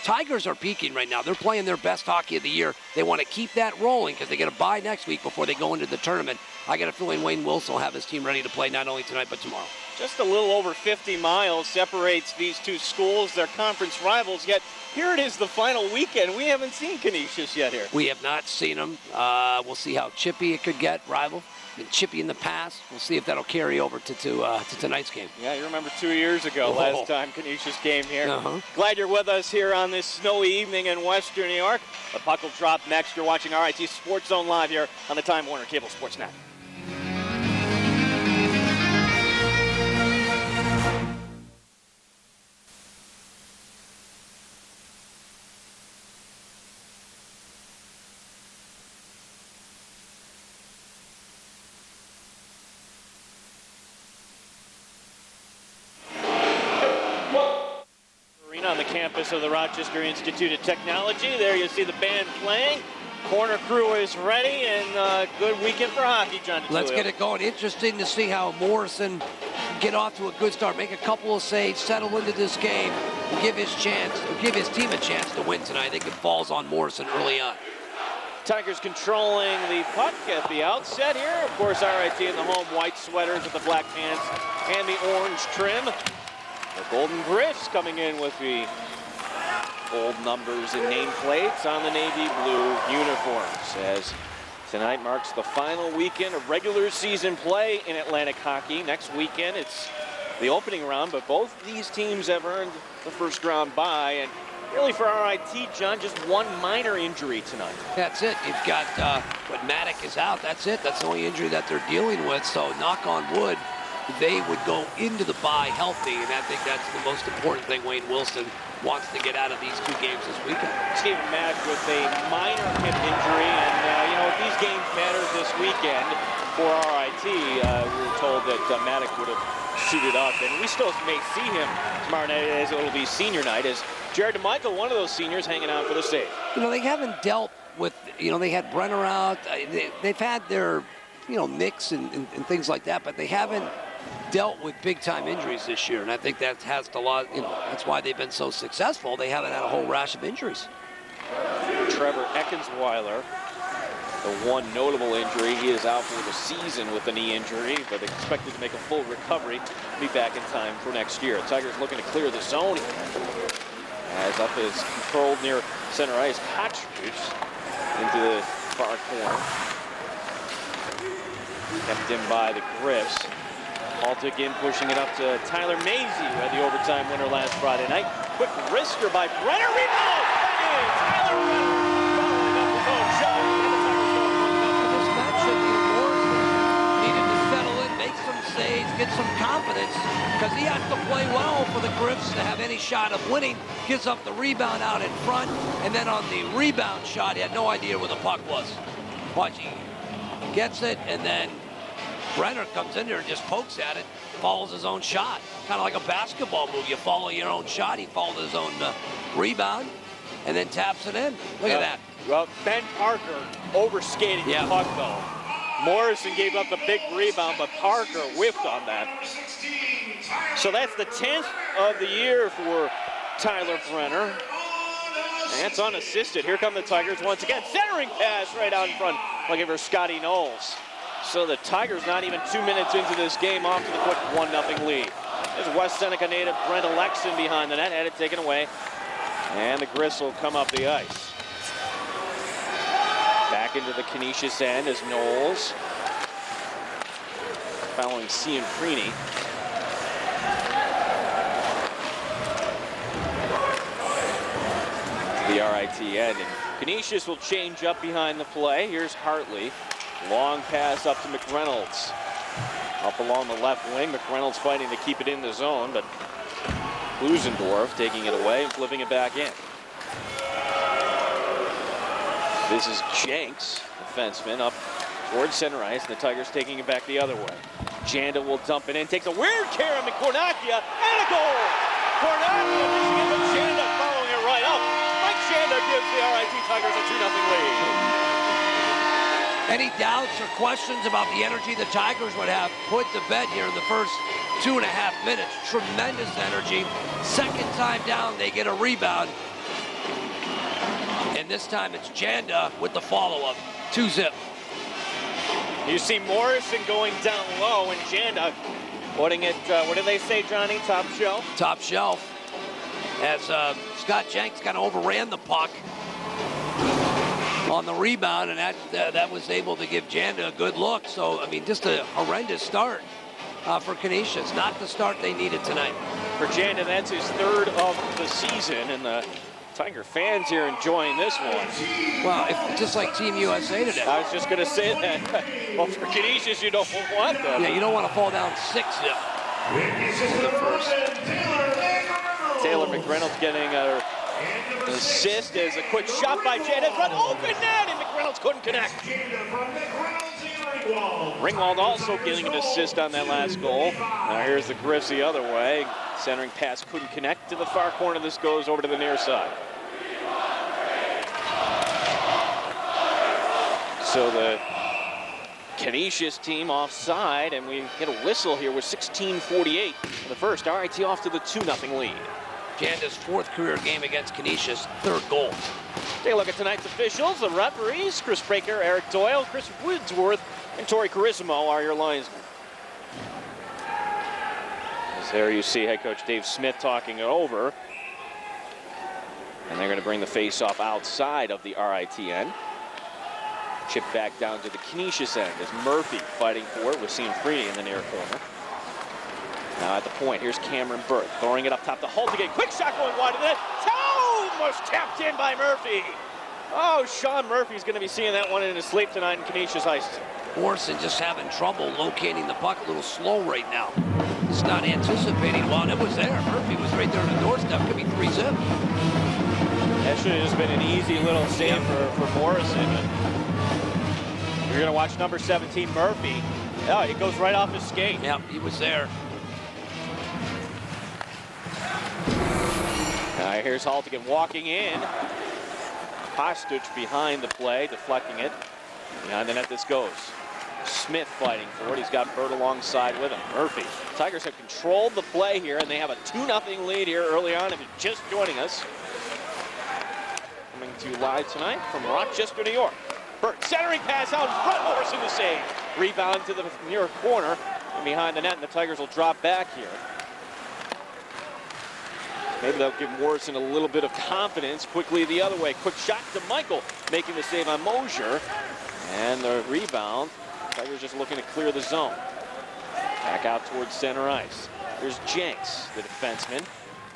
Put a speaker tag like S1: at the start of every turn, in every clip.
S1: Tigers are peaking right now. They're playing their best hockey of the year. They want to keep that rolling because they get a bye next week before they go into the tournament. I got a feeling Wayne Wilson will have his team ready to play not only tonight but tomorrow.
S2: Just a little over 50 miles separates these two schools. They're conference rivals, yet here it is the final weekend. We haven't seen Canisius yet here.
S1: We have not seen them. We'll see how chippy it could get, rival. Been chippy in the past. We'll see if that'll carry over to tonight's game.
S2: Yeah, you remember 2 years ago, last time Canisius came here. Glad you're with us here on this snowy evening in Western New York. The puck will drop next. You're watching RIT Sports Zone live here on the Time Warner Cable Sports Network. On the campus of the Rochester Institute of Technology. There you see the band playing. Corner crew is ready, and good weekend for hockey, John.
S1: Let's get it going. Interesting to see how Morrison get off to a good start, make a couple of saves, settle into this game, and give his team a chance to win tonight. I think it falls on Morrison early on.
S2: Tigers controlling the puck at the outset here. Of course, RIT in the home white sweaters with the black pants and the orange trim. The Golden Griffs coming in with the gold numbers and nameplates on the navy blue uniforms, as tonight marks the final weekend of regular season play in Atlantic hockey. Next weekend it's the opening round, but both these teams have earned the first round bye, and really for RIT, John, just one minor injury tonight.
S1: That's it. You've got when Maddock is out, that's it. That's the only injury that they're dealing with, so knock on wood, they would go into the bye healthy, and I think that's the most important thing Wayne Wilson wants to get out of these two games this weekend.
S2: Stephen Maddock with a minor hip injury, and you know, if these games matter this weekend for RIT, we were told that Maddock would have suited up, and we still may see him tomorrow night, as it will be senior night, as Jared DeMichael, one of those seniors, hanging out for the save.
S1: You know, they haven't dealt with, you know, they had Brenner out, they've had their, you know, nicks and things like that, but they haven't dealt with big-time injuries this year, and I think that has a lot, you know, that's why they've been so successful. They haven't had a whole rash of injuries.
S2: Trevor Eckensweiler, the one notable injury, he is out for the season with a knee injury, but expected to make a full recovery, be back in time for next year. Tigers looking to clear the zone here, as up is controlled near center ice. Hotchkiss into the far corner, kept in by the Griffs. Haltigin pushing it up to Tyler Mazzei, who had the overtime winner last Friday night. Quick wrister by Brenner. Rebound! That is Tyler Brenner following up his own shot.
S1: I just mentioned, you know, Morrison needed to settle in, make some saves, get some confidence, because he has to play well for the Griffs to have any shot of winning. Gives up the rebound out in front, and then on the rebound shot, he had no idea where the puck was. Watch, he gets it, and then Brenner comes in there and just pokes at it, follows his own shot. Kind of like a basketball move. You follow your own shot. He followed his own rebound and then taps it in. Look at that.
S2: Well, Ben Parker overskated the puck, though. Morrison gave up the big rebound, but Parker whiffed on that. So that's the 10th of the year for Tyler Brenner. And it's unassisted. Here come the Tigers once again. Centering pass right out in front, looking for Scotty Knowles. So the Tigers not even 2 minutes into this game off to the quick 1-0 lead. There's West Seneca native Brent Alexin behind the net, had it taken away. And the Griffs will come up the ice. Back into the Canisius end as Knowles, following Cianfrini. The RIT end, and Canisius will change up behind the play. Here's Hartley. Long pass up to McReynolds. Up along the left wing, McReynolds fighting to keep it in the zone, but Lusendorf taking it away and flipping it back in. This is Jenks, defenseman, up towards center ice, and the Tigers taking it back the other way. Janda will dump it in, takes a weird carry on Cornacchia, and a goal! Cornacchia just gives it Janda, following it right up. Mike Janda gives the RIT Tigers a 2-0 lead.
S1: Any doubts or questions about the energy the Tigers would have put to bed here in the first 2.5 minutes? Tremendous energy. Second time down, they get a rebound. And this time it's Janda with the follow-up. 2-zip.
S2: You see Morrison going down low and Janda putting it, what did they say, Johnny? Top shelf?
S1: Top shelf. As Scott Jenks kind of overran the puck on the rebound, and that was able to give Janda a good look. So, I mean, just a horrendous start for Canisius. Not the start they needed tonight.
S2: For Janda, that's his third of the season, and the Tiger fans here enjoying this one.
S1: Well, it's just like Team USA today.
S2: I was just going to say that. Well, for Canisius, you don't want that.
S1: Yeah, you don't want to fall down 6-zip in the first.
S2: Taylor McReynolds getting an assist as a quick shot by Janda. Run open net, and McReynolds couldn't connect. Ringwald also getting an assist on that last goal. Now here's the Griffs the other way. Centering pass couldn't connect to the far corner. This goes over to the near side. So the Canisius team offside, and we get a whistle here with 16:48 for the first. RIT off to the 2-0 lead.
S1: Janda's 4th career game against Canisius, 3rd goal.
S2: Take a look at tonight's officials. The referees, Chris Breaker, Eric Doyle, Chris Woodworth, and Tory Carissimo are your linesmen. As there you see head coach Dave Smith talking it over. And they're going to bring the face-off outside of the RIT end. Chip back down to the Canisius end as Murphy fighting for it with Cianfrini in the near corner. Now at the point, here's Cameron Burt throwing it up top to Haltigin. Quick shot going wide of the net. Almost tapped in by Murphy. Oh, Sean Murphy's going to be seeing that one in his sleep tonight in Canisius ice.
S1: Morrison just having trouble locating the puck, a little slow right now. Just not anticipating. Well, it was there. Murphy was right there on the doorstep. Could be 3-zip.
S2: That should have just been an easy little save for Morrison. You're going to watch number 17, Murphy. Oh, it goes right off his skate.
S1: Yep, he was there.
S2: Now here's Haltigin walking in. Hostage behind the play, deflecting it. Behind the net this goes. Smith fighting for it. He's got Burt alongside with him. Murphy. Tigers have controlled the play here, and they have a 2-0 lead here early on. If you're just joining us. Coming to you live tonight from Rochester, New York. Burt centering pass out in front. Morrison the save. Rebound to the near corner and behind the net, and the Tigers will drop back here. Maybe they'll give Morrison a little bit of confidence. Quickly the other way. Quick shot to Michael, making the save on Mazur. And the rebound. Tigers just looking to clear the zone. Back out towards center ice. There's Jenks, the defenseman,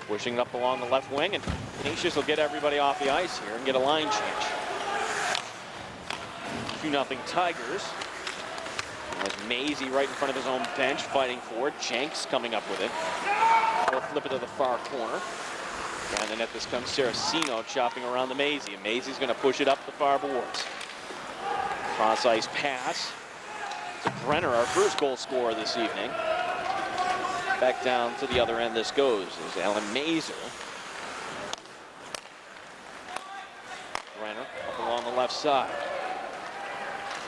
S2: pushing up along the left wing, and Canisius will get everybody off the ice here and get a line change. 2-0 Tigers. There's Mazzei right in front of his own bench fighting for it. Jenks coming up with it. They'll flip it to the far corner. And then at this comes Carissimo chopping around the Mazzei. And Mazzei's going to push it up the far boards. Cross ice pass to Brenner, our first goal scorer this evening. Back down to the other end this goes is Alan Mazur. Brenner up along the left side.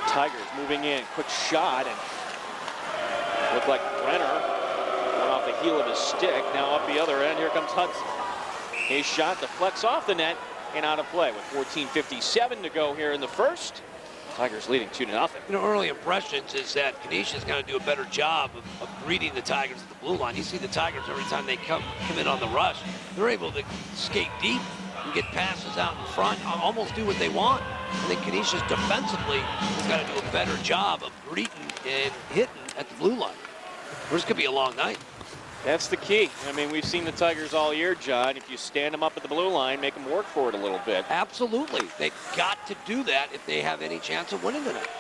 S2: Tigers moving in, quick shot, and looked like Brenner went off the heel of his stick. Now up the other end, here comes Hudson. His shot deflects off the net and out of play with 14:57 to go here in the first. Tigers leading 2-0.
S1: You know, early impressions is that Canisius is going to do a better job of reading the Tigers at the blue line. You see the Tigers every time they come in on the rush, they're able to skate deep and get passes out in front, almost do what they want. I think Canisius defensively has got to do a better job of greeting and hitting at the blue line. This could be a long night.
S2: That's the key. I mean, we've seen the Tigers all year, John. If you stand them up at the blue line, make them work for it a little bit.
S1: Absolutely. They've got to do that if they have any chance of winning tonight.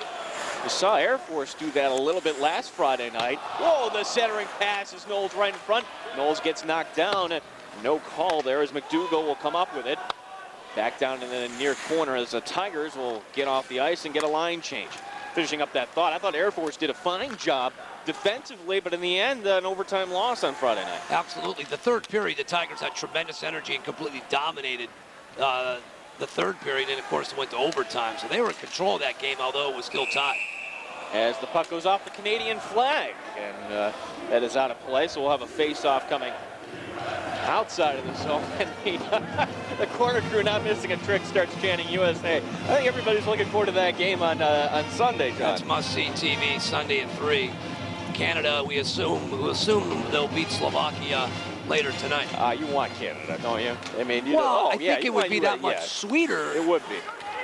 S2: We saw Air Force do that a little bit last Friday night. Whoa, the centering pass is Knowles right in front. Knowles gets knocked down. And no call there as MacDougall will come up with it. Back down in the near corner as the Tigers will get off the ice and get a line change. Finishing up that thought, I thought Air Force did a fine job defensively, but in the end, an overtime loss on Friday night.
S1: Absolutely. The third period, the Tigers had tremendous energy and completely dominated the third period, and of course it went to overtime. So they were in control of that game, although it was still tied.
S2: As the puck goes off the Canadian flag, and that is out of play, so we'll have a face-off coming outside of the zone. And the corner crew, not missing a trick, starts chanting USA. I think everybody's looking forward to that game on Sunday, John.
S1: That's must-see TV, Sunday at 3. Canada, we'll assume they'll beat Slovakia later tonight.
S2: You want Canada, don't you? I mean,
S1: I think it would be that much sweeter.
S2: It would be.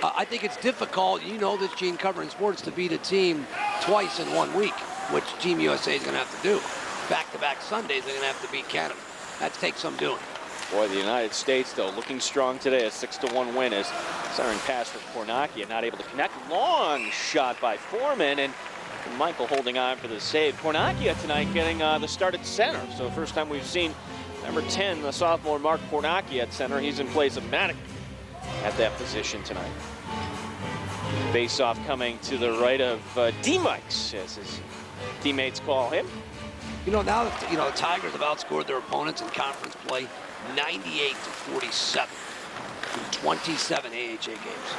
S1: I think it's difficult, you know this, Gene, covering sports, to beat a team twice in 1 week, which Team USA is going to have to do. Back-to-back Sundays, they're going to have to beat Canada. That takes some doing.
S2: Boy, the United States, though, looking strong today. A 6-1 win as centering pass for Cornacchia, not able to connect. Long shot by Foreman, and Michael holding on for the save. Cornacchia tonight getting the start at center. So first time we've seen number 10, the sophomore Mark Cornacchia at center. He's in place of Maddox at that position tonight. Face-off coming to the right of D-Mikes, as his teammates call him.
S1: You know, now that, the Tigers have outscored their opponents in conference play 98-47 in 27 AHA games.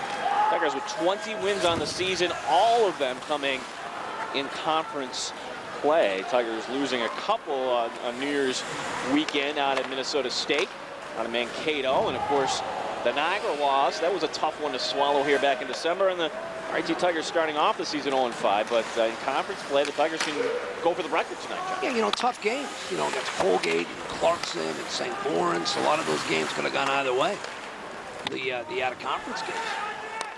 S2: Tigers with 20 wins on the season, all of them coming in conference play. Tigers losing a couple on New Year's weekend out at Minnesota State, out of Mankato, and of course the Niagara loss. That was a tough one to swallow here back in December, and the RIT Tigers starting off the season 0-5, but in conference play, the Tigers can go for the record tonight, John.
S1: Yeah, tough games. Against Colgate and Clarkson and St. Lawrence, a lot of those games could have gone either way. The out-of-conference games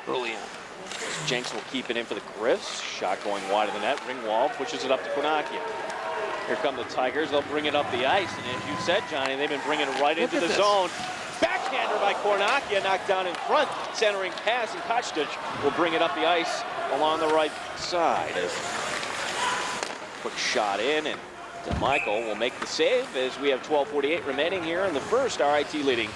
S1: early on.
S2: Jenks will keep it in for the Griffs. Shot going wide of the net. Ringwald pushes it up to Cornacchia. Here come the Tigers. They'll bring it up the ice, and as you said, Johnny, they've been bringing it right into the zone. Backhander by Cornacchia, knocked down in front. Centering pass, and Kostic will bring it up the ice along the right side. Quick shot in, and DeMichael will make the save as we have 12:48 remaining here in the first. RIT leading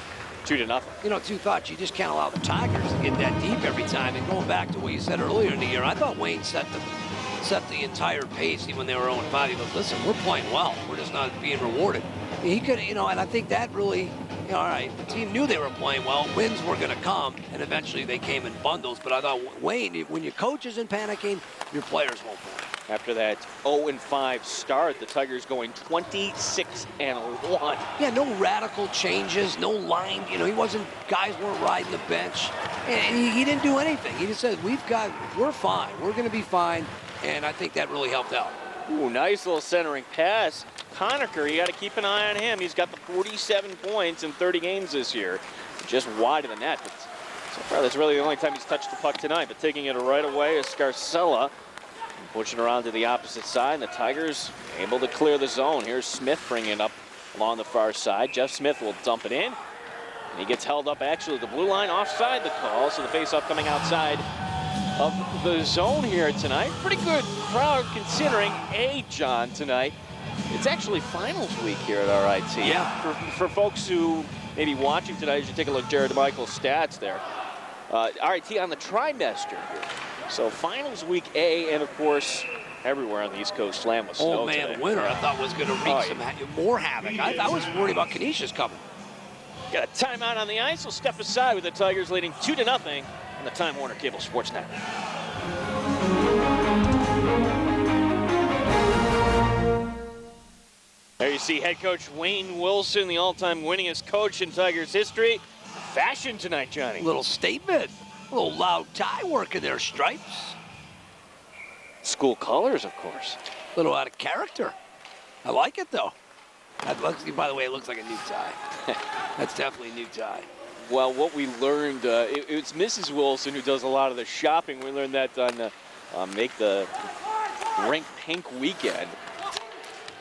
S2: 2-0.
S1: Two thoughts. You just can't allow the Tigers to get that deep every time. And going back to what you said earlier in the year, I thought Wayne set the entire pace even when they were 0-5. He goes, listen, we're playing well. We're just not being rewarded. He could, and I think that really, all right, the team knew they were playing well. Wins were going to come, and eventually they came in bundles. But I thought, Wayne, when your coach isn't panicking, your players won't play.
S2: After that 0-5 start, the Tigers going 26-1.
S1: Yeah, no radical changes, no line. Guys weren't riding the bench. And he didn't do anything. He just said, we're fine. We're going to be fine. And I think that really helped out.
S2: Ooh, nice little centering pass. Conacher, you got to keep an eye on him. He's got the 47 points in 30 games this year. Just wide of the net. But so far, that's really the only time he's touched the puck tonight. But taking it right away is Scarcella. Pushing around to the opposite side, and the Tigers able to clear the zone. Here's Smith bringing it up along the far side. Jeff Smith will dump it in. And he gets held up actually at the blue line, offside the call. So the face-off coming outside of the zone here tonight. Pretty good crowd considering, John, tonight. It's actually finals week here at RIT.
S1: Yeah.
S2: For folks who may be watching tonight, as you take a look at Jared Michael's stats there. RIT on the trimester here. So finals week A, and of course, everywhere on the East Coast slam with snow today.
S1: Winter I thought was going to wreak some more havoc. I was worried about Canisius coming.
S2: Got a timeout on the ice. We'll step aside with the Tigers leading 2-0 on the Time Warner Cable Sports Network. There you see head coach Wayne Wilson, the all-time winningest coach in Tigers history. Fashion tonight, Johnny.
S1: Little statement. A little loud tie working their stripes.
S2: School colors, of course.
S1: A little out of character. I like it, though. By the way, it looks like a new tie. That's definitely a new tie.
S2: Well, what we learned, it's Mrs. Wilson who does a lot of the shopping. We learned that on Make the Rink Pink weekend.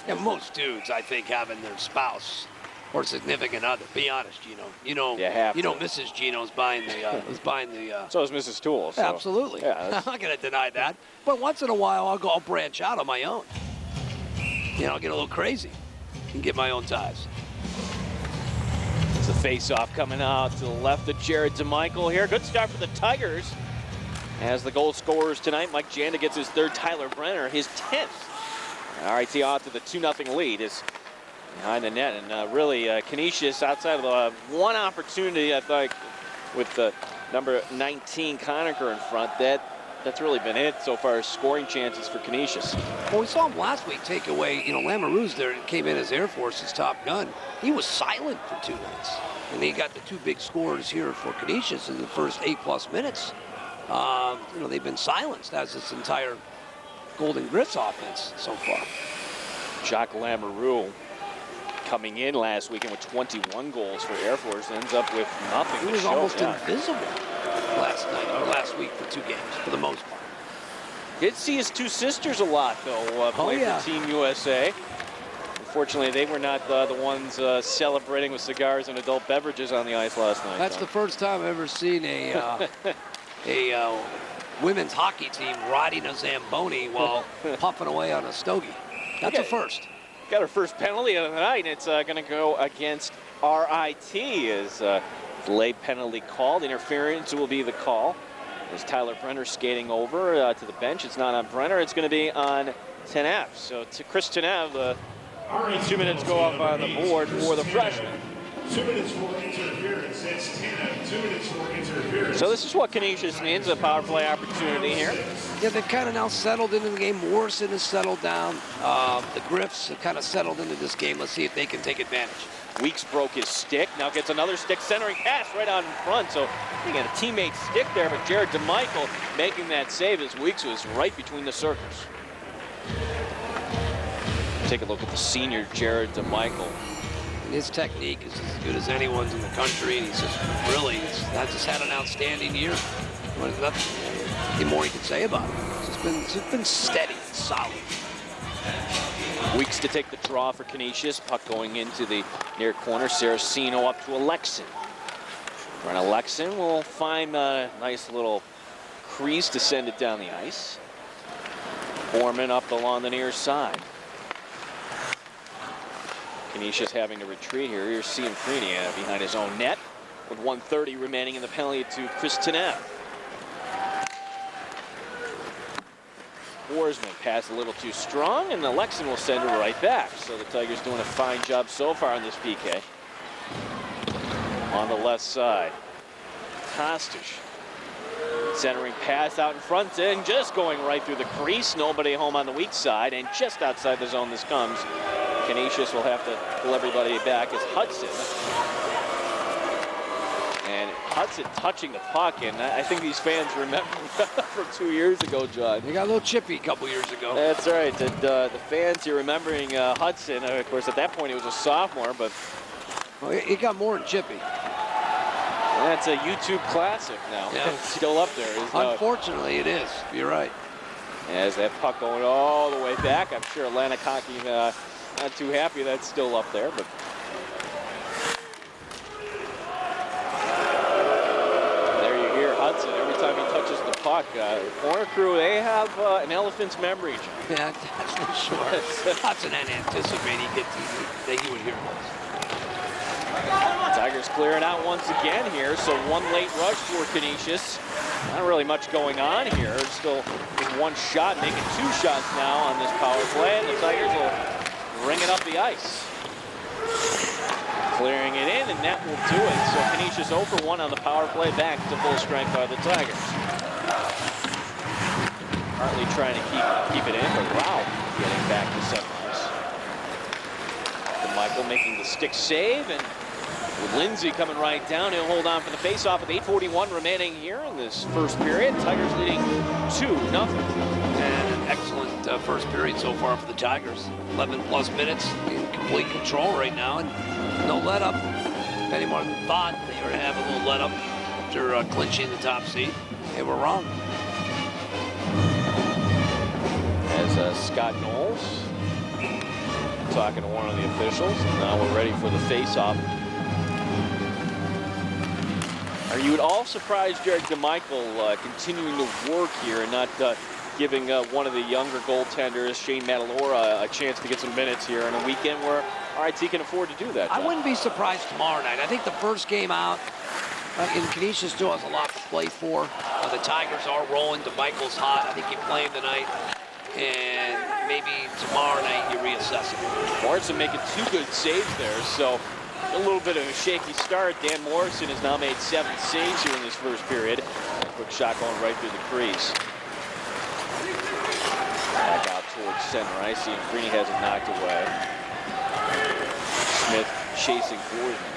S1: Yeah, most dudes, I think, having their spouse or significant other. Be honest, Gino. Mrs. Gino's buying the.
S2: So is Mrs. Toole. So.
S1: Absolutely. Yeah, I'm not going to deny that. But once in a while, I'll branch out on my own. I'll get a little crazy and get my own ties.
S2: It's the face-off coming out to the left of Jared DeMichael here. Good start for the Tigers. As the goal scorers tonight, Mike Janda gets his third. Tyler Brenner, his 10th. RIT off to the 2-0 lead is behind the net, and really Canisius, outside of the one opportunity, I thought with the number 19 Conacher in front. That's really been it so far as scoring chances for Canisius.
S1: Well, we saw him last week take away, Lamoureux's there and came in as Air Force's top gun. He was silent for 2 minutes. And he got the 2 big scores here for Canisius in the first 8+ minutes. They've been silenced as this entire Golden Griffs offense so far.
S2: Jacques Lamoureux coming in last weekend with 21 goals for Air Force, ends up with nothing.
S1: He was almost invisible last week for 2 games, for the most part.
S2: Did see his 2 sisters a lot, though, play for Team USA. Unfortunately, they were not the ones celebrating with cigars and adult beverages on the ice last night.
S1: That's the first time I've ever seen a women's hockey team riding a Zamboni while puffing away on a stogie. That's a first.
S2: Got her first penalty of the night, and it's going to go against RIT as late penalty called. Interference will be the call. As Tyler Brenner skating over to the bench. It's not on Brenner. It's going to be on Tanev. So to Chris Tanev, 2 minutes go up on the board for the freshman.
S3: 2 minutes for interference. It's Tanev. 2 minutes for interference.
S2: So this is what Canisius needs, a power play opportunity here.
S1: Yeah, they've kind of now settled into the game. Morrison has settled down. The Griffs have kind of settled into this game. Let's see if they can take advantage.
S2: Weeks broke his stick. Now gets another stick centering pass right out in front. So he got a teammate stick there, but Jared DeMichael making that save as Weeks was right between the circles. Take a look at the senior Jared DeMichael.
S1: His technique is as good as anyone's in the country, and he's just really just had an outstanding year. There's nothing more you can say about it. It's just been steady and solid.
S2: Weeks to take the draw for Canisius. Puck going into the near corner. Saraceno up to Alexin. And Alexin will find a nice little crease to send it down the ice. Foreman up along the near side. Canisius having to retreat here. Here's Cianfrini behind his own net with 1:30 remaining in the penalty to Chris Tanev. Borsman passed a little too strong, and Alexin will send it right back. So the Tigers doing a fine job so far on this PK. On the left side, Kostic. Centering pass out in front and just going right through the crease. Nobody home on the weak side, and just outside the zone this comes. Canisius will have to pull everybody back as Hudson. And Hudson touching the puck, and I think these fans remember from 2 years ago, John.
S1: They got a little chippy a couple years ago.
S2: That's right. The fans here remembering Hudson. Of course, at that point, he was a sophomore, but...
S1: Well, it got more than chippy.
S2: That's a YouTube classic now.
S1: Yeah.
S2: It's still up there.
S1: Unfortunately, it is. You're right.
S2: As that puck going all the way back, I'm sure Atlantic Hockey not too happy that's still up there, but there you hear Hudson every time he touches the puck. Corner crew, they have an elephant's memory.
S1: Yeah, that's for sure. Hudson hadn't anticipated that he would hear this.
S2: Tigers clear it out once again here, so one late rush for Canisius. Not really much going on here. Still one shot, making 2 shots now on this power play, and the Tigers will ring it up the ice. Clearing it in, and that will do it. So Canisius 0 for 1 on the power play, back to full strength by the Tigers. Hartley trying to keep it in, but wow, getting back to center ice. Michael making the stick save, and with Lindsay coming right down, he'll hold on for the face-off with 8:41 remaining here in this first period. Tigers leading 2-0.
S1: And an excellent first period so far for the Tigers. 11+ minutes in complete control right now, and no let-up. If anyone thought they were going to have a little let-up after clinching the top seed, they were wrong.
S2: As Scott Knowles talking to one of the officials, and now we're ready for the face-off. Are you at all surprised Jared DeMichael continuing to work here and not giving one of the younger goaltenders, Shane Matalora, a chance to get some minutes here on a weekend where RIT can afford to do that?
S1: I wouldn't be surprised tomorrow night. I think the first game out, in Canisius still has a lot to play for. The Tigers are rolling. DeMichael's hot. I think you play him tonight. And maybe tomorrow night you reassess it.
S2: Morrison making 2 good saves there, so a little bit of a shaky start. Dan Morrison has now made 7 saves here in this first period. A quick shot going right through the crease. Back out towards center ice. Cianfrini has it knocked away. Smith chasing Forsman.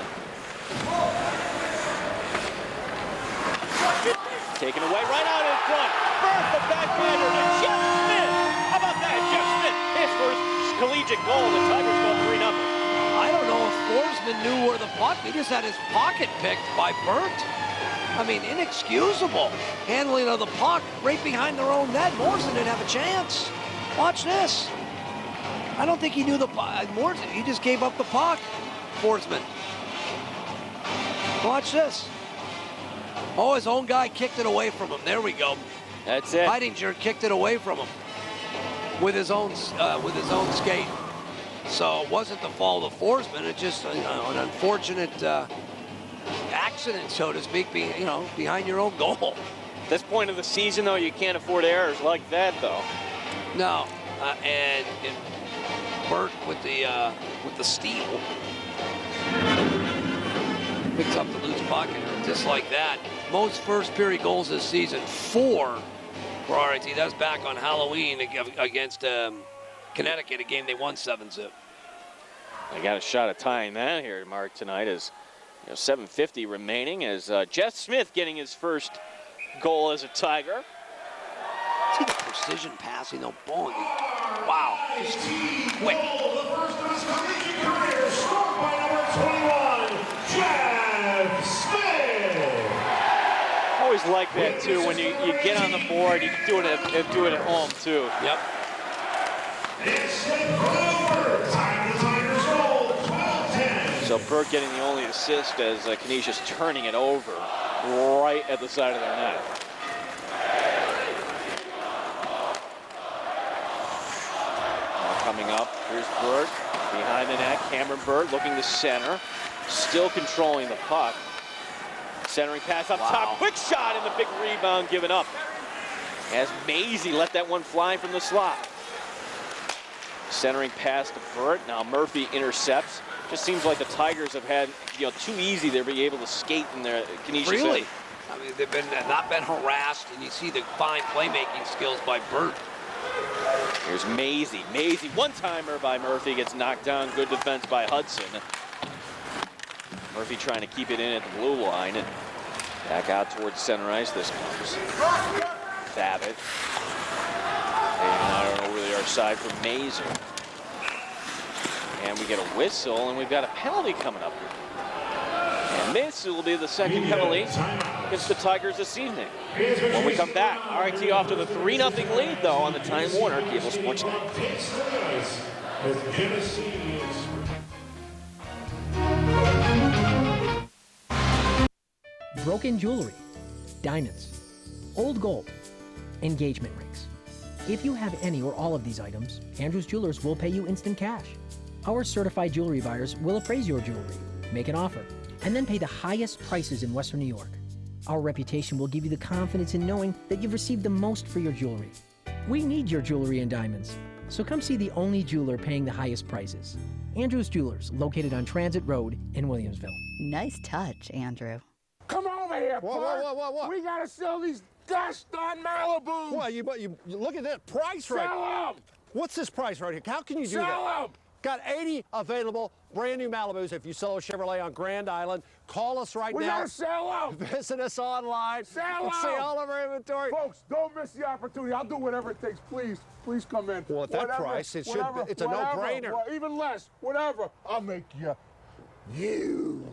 S2: Taken away right out in front. Burt, the backhander to Jeff Smith. How about that? Jeff Smith, his first collegiate goal. The Tigers go 3-0.
S1: I don't know if Forsman knew where the puck. He just had his pocket picked by Burt. I mean, inexcusable handling of the puck right behind their own net. Morrison didn't have a chance. Watch this. I don't think he knew the puck. Morrison, he just gave up the puck. Forsman. Watch this. Oh, his own guy kicked it away from him. There we go.
S2: That's it.
S1: Heidinger kicked it away from him with his own skate. So it wasn't the fault of Forsman. It's just an unfortunate accident, so to speak, behind your own goal.
S2: At this point of the season, though, you can't afford errors like that, though.
S1: No, and Burt with the steal picks up the loose puck, and just like that. Most first period goals this season, 4 for RIT. That's back on Halloween against Connecticut, a game they won 7-0.
S2: I got a shot at tying that here, Mark, tonight as 7:50 remaining as Jeff Smith getting his first goal as a Tiger.
S1: See the precision passing, though. Boy, wow, just quick.
S3: The first of his collegiate career, scored by number 21, Jeff Smith.
S2: Always like that too. When you get on the board, you can do it at home too.
S1: Yep.
S3: It's over. Time the Tigers goal, 12-10.
S2: So Burt getting the only assist as Canisius turning it over right at the side of their net. Now coming up, here's Burt behind the net. Cameron Burt looking to center, still controlling the puck. Centering pass up top, quick shot, and the big rebound given up. As Mazzei let that one fly from the slot. Centering pass to Burt. Now Murphy intercepts. Just seems like the Tigers have had, too easy. They're being able to skate in their Canisius.
S1: Really? I mean, they've not been harassed, and you see the fine playmaking skills by Burt.
S2: Here's Mazzei. Mazzei, one-timer by Murphy, gets knocked down. Good defense by Hudson. Murphy trying to keep it in at the blue line, and back out towards center ice. This comes. Babbitt. And I don't know really our side from Mazur. And we get a whistle, and we've got a penalty coming up. And this will be the second penalty against the Tigers this evening. When we come back, RIT off to the 3-0 lead, though, on the Time Warner Cable Sports Network.
S4: Broken jewelry, diamonds, old gold, engagement rings. If you have any or all of these items, Andrews Jewelers will pay you instant cash. Our certified jewelry buyers will appraise your jewelry, make an offer, and then pay the highest prices in Western New York. Our reputation will give you the confidence in knowing that you've received the most for your jewelry. We need your jewelry and diamonds, so come see the only jeweler paying the highest prices. Andrews Jewelers, located on Transit Road in Williamsville.
S5: Nice touch, Andrew.
S6: Come over here, Burt.
S7: What?
S6: We gotta sell these gosh darn Malibus.
S7: Well, you look at that price right.
S6: Sell them.
S7: What's this price right here? How can you do that?
S6: Sell them.
S7: Got 80 available brand new Malibus. If you sell a Chevrolet on Grand Island, call us right
S6: We
S7: now.
S6: gotta sell them.
S7: Visit us online.
S6: Sell
S7: and see
S6: 'em.
S7: all of our inventory.
S6: Folks, don't miss the opportunity. I'll do whatever it takes. Please come in.
S7: Well, at that price, it's a no-brainer.
S6: Well, even less. Whatever. I'll make you huge.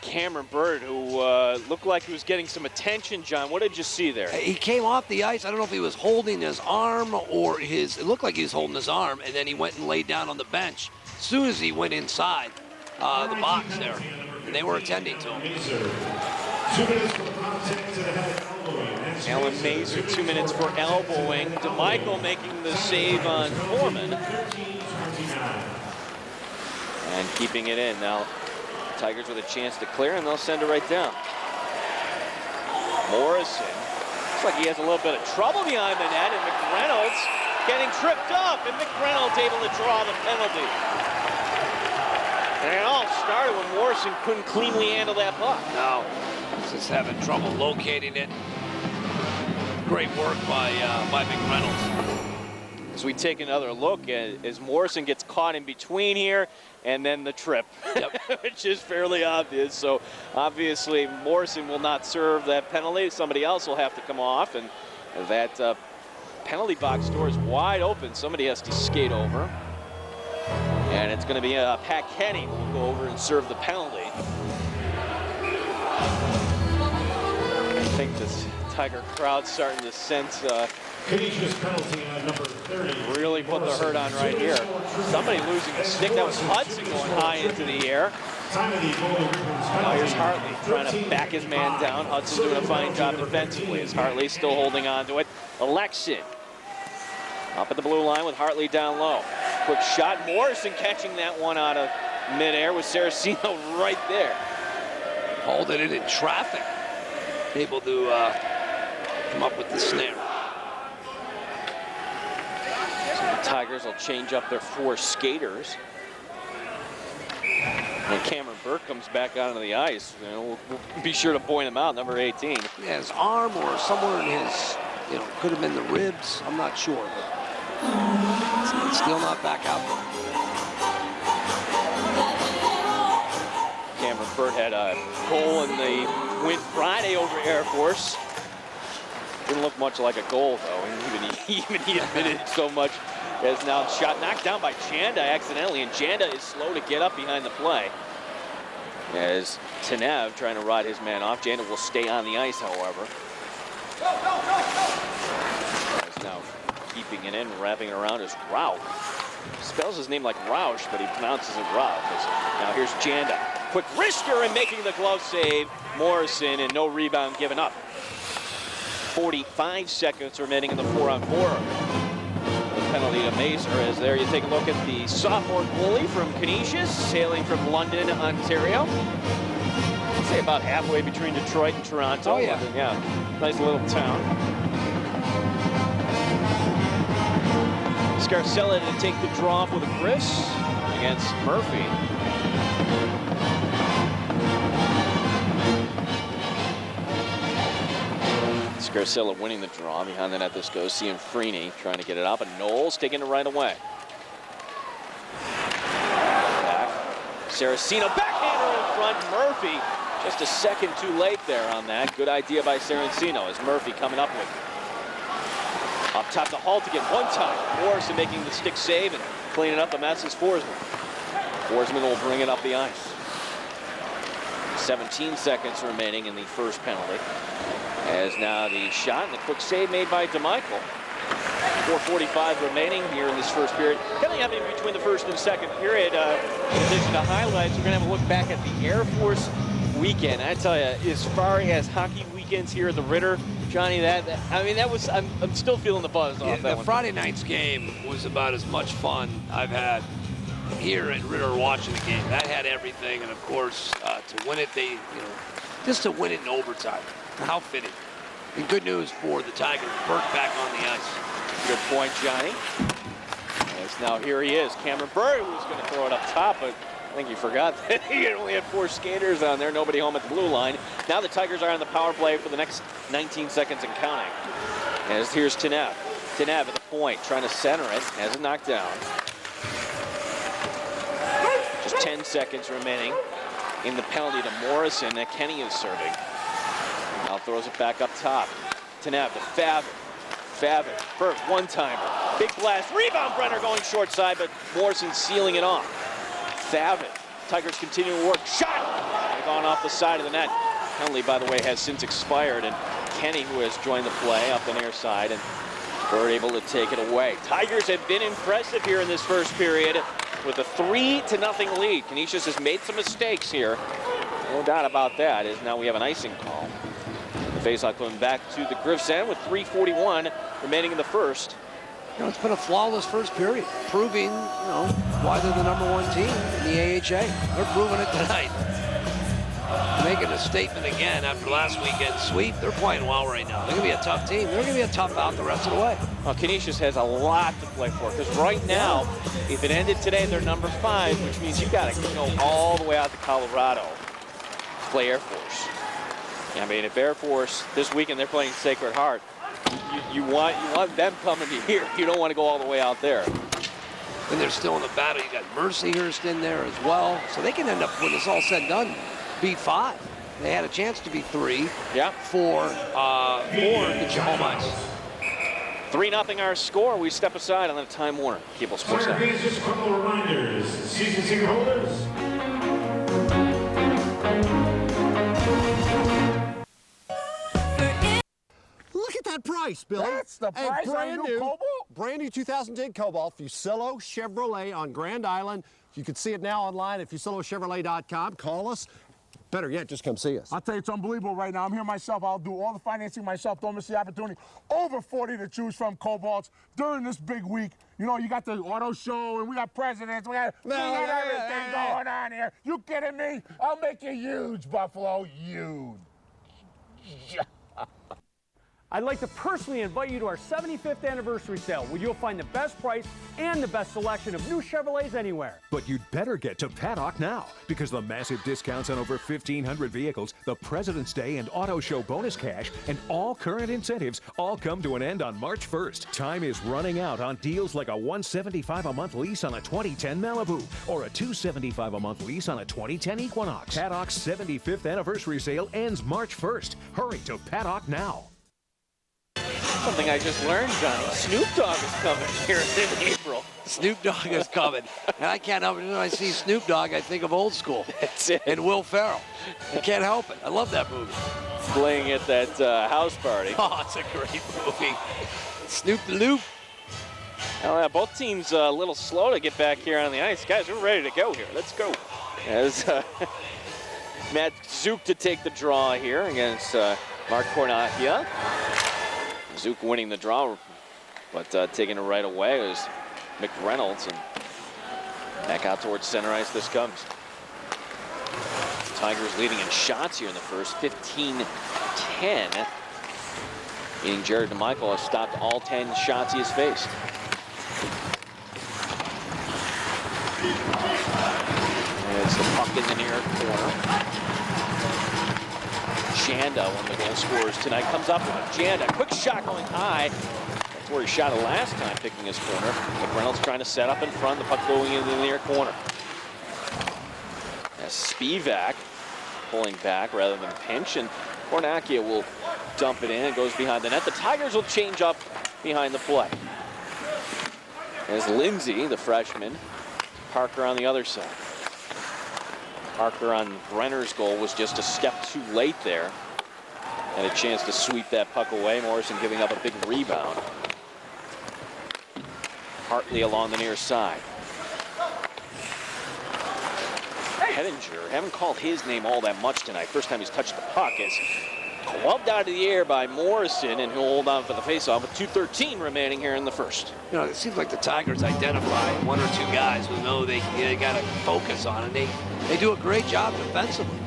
S2: Cameron Burt, who looked like he was getting some attention, John. What did you see there?
S1: He came off the ice. I don't know if he was holding his arm or it looked like he was holding his arm, and then he went and laid down on the bench. As soon as he went inside the box there, and they were attending to him.
S3: 2 minutes for contact to the head elbowing.
S2: Alan Mazur, 2 minutes for elbowing. DeMichael making the save on Foreman. And keeping it in. Now, Tigers with a chance to clear, and they'll send it right down. Morrison. Looks like he has a little bit of trouble behind the net, and McReynolds getting tripped up, and McReynolds able to draw the penalty. And it all started when Morrison couldn't cleanly handle that puck.
S1: No, just having trouble locating it. Great work by McReynolds.
S2: As we take another look at as Morrison gets caught in between here and then the trip, which is fairly obvious. So obviously Morrison will not serve that penalty. Somebody else will have to come off, and that penalty box door is wide open. Somebody has to skate over. And it's going to be Pat Kenney who will go over and serve the penalty. I think this Tiger crowd's starting to sense
S3: Canisius penalty on number 30.
S2: really put the hurt on right here. Somebody losing a stick. That was Hudson going high into the air. Now here's Hartley trying to back his man down. Hudson's doing a fine job defensively as Hartley still holding on to it. Alexin up at the blue line with Hartley down low. Quick shot. Morrison catching that one out of midair with Saraceno right there.
S1: Holding it in traffic. Able to come up with the snare.
S2: So the Tigers will change up their 4 skaters. When Cameron Burt comes back onto the ice, you know, we'll be sure to point him out, number 18.
S1: Yeah, his arm or somewhere in his, you know, could have been the ribs. I'm not sure, but it's still not back out there.
S2: Cameron Burt had a goal in the win Friday over Air Force. Didn't look much like a goal, though. And even he admitted so much as now shot knocked down by Janda accidentally, and Janda is slow to get up behind the play. As Tanev trying to ride his man off. Janda will stay on the ice, however. He's now keeping it in, wrapping it around is Rauch. Spells his name like Roush, but he pronounces it Rauch. Now here's Janda. Quick wrister and making the glove save. Morrison, and no rebound given up. 45 seconds remaining in the 4-on-4. Penalty to Mazur, as there you take a look at the sophomore goalie from Canisius, sailing from London, Ontario. I'd say about halfway between Detroit and Toronto.
S1: Oh, yeah.
S2: London, yeah, nice little town. Scarcella to take the draw for the Griffs against Murphy. Scarcella winning the draw. Behind the net this goes Cianfrini trying to get it up, and Knowles taking it right away. Back. Saraceno backhander in front. Murphy just a second too late there on that. Good idea by Saraceno as Murphy coming up with it. Up top to Haltigin one time. Morrison making the stick save and cleaning up the mess is Forsman. Forsman will bring it up the ice. 17 seconds remaining in the first penalty. As now the shot and the quick save made by DeMichael. 4:45 remaining here in this first period. Coming up in between the first and second period, in addition to highlights, we're going to have a look back at the Air Force weekend. I tell you, as far as hockey weekends here at the Ritter, Johnny, I'm still feeling the buzz off that one.
S1: Friday night's game was about as much fun I've had here at Ritter watching the game. That had everything, and of course, to win it, just to win it in overtime. How fitting. And good news for the Tigers. Burt back on the ice.
S2: Good point, Johnny. As now here he is. Cameron Burt was going to throw it up top, but I think he forgot that he only had 4 skaters on there. Nobody home at the blue line. Now the Tigers are on the power play for the next 19 seconds and counting. As here's Tanev. Tanev at the point, trying to center it. Has it knocked down. Just 10 seconds remaining in the penalty to Morrison that Kenney is serving. Now throws it back up top. Tanev to Favik. Burt, one-timer. Big blast. Rebound, Brenner going short side, but Morrison sealing it off. Favik. Tigers continue to work. Shot! Gone off the side of the net. Penalty, by the way, has since expired, and Kenney, who has joined the play up the near side, and Burt able to take it away. Tigers have been impressive here in this first period with a 3-0 lead. Canisius has made some mistakes here. No doubt about that, as now we have an icing call. The faceoff coming back to the Griffs end with 3:41 remaining in the first.
S1: It's been a flawless first period, proving, why they're the #1 team in the AHA. They're proving it tonight. making a statement again after last weekend's sweep. They're playing well right now. They're going to be a tough team. They're going to be a tough out the rest of the way.
S2: Well, Canisius has a lot to play for, because right now, if it ended today, they're number 5, which means you got to go all the way out to Colorado to play Air Force. I mean, if Air Force this weekend they're playing Sacred Heart, you want them coming to here. You don't want to go all the way out there.
S1: And they're still in the battle. You got Mercyhurst in there as well, so they can end up, when it's all said and done, be 5. They had a chance to be 3.
S2: Yeah.
S1: 4 get you home ice.
S2: 3-0 our score. We step aside on the Time Warner Cable Sports Network.
S3: Just a couple of reminders. Season ticket holders.
S7: Look at that price, Billy.
S6: That's the price on a new Cobalt?
S7: Brand new 2010 Cobalt, Fusillo Chevrolet on Grand Island. You can see it now online at FusilloChevrolet.com. Call us. Better yet, just come see us.
S6: I'll tell you, it's unbelievable right now. I'm here myself. I'll do all the financing myself. Don't miss the opportunity. Over 40 to choose from Cobalts during this big week. You know, you got the auto show, and we got presidents. We got everything going on here. You kidding me? I'll make you huge, Buffalo. Huge.
S8: I'd like to personally invite you to our 75th anniversary sale, where you'll find the best price and the best selection of new Chevrolets anywhere.
S9: But you'd better get to Paddock now, because the massive discounts on over 1,500 vehicles, the President's Day and Auto Show bonus cash, and all current incentives all come to an end on March 1st. Time is running out on deals like a $175 a month lease on a 2010 Malibu, or a $275 a month lease on a 2010 Equinox. Paddock's 75th anniversary sale ends March 1st. Hurry to Paddock now.
S2: Something I just learned, Johnny. Snoop Dogg is coming here in April.
S1: Snoop Dogg is coming. And I can't help it. When I see Snoop Dogg, I think of Old School.
S2: That's it.
S1: And Will Ferrell. I can't help it. I love that movie.
S2: Playing at that house party.
S1: Oh, it's a great movie. Snoop the Loop.
S2: Well, yeah, both teams a little slow to get back here on the ice. Guys, we're ready to go here. Let's go. As Matt Zuke to take the draw here against Mark Cornacchia. Zuke winning the draw, but taking it right away was McReynolds, and back out towards center ice this comes. Tigers leading in shots here in the first, 15-10. Meaning Jared DeMichael has stopped all 10 shots he has faced. And it's the puck in the near corner. Janda, one of the goal scorers tonight, comes up with Janda. Quick shot going high. That's where he shot it last time, picking his corner. McReynolds trying to set up in front, the puck going into the near corner. As Spivak pulling back rather than pinch, and Cornacchia will dump it in. It goes behind the net. The Tigers will change up behind the play. As Lindsay, the freshman, Parker on the other side. Parker on Brenner's goal was just a step too late there. And a chance to sweep that puck away. Morrison giving up a big rebound. Hartley along the near side. Hettinger, haven't called his name all that much tonight. First time he's touched the puck is clubbed out of the air by Morrison, and he'll hold on for the faceoff with 2:13 remaining here in the first.
S1: You know, it seems like the Tigers identify 1 or 2 guys who know they got to focus on it. They do a great job defensively.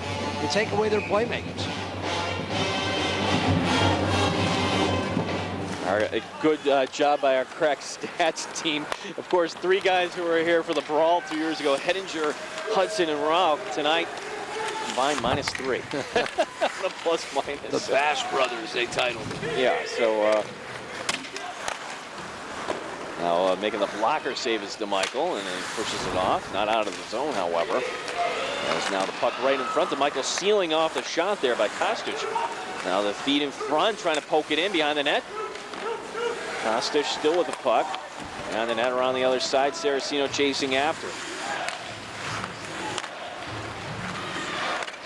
S1: They take away their playmakers.
S2: A good job by our crack stats team. Of course, 3 guys who were here for the brawl 2 years ago: Hettinger, Hudson, and Ralph. Tonight, combined -3. The plus minus.
S1: The Bash Brothers, they titled it.
S2: Yeah, so now making the blocker save is DeMichael, and then pushes it off. Not out of the zone, however. As now the puck right in front. DeMichael sealing off the shot there by Kostic. Now the feed in front, trying to poke it in behind the net. Kostic still with the puck. And the net around the other side. Carissimo chasing after.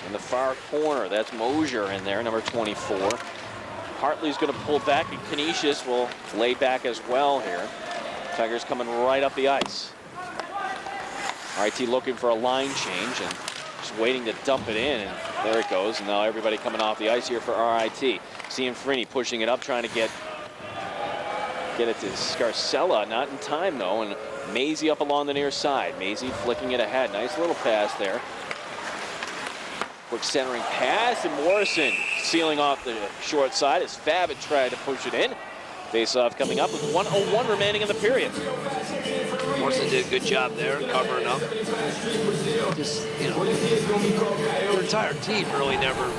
S2: In the far corner, that's Mazur in there, number 24. Hartley's going to pull back, and Canisius will lay back as well here. Tigers coming right up the ice. RIT looking for a line change and just waiting to dump it in, and there it goes. And now everybody coming off the ice here for RIT. Cianfrini pushing it up, trying to get it to Scarcella. Not in time, though, and Mazzei up along the near side. Mazzei flicking it ahead. Nice little pass there. Quick centering pass, and Morrison sealing off the short side as Fab had tried to push it in. Face-off coming up with 1:01 remaining in the period.
S1: Morrison did a good job there, covering up. Just, you know, their entire team really never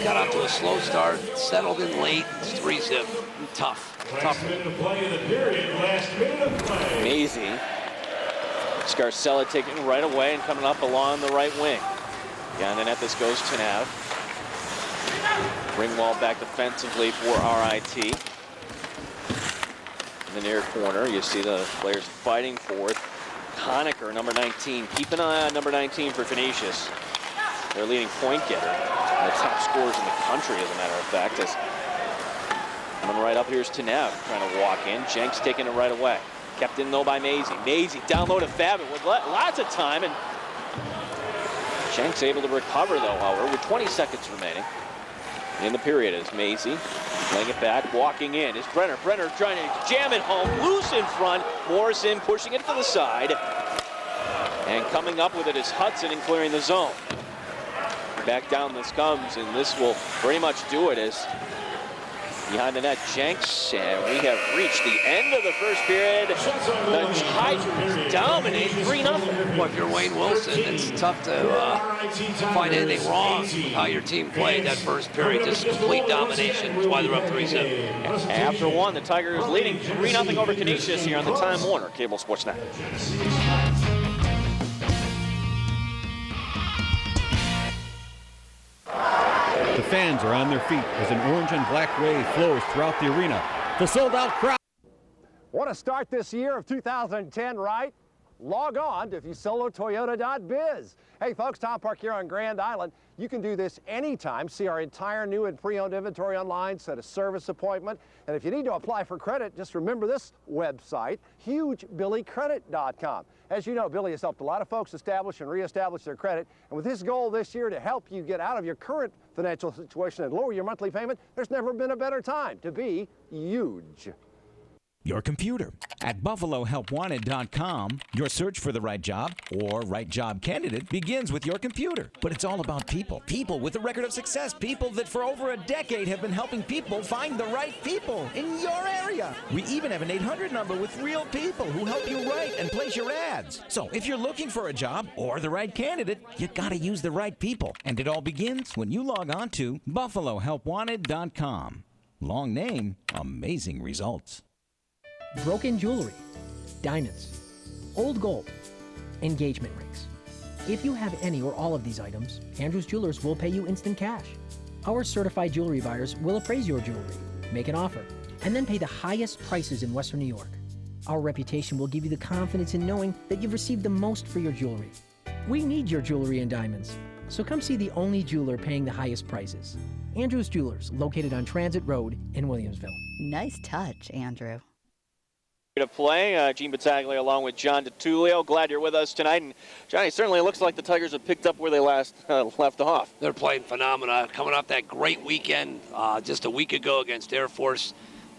S1: got off to a slow start, settled in late. It's 3-zip. Tough.
S2: Mazzei. Scarcella taking it right away and coming up along the right wing. Down the net, this goes to Tanev. Ringwald back defensively for RIT. In the near corner, you see the players fighting for it. Cornacchia, number 19. Keep an eye on number 19 for Canisius. Their leading point getter. And the top scorers in the country, as a matter of fact. As coming right up here is Tanev trying to walk in. Jenks taking it right away. Kept in though by Mazzei. Mazzei down low to Fab with lots of time, and Jenks able to recover though, however, with 20 seconds remaining in the period as Mazzei laying it back, walking in is Brenner. Brenner trying to jam it home, loose in front. Morrison pushing it to the side, and coming up with it is Hudson and clearing the zone. Back down this comes, and this will pretty much do it as behind the net, Jenks, and we have reached the end of the first period. The Tigers dominate 3-0.
S1: Well, if you're Wayne Wilson, it's tough to find anything wrong with how your team played that first period. Just complete domination. That's why they're up 3-0.
S2: After one, the Tigers leading 3-0 over Canisius here on the Time Warner Cable Sports Network.
S10: The fans are on their feet as an orange and black wave flows throughout the arena. The sold-out crowd.
S7: Want to start this year of 2010 right? Log on to FusiloToyota.biz. Hey folks, Tom Park here on Grand Island. You can do this anytime. See our entire new and pre-owned inventory online, set a service appointment. And if you need to apply for credit, just remember this website, HugeBillyCredit.com. As you know, Billy has helped a lot of folks establish and reestablish their credit. And with his goal this year to help you get out of your current financial situation and lower your monthly payment, there's never been a better time to be huge.
S11: Your computer. At BuffaloHelpWanted.com, your search for the right job or right job candidate begins with your computer. But it's all about people. People with a record of success. People that for over a decade have been helping people find the right people in your area. We even have an 800 number with real people who help you write and place your ads. So if you're looking for a job or the right candidate, you gotta use the right people. And it all begins when you log on to BuffaloHelpWanted.com. Long name, amazing results.
S4: Broken jewelry, diamonds, old gold, engagement rings. If you have any or all of these items, Andrews Jewelers will pay you instant cash. Our certified jewelry buyers will appraise your jewelry, make an offer, and then pay the highest prices in Western New York. Our reputation will give you the confidence in knowing that you've received the most for your jewelry. We need your jewelry and diamonds, so come see the only jeweler paying the highest prices. Andrews Jewelers, located on Transit Road in Williamsville.
S5: Nice touch, Andrew.
S2: To play, Gene Battaglia along with John DeTulio. Glad you're with us tonight. And Johnny, certainly looks like the Tigers have picked up where they last left off.
S1: They're playing phenomena, coming off that great weekend just a week ago against Air Force.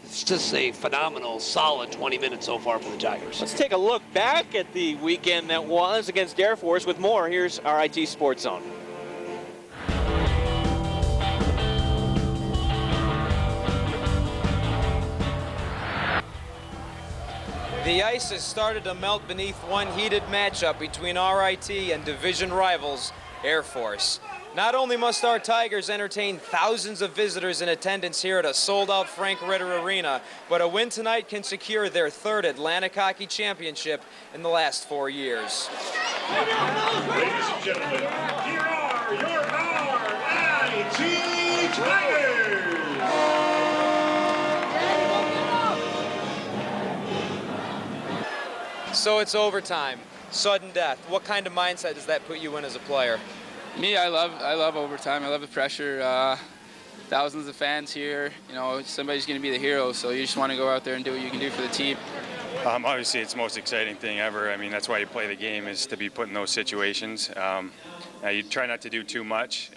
S1: It's just a phenomenal, solid 20 minutes so far for the Tigers.
S2: Let's take a look back at the weekend that was against Air Force with more. Here's RIT Sports Zone.
S12: The ice has started to melt beneath one heated matchup between RIT and division rivals, Air Force. Not only must our Tigers entertain thousands of visitors in attendance here at a sold-out Frank Ritter Arena, but a win tonight can secure their third Atlantic Hockey Championship in the last 4 years.
S3: Ladies and gentlemen, here are your RIT Tigers!
S12: So it's overtime, sudden death. What kind of mindset does that put you in as a player?
S13: Me, I love overtime. I love the pressure. Thousands of fans here. You know, somebody's going to be the hero, so you just want to go out there and do what you can do for the team.
S14: Obviously, it's the most exciting thing ever. I mean, that's why you play the game, is to be put in those situations. You try not to do too much.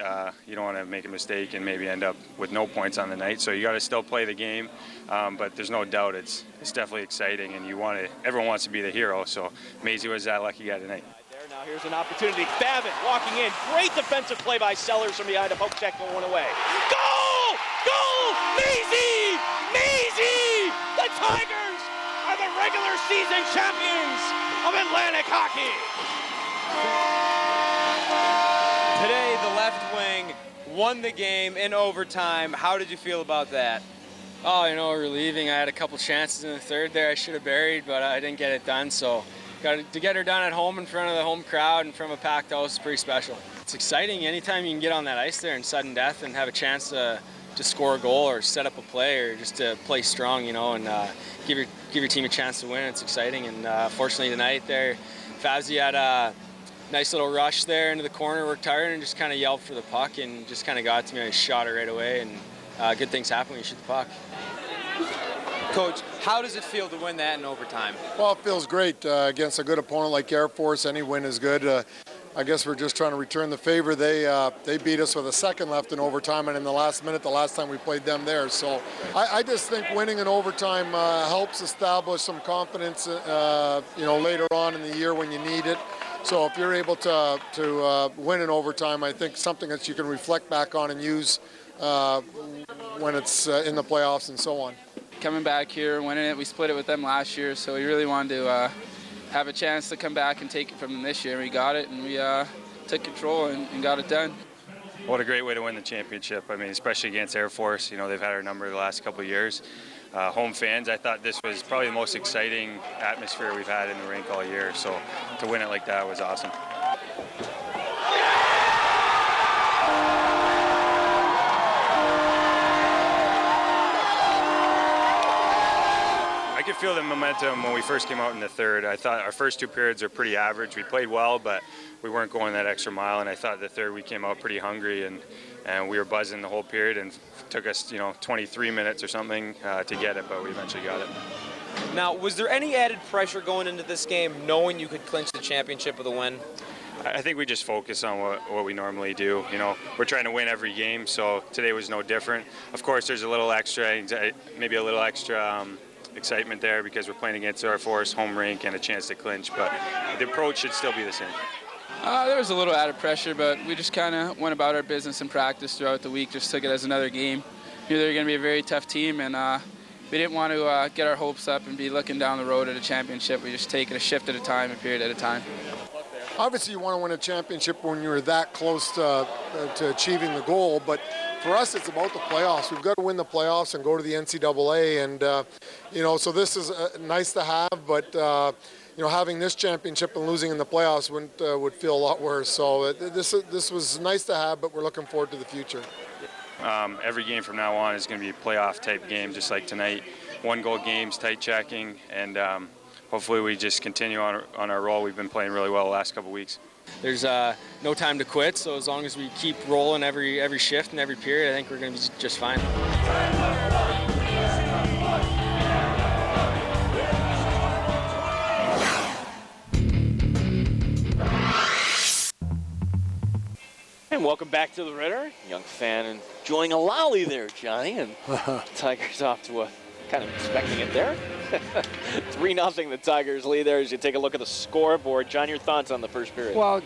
S14: You don't want to make a mistake and maybe end up with no points on the night. So you got to still play the game. But there's no doubt it's definitely exciting, and everyone wants to be the hero. So Mazzei was that lucky guy tonight.
S2: Now here's an opportunity. Babbitt walking in. Great defensive play by Sellers from behind to poke check one away. Goal! Goal! Mazzei! Mazzei! The Tigers are the regular season champions of Atlantic hockey.
S12: Today, the left wing won the game in overtime. How did you feel about that?
S13: Oh, you know, relieving. I had a couple chances in the third there I should have buried, but I didn't get it done. So to get her done at home in front of the home crowd and from a packed house is pretty special. It's exciting anytime you can get on that ice there in sudden death and have a chance to score a goal or set up a play or just to play strong, you know, and give your team a chance to win. It's exciting. And fortunately tonight there, Favsy had a nice little rush there into the corner, worked hard, and just kind of yelled for the puck and just kind of got to me. I shot it right away, and good things happen when you shoot the puck.
S12: Coach, how does it feel to win that in overtime?
S15: Well, it feels great against a good opponent like Air Force. Any win is good. I guess we're just trying to return the favor. They beat us with a second left in overtime, and in the last minute, the last time we played them there. So I just think winning in overtime helps establish some confidence, you know, later on in the year when you need it. So if you're able to win in overtime, I think something that you can reflect back on and use when it's in the playoffs and so on.
S13: Coming back here, winning it, we split it with them last year, so we really wanted to have a chance to come back and take it from them this year. We got it, and we took control and got it done.
S14: What a great way to win the championship. I mean, especially against Air Force. You know, they've had our number the last couple of years. Home fans, I thought this was probably the most exciting atmosphere we've had in the rink all year. So to win it like that was awesome. I could feel the momentum when we first came out in the third. I thought our first two periods were pretty average. We played well, but we weren't going that extra mile. And I thought the third we came out pretty hungry, and we were buzzing the whole period. And it took us, 23 minutes or something to get it, but we eventually got it.
S12: Now, was there any added pressure going into this game, knowing you could clinch the championship with a win?
S14: I think we just focus on what we normally do. We're trying to win every game, so today was no different. Of course, there's a little extra, maybe a little extra excitement there because we're playing against Air Force, home rink, and a chance to clinch, but the approach should still be the same.
S13: There was a little added pressure, but we just kind of went about our business and practice throughout the week, just took it as another game. Knew they were going to be a very tough team, and we didn't want to get our hopes up and be looking down the road at a championship. We just take it a shift at a time, a period at a time.
S15: Obviously, you want to win a championship when you're that close to achieving the goal, but for us, it's about the playoffs. We've got to win the playoffs and go to the NCAA, and so this is nice to have, but having this championship and losing in the playoffs would feel a lot worse. So this was nice to have, but we're looking forward to the future.
S14: Every game from now on is going to be a playoff type game, just like tonight. 1-goal games, tight checking, and hopefully we just continue on our roll. We've been playing really well the last couple weeks.
S13: There's no time to quit, so as long as we keep rolling every shift and every period, I think we're going to be just fine.
S2: And welcome back to the Ritter. Young fan enjoying a lolly there, Johnny, and Tigers off to a kind of expecting it there. 3-0 the Tigers lead there as you take a look at the scoreboard. John, your thoughts on the first period?
S1: Well,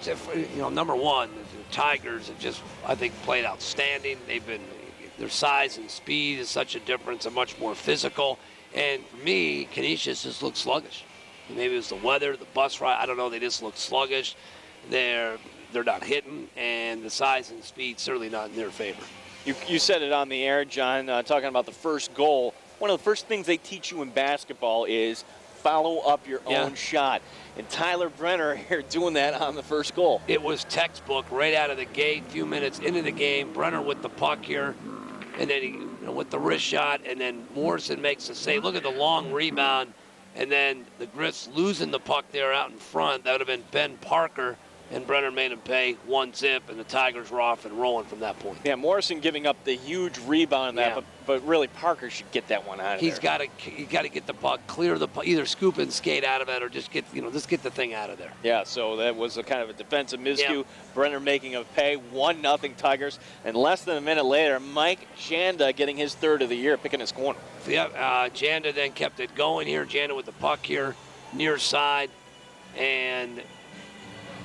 S1: number one, the Tigers have just, I think, played outstanding. Their size and speed is such a difference, and much more physical. And for me, Canisius just looked sluggish. Maybe it was the weather, the bus ride, I don't know, they just look sluggish. They're not hitting, and the size and speed certainly not in their favor.
S2: You said it on the air, John, talking about the first goal. One of the first things they teach you in basketball is follow up your own shot. And Tyler Brenner here doing that on the first goal.
S1: It was textbook right out of the gate, a few minutes into the game. Brenner with the puck here, and then with the wrist shot, and then Morrison makes the save. Look at the long rebound, and then the Griffs losing the puck there out in front. That would have been Ben Parker. And Brenner made him pay 1-zip, and the Tigers were off and rolling from that point.
S2: Yeah, Morrison giving up the huge rebound on that, but really Parker should get that one out of there.
S1: He's got to get the puck, clear the puck, either scoop and skate out of it, or just get the thing out of there.
S2: Yeah, so that was a kind of a defensive miscue. Yeah. Brenner making a pay, 1-0 Tigers, and less than a minute later, Mike Janda getting his third of the year, picking his corner.
S1: Yeah, Janda then kept it going here. Janda with the puck here, near side, and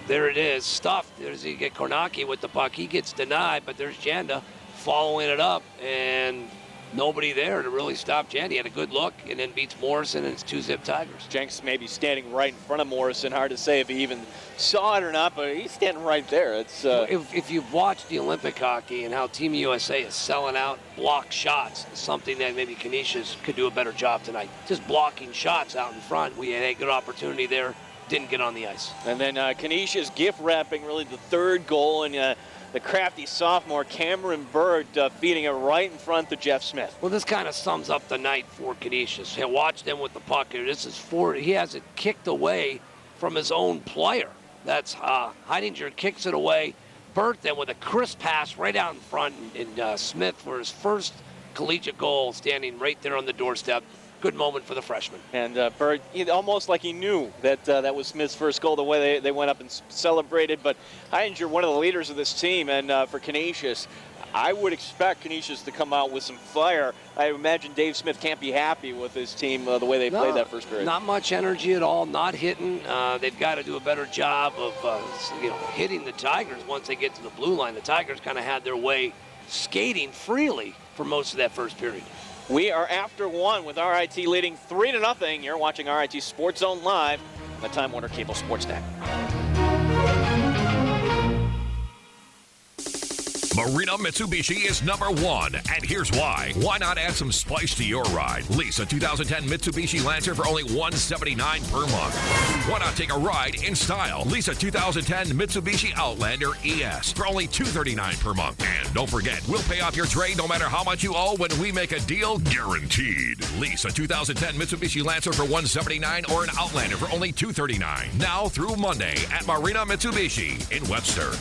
S1: There it is, stuffed. There's you get Cornacchia with the puck. He gets denied, but there's Janda following it up, and nobody there to really stop Janda. He had a good look, and then beats Morrison, and it's 2-zip Tigers.
S2: Jenks maybe standing right in front of Morrison. Hard to say if he even saw it or not, but he's standing right there. It's
S1: if you've watched the Olympic hockey and how Team USA is selling out block shots, something that maybe Canisius could do a better job tonight. Just blocking shots out in front. We had a good opportunity there. Didn't get on the ice.
S2: And then Canisius gift wrapping really the third goal, and the crafty sophomore Cameron Burt feeding it right in front to Jeff Smith.
S1: Well, this kind of sums up the night for Canisius. Watch them with the puck here. This is he has it kicked away from his own player. That's Heidinger kicks it away. Burt then with a crisp pass right out in front, and Smith for his first collegiate goal, standing right there on the doorstep. Good moment for the freshman.
S2: And Burt, almost like he knew that that was Smith's first goal, the way they went up and celebrated. But Heidinger, one of the leaders of this team, and for Canisius, I would expect Canisius to come out with some fire. I imagine Dave Smith can't be happy with his team the way they played that first period.
S1: Not much energy at all, not hitting. They've got to do a better job of hitting the Tigers once they get to the blue line. The Tigers kind of had their way skating freely for most of that first period.
S2: We are after one with RIT leading 3-0. You're watching RIT Sports Zone live on the Time Warner Cable Sports Net.
S16: Marina Mitsubishi is #1, and here's why. Why not add some spice to your ride? Lease a 2010 Mitsubishi Lancer for only $179 per month. Why not take a ride in style? Lease a 2010 Mitsubishi Outlander ES for only $239 per month. And don't forget, we'll pay off your trade no matter how much you owe when we make a deal guaranteed. Lease a 2010 Mitsubishi Lancer for $179 or an Outlander for only $239. Now through Monday at Marina Mitsubishi in Webster.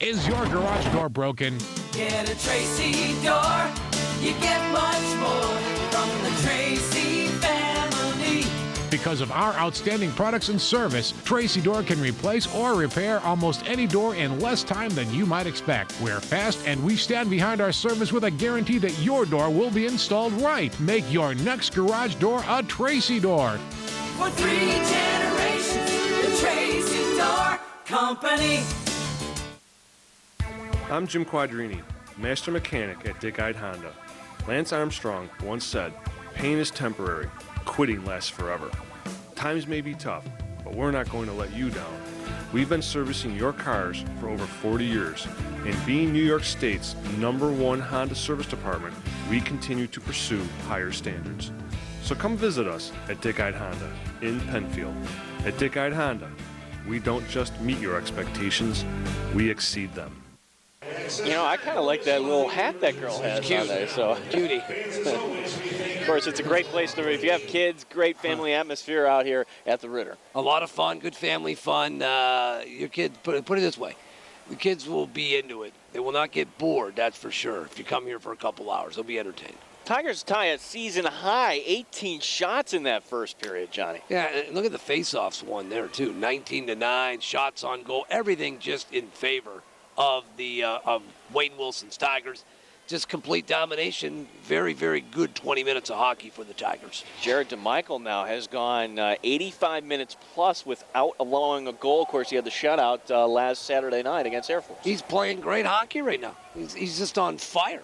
S17: Is your garage door broken?
S18: Get a Tracy door. You get much more from the Tracy family.
S17: Because of our outstanding products and service, Tracy Door can replace or repair almost any door in less time than you might expect. We're fast and we stand behind our service with a guarantee that your door will be installed right. Make your next garage door a Tracy Door.
S18: For 3 generations, the Tracy Door Company.
S19: I'm Jim Quadrini, master mechanic at Dick Eyed Honda. Lance Armstrong once said, "Pain is temporary, quitting lasts forever." Times may be tough, but we're not going to let you down. We've been servicing your cars for over 40 years, and being New York State's #1 Honda service department, we continue to pursue higher standards. So come visit us at Dick Eyed Honda in Penfield. At Dick Eyed Honda, we don't just meet your expectations, we exceed them.
S2: You know, I kind of like that little hat that girl has on there. So
S1: cutie.
S2: Of course, it's a great place to, if you have kids, great family atmosphere out here at the Ritter.
S1: A lot of fun, good family fun. Your kids, put it this way, the kids will be into it. They will not get bored, that's for sure. If you come here for a couple hours, they'll be entertained.
S2: Tigers tie a season high, 18 shots in that first period, Johnny.
S1: Yeah, and look at the face-offs one there too, 19-9, shots on goal, everything just in favor of the of Wayne Wilson's Tigers. Just complete domination. Very, very good 20 minutes of hockey for the Tigers.
S2: Jared DeMichael now has gone 85 minutes plus without allowing a goal. Of course, he had the shutout last Saturday night against Air Force.
S1: He's playing great hockey right now. He's just on fire.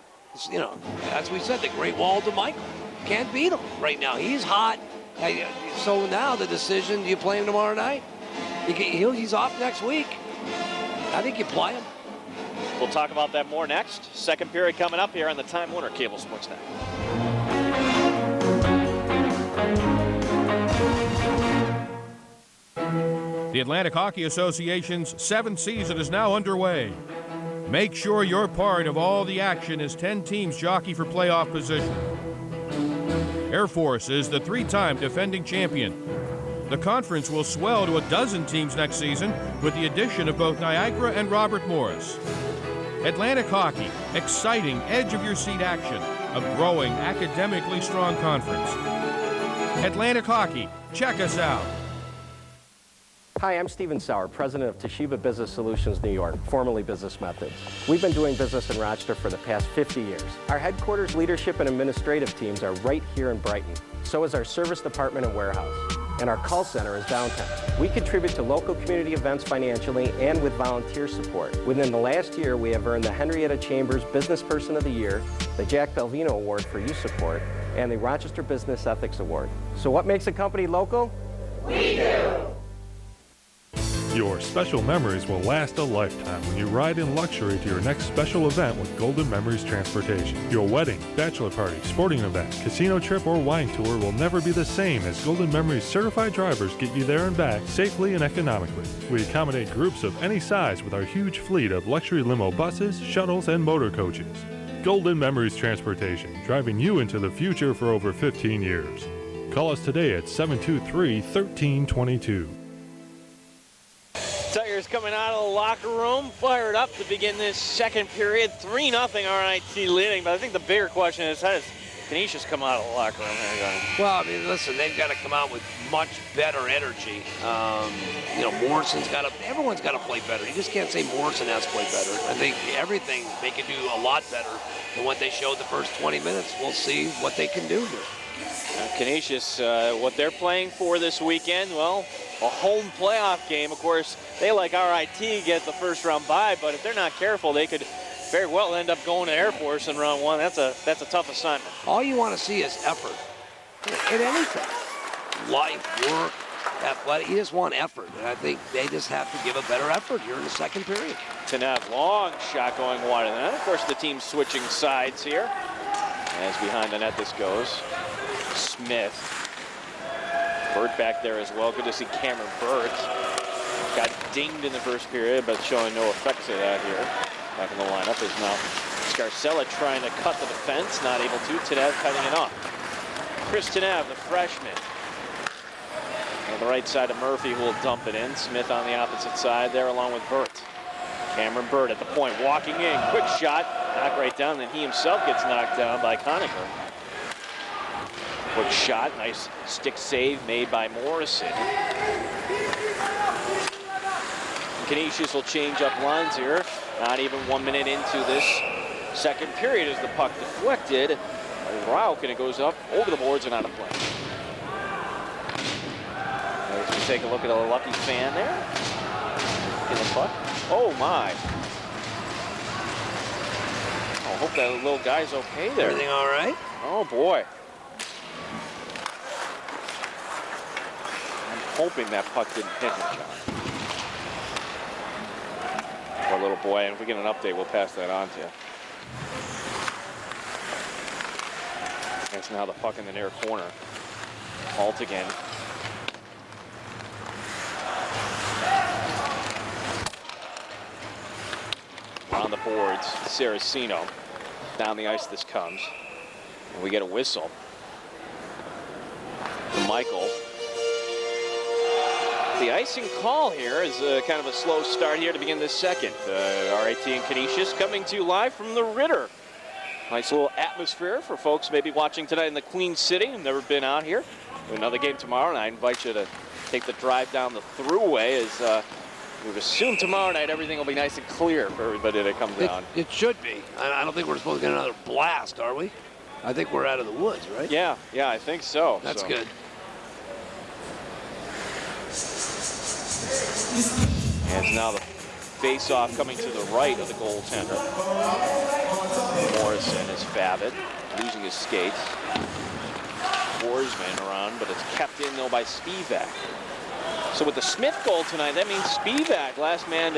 S1: You know, as we said, the Great Wall DeMichael. Can't beat him right now. He's hot. So now the decision, do you play him tomorrow night? He's off next week. I think you play him.
S2: We'll talk about that more next. Second period coming up here on the Time Warner Cable Sports Net.
S20: The Atlantic Hockey Association's 7th season is now underway. Make sure you're part of all the action as 10 teams jockey for playoff position. Air Force is the 3-time defending champion. The conference will swell to a dozen teams next season with the addition of both Niagara and Robert Morris. Atlantic Hockey, exciting edge-of-your-seat action, a growing academically strong conference. Atlantic Hockey, check us out.
S7: Hi, I'm Stephen Sauer, president of Toshiba Business Solutions New York, formerly Business Methods. We've been doing business in Rochester for the past 50 years. Our headquarters, leadership, and administrative teams are right here in Brighton. So is our service department and warehouse.
S21: and our call center is downtown. We contribute to local community events financially and with volunteer support. Within the last year, we have earned the Henrietta Chambers Business Person of the Year, the Jack Belvino Award for Youth Support, and the Rochester Business Ethics Award. So what makes a company local? We do!
S22: Your special memories will last a lifetime when you ride in luxury to your next special event with Golden Memories Transportation. Your wedding, bachelor party, sporting event, casino trip, or wine tour will never be the same as Golden Memories certified drivers get you there and back safely and economically. We accommodate groups of any size with our huge fleet of luxury limo buses, shuttles, and motor coaches. Golden Memories Transportation, driving you into the future for over 15 years. Call us today at 723-1322.
S2: Tigers coming out of the locker room, fired up to begin this second period. 3-0 RIT leading, but I think the bigger question is, how does Canisius come out of the locker room here?
S1: Well, I mean, listen, they've got to come out with much better energy. Morrison's got to, everyone's got to play better. You just can't say Morrison has to play better. I think everything they can do a lot better than what they showed the first 20 minutes. We'll see what they can do here.
S2: Canisius, what they're playing for this weekend, well, a home playoff game. Of course, they, like RIT, get the first round bye, but if they're not careful, they could very well end up going to Air Force in round one. That's a tough assignment.
S1: All you want to see is effort in anything. Life, work, athletic. You just want effort, and I think they just have to give a better effort here in the second period.
S2: Tanev, long shot going wide, and then, of course, the team switching sides here. As behind the net this goes. Smith. Burt back there as well. Good to see Cameron Burt. Got dinged in the first period, but showing no effects of that here. Back in the lineup is now Scarcella trying to cut the defense, not able to. Tanev cutting it off. Chris Tanev, the freshman. On the right side of Murphy, who will dump it in. Smith on the opposite side there along with Burt. Cameron Burt at the point, walking in. Quick shot, knocked right down, then he himself gets knocked down by Conacher. Quick shot, nice stick save made by Morrison. Canisius will change up lines here. Not even 1 minute into this second period as the puck deflected. Rauch, and it goes up over the boards and out of play. As we take a look at a lucky fan there. In the puck. Oh my. I hope that little guy's okay there.
S1: Everything all right?
S2: Oh boy. Hoping that puck didn't hit him, John. Poor little boy, and if we get an update, we'll pass that on to you. That's now the puck in the near corner. Haltigin. On the boards, Carissimo. Down the ice this comes. And we get a whistle. Michael. The icing call here is kind of a slow start here to begin this second. RIT and Canisius coming to you live from the Ritter. Nice little atmosphere for folks maybe watching tonight in the Queen City and never been out here. Another game tomorrow, and I invite you to take the drive down the thruway as we would assume tomorrow night everything will be nice and clear for everybody that comes down.
S1: It should be. I don't think we're supposed to get another blast, are we? I think we're out of the woods, right?
S2: Yeah, I think so.
S1: That's good.
S2: And now the face-off coming to the right of the goaltender. Morrison is Favit, losing his skates. Forsman around, but it's kept in though by Spivak. So with the Smith goal tonight, that means Spivak, last man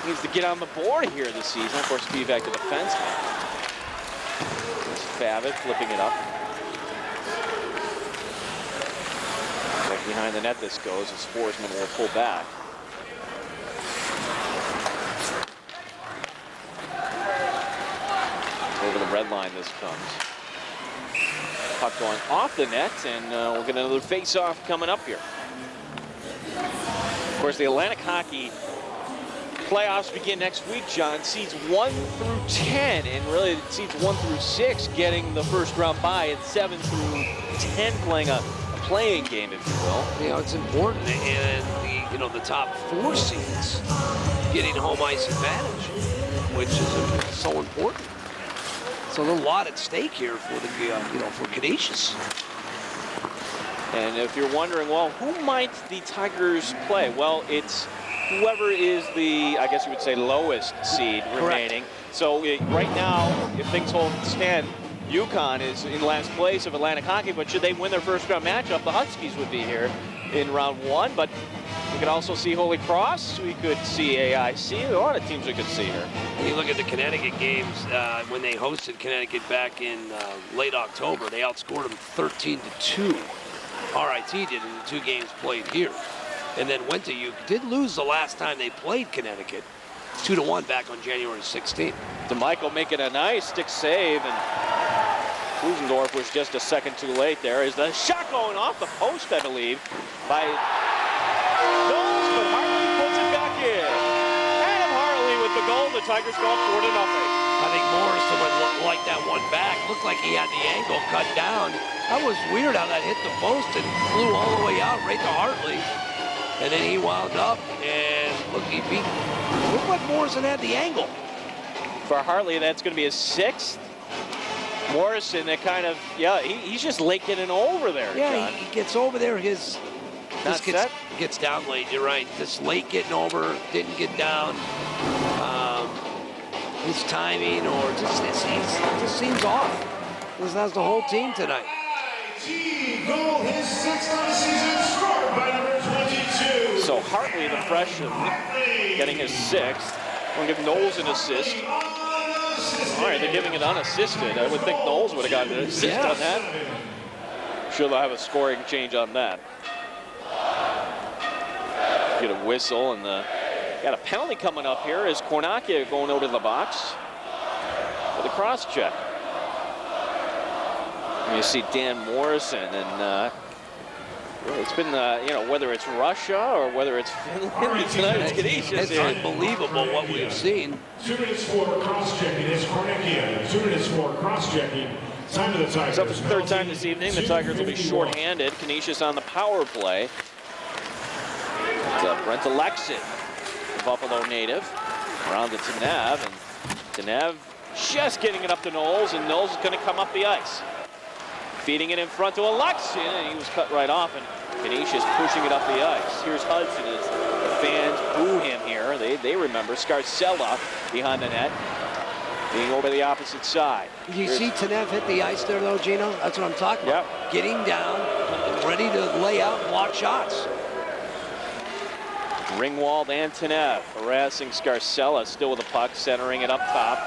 S2: needs to get on the board here this season. Of course, Spivak, the defenseman. It's Favit flipping it up. Right behind the net this goes as Forsman will pull back. Over the red line this comes. Puck going off the net, and we'll get another face-off coming up here. Of course, the Atlantic Hockey playoffs begin next week, John. Seeds 1 through 10, and really seeds 1 through 6 getting the first round bye, and 7 through 10 playing a playing game, if you will.
S1: You know, it's important, and the top 4 seeds getting home ice advantage, which is so important. So there's a lot at stake here for the for Canisius.
S2: And if you're wondering, well, who might the Tigers play? Well, it's whoever is the, I guess you would say, lowest seed remaining. So right now, if things hold stand, UConn is in last place of Atlantic Hockey, but should they win their first round matchup, the Huskies would be here in round 1. But we could also see Holy Cross. We could see AIC. There are a lot of teams we could see here.
S1: When you look at the Connecticut games, when they hosted Connecticut back in late October, they outscored them 13-2. RIT did in the 2 games played here. And then went to UConn. Did lose the last time they played Connecticut. 2-1 back on January 16th.
S2: DeMichael making a nice stick save, and Klusendorf was just a second too late there. Is the shot going off the post, I believe, by Knowles, but Hartley puts it back in. Adam Hartley with the goal. The Tigers go up 4-0.
S1: I think Morrison would like that one back. Looked like he had the angle cut down. That was weird how that hit the post and flew all the way out right to Hartley. And then he wound up and look, he beat. Looked like Morrison had the angle.
S2: For Hartley, that's going to be his 6th. Morrison, that kind of, yeah, he's just late getting over there.
S1: Yeah,
S2: John.
S1: he gets over there. His
S2: Not set.
S1: Gets down late. You're right. This late getting over, didn't get down. His timing or just seems off. This has the whole team tonight.
S3: Goal, his 6th on the season, scored by number 22.
S2: So Hartley, the freshman, getting his 6th. We'll give Knowles an assist. All right, they're giving it unassisted. I would think Knowles would have gotten an assist on that. Sure, they'll have a scoring change on that. Get a whistle, and got a penalty coming up here as Cornacchia going out of the box with a cross check. And you see Dan Morrison, and it's been, you know, whether it's Russia or whether it's Finland tonight, it's Canisius.
S1: It's unbelievable what we've seen.
S3: 2 minutes for cross-checking is Cornacchia. 2 minutes for cross-checking. Time to the Tigers.
S2: So for the 3rd time this evening, the Tigers will be shorthanded. Canisius on the power play. It's Brent Alexin, the Buffalo native, around to Tanev, and Tanev just getting it up to Knowles, and Knowles is going to come up the ice. Feeding it in front to Alexin, and he was cut right off, and Canisius pushing it up the ice. Here's Hudson as the fans boo him here. They remember Scarcella behind the net, being over the opposite side.
S1: You see Tanev hit the ice there, though, Gino? That's what I'm talking about. Getting down, ready to lay out and block shots.
S2: Ringwald and Tanev harassing Scarcella, still with the puck, centering it up top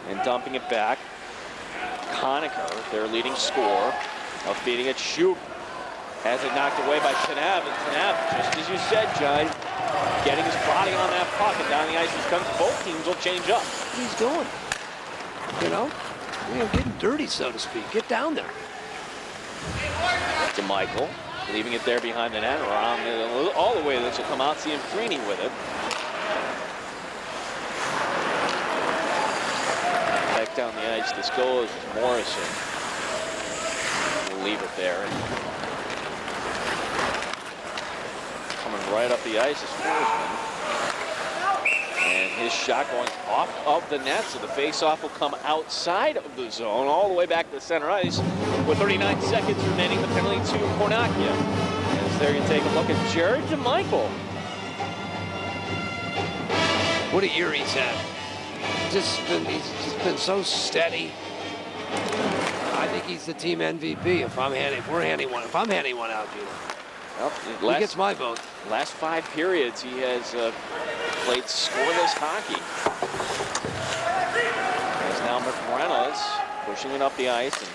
S2: and dumping it back. Conacher, their leading scorer, of feeding it. Shoop has it knocked away by Tanev, and Tanev, just as you said, John, getting his body on that puck, and down the ice he comes. Both teams will change up.
S1: He's doing, you know, getting dirty, so to speak. Get down there.
S2: DeMichael, leaving it there behind the net, around all the way. This will come out. Cianfrini with it. Back down the ice, this goes to Morrison. We'll leave it there. Coming right up the ice is Forsman. And his shot going off of the net, so the face-off will come outside of the zone, all the way back to the center ice. With 39 seconds remaining, the penalty to Cornacchia. As they're going to take a look at Jared DeMichael.
S1: What a year he's had. He's just been so steady. I think he's the team MVP. If I'm handing one out, Gino. Well, he gets my vote.
S2: Last 5 periods, he has played scoreless hockey. As now McReynolds pushing it up the ice, and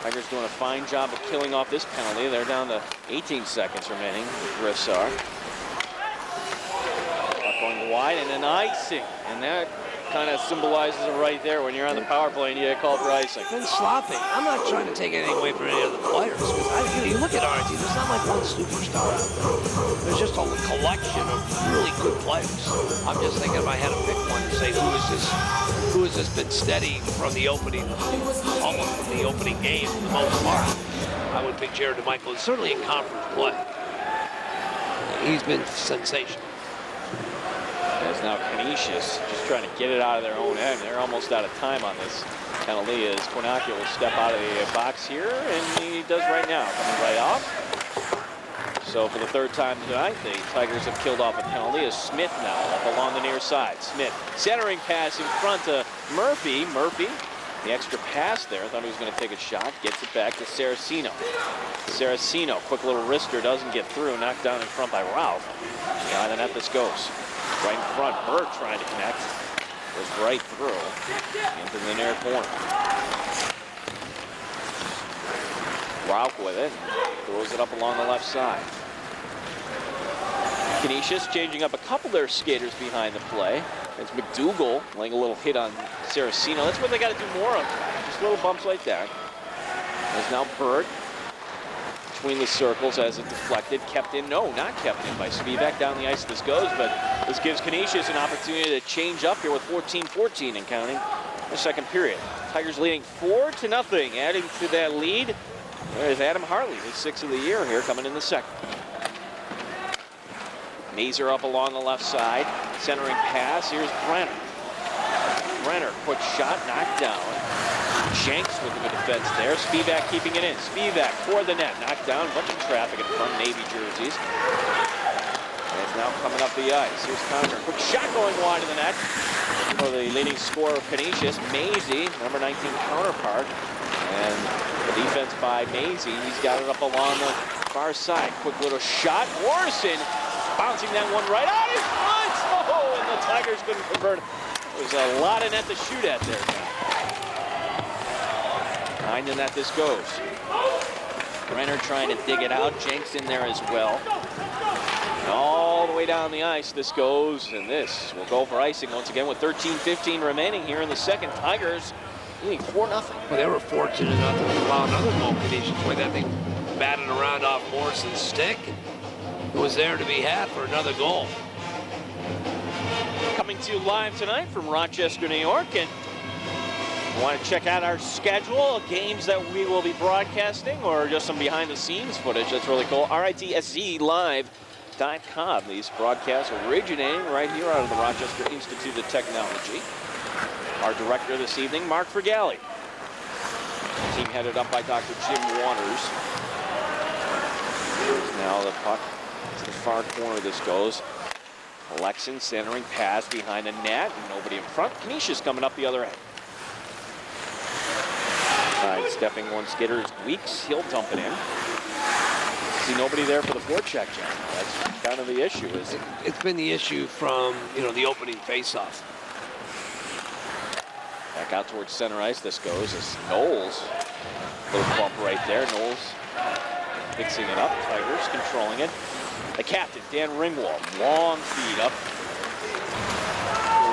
S2: Tigers doing a fine job of killing off this penalty. They're down to 18 seconds remaining with Grissar. Going wide and an icing, and that kind of symbolizes it right there when you're on the power play and you get called for icing.
S1: Been sloppy. I'm not trying to take anything away from any of the players. You look at RIT, there's not like one superstar out there. There's just a collection of really good players. I'm just thinking if I had to pick one to say who has this been steady from the opening, almost from the opening game for the most part, I would pick Jared DeMichael. Certainly in conference play. He's been sensational.
S2: As now Canisius just trying to get it out of their own end. They're almost out of time on this Penalty is Cornacchia will step out of the box here, and he does right now, coming right off. So for the third time tonight, the Tigers have killed off a penalty as Smith now up along the near side. Smith centering pass in front to Murphy. Murphy, the extra pass there. Thought he was going to take a shot. Gets it back to Saracino. Saracino, quick little wrister, doesn't get through. Knocked down in front by Ralph. Behind the net this goes. Right in front, Burt trying to connect. Goes right through into the near corner. Ralph with it. Throws it up along the left side. Canisius changing up a couple of their skaters behind the play. It's MacDougall laying a little hit on Saracino. That's what they got to do more of. Just little bumps like that. There's now Burt between the circles as it deflected. Kept in. No, not kept in by Spivak. Down the ice this goes, but this gives Canisius an opportunity to change up here with 14-14 and counting the second period. Tigers leading 4-0. Adding to that lead, there's Adam Hartley, his 6th of the year here, coming in the second. Mazur up along the left side, centering pass. Here's Brenner. Brenner, quick shot, knocked down. Shanks with the good defense there. Spivak keeping it in. Spivak toward the net, knocked down. Bunch of traffic in front, Navy jerseys. And it's now coming up the ice. Here's Connor. Quick shot going wide of the net for the leading scorer of Canisius, Mazzei, number 19 counterpart. And the defense by Mazzei, he's got it up along the far side. Quick little shot. Morrison bouncing that one right out in front. Oh, and the Tigers couldn't convert. There's a lot of net to shoot at there. Behind the net this goes. Brenner trying to dig it out. Jenks in there as well. And all the way down the ice this goes, and this will go for icing once again with 13-15 remaining here in the second. Tigers leading 4-0.
S1: Well, they were fortunate enough to allow another goal. Canisius with that thing batted around off Morrison's stick. It was there to be had for another goal.
S2: Coming to you live tonight from Rochester, New York, and you want to check out our schedule, games that we will be broadcasting, or just some behind-the-scenes footage. That's really cool. RITSClive.com. These broadcasts originating right here out of the Rochester Institute of Technology. Our director this evening, Mark Fratelli. Team headed up by Dr. Jim Waters. Now the puck to the far corner this goes. Alexin centering pass behind the net. Nobody in front. Canisius coming up the other end. Stepping one skater is Weeks. He'll dump it in. See nobody there for the forecheck, John. That's kind of the issue, is it?
S1: It's been the issue from, the opening faceoff.
S2: Back out towards center ice this goes as Knowles. Little bump right there. Knowles mixing it up. Tigers controlling it. The captain, Dan Ringwald. Long feed up.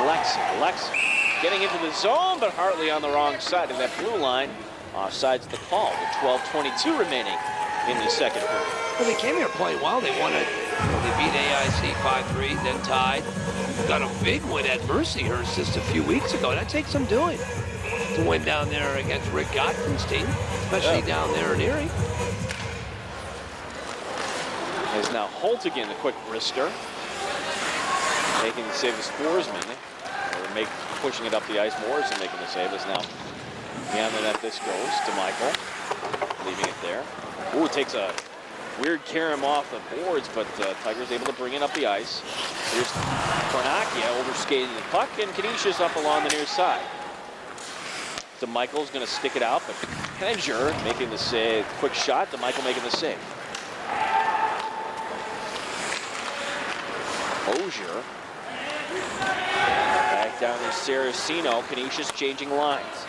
S2: Alexin getting into the zone, but Hartley on the wrong side of that blue line. Offsides the call with 12:22 remaining in the second period.
S1: Well, they came here playing well. They won it. They beat AIC 5-3, then tied. Got a big win at Mercyhurst just a few weeks ago. That takes some doing to win down there against Rick Godfrey's team, especially down there in Erie.
S2: There's now Haltigin, the quick wrister, making the save as Sporsman. Pushing it up the ice. Morrison making the save is now beyond the net. This goes to Michael, leaving it there. Ooh, it takes a weird carom off the boards, but Tigers able to bring it up the ice. Here's Cornacchia overskating the puck, and Canisius up along the near side. So Michael's going to stick it out, but Hedger making the save. Quick shot to Michael making the save. Osier. Back down to Saracino. Canisius changing lines.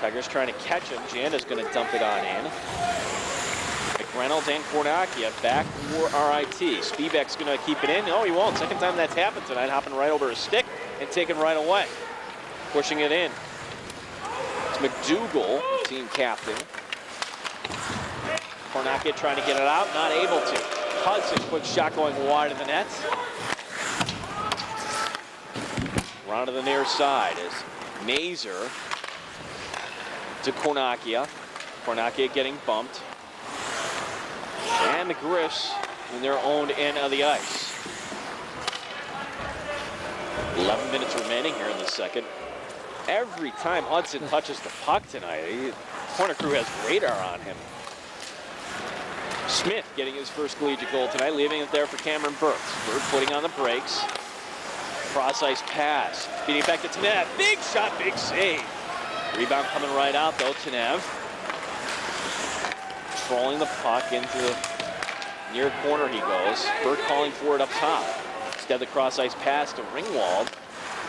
S2: Tigers trying to catch him. Janda's going to dump it on in. McReynolds and Cornacchia back for RIT. Spivak's going to keep it in. Oh, he won't. Second time that's happened tonight. Hopping right over his stick and taking right away. Pushing it in. It's MacDougall, the team captain. Cornacchia trying to get it out. Not able to. Hudson, quick shot going wide of the net. Round to the near side is Mazur to Cornacchia. Cornacchia getting bumped. And the Griffs in their own end of the ice. 11 minutes remaining here in the second. every time Hudson touches the puck tonight. The corner crew has radar on him. Smith getting his first collegiate goal tonight, leaving it there for Cameron Burt. Burt putting on the brakes. Cross-ice pass. Feeding back to Tanev. Big shot, big save. Rebound coming right out, though. Tanev controlling the puck into the near corner he goes. Burt calling for it up top. Instead, the cross-ice pass to Ringwald.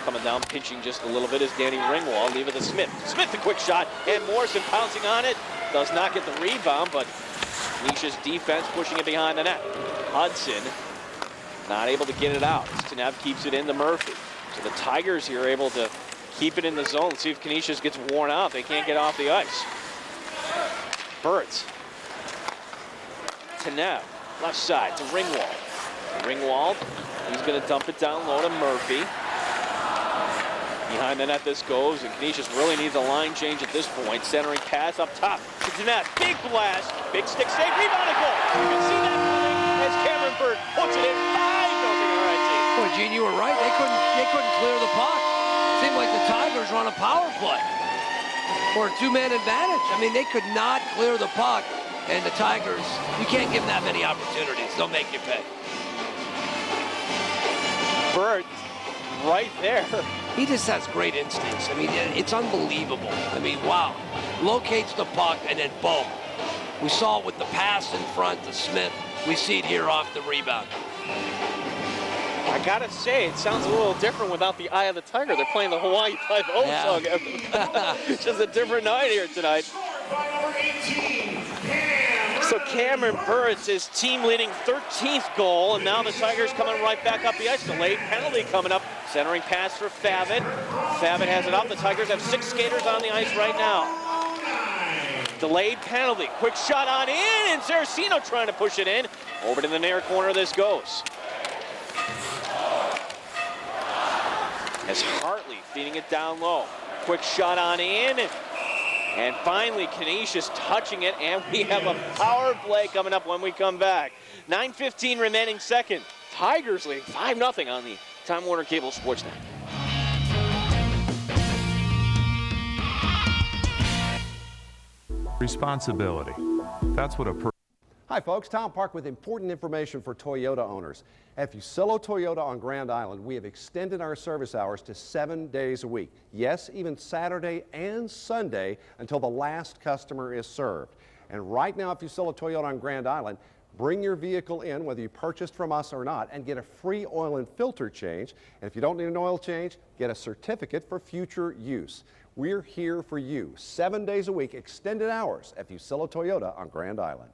S2: Coming down, pinching just a little bit is Danny Ringwald. Leave it to Smith. Smith, the quick shot, and Morrison pouncing on it. Does not get the rebound, but Canisius defense pushing it behind the net. Hudson not able to get it out. Tanev keeps it into Murphy. So the Tigers here are able to keep it in the zone. Let's see if Canisius gets worn out. They can't get off the ice. Burt. Tanev, left side to Ringwald. Ringwald, he's going to dump it down low to Murphy. Behind the net this goes, and Canisius really needs a line change at this point. Centering pass up top to Tanev. Big blast, big stick save, rebound and goal. You can see that coming as Cameron Burt puts it in 5-0 RIT.
S1: Boy, Gene, you were right. They couldn't clear the puck. Seemed like the Tigers were on a power play or a two-man advantage. I mean, they could not clear the puck, and the Tigers, you can't give them that many opportunities. They'll make you pay.
S2: Burt right there.
S1: He just has great instincts. I mean, it's unbelievable. I mean, wow. Locates the puck, and then boom. We saw it with the pass in front to Smith. We see it here off the rebound.
S2: I gotta say, it sounds a little different without the Eye of the Tiger. They're playing the Hawaii 5-0 song. It's just a different night here tonight. So Cameron Burt's his team-leading 13th goal, and now the Tigers coming right back up the ice. Delayed penalty coming up. Centering pass for Favit. Favit has it up. The Tigers have 6 skaters on the ice right now. Delayed penalty. Quick shot on in, and Carissimo trying to push it in. Over to the near corner this goes. As Hartley feeding it down low. Quick shot on in. And finally, Canisius touching it, and we have a power play coming up when we come back. 9:15 remaining second. Tigers leading 5-0 on the Time Warner Cable Sports Net.
S6: Responsibility. That's what a
S7: Hi folks, Tom Park with important information for Toyota owners. At Fusillo Toyota on Grand Island, we have extended our service hours to 7 days a week. Yes, even Saturday and Sunday until the last customer is served. And right now at Fusillo Toyota on Grand Island, bring your vehicle in, whether you purchased from us or not, and get a free oil and filter change. And if you don't need an oil change, get a certificate for future use. We're here for you, 7 days a week, extended hours at Fusillo Toyota on Grand Island.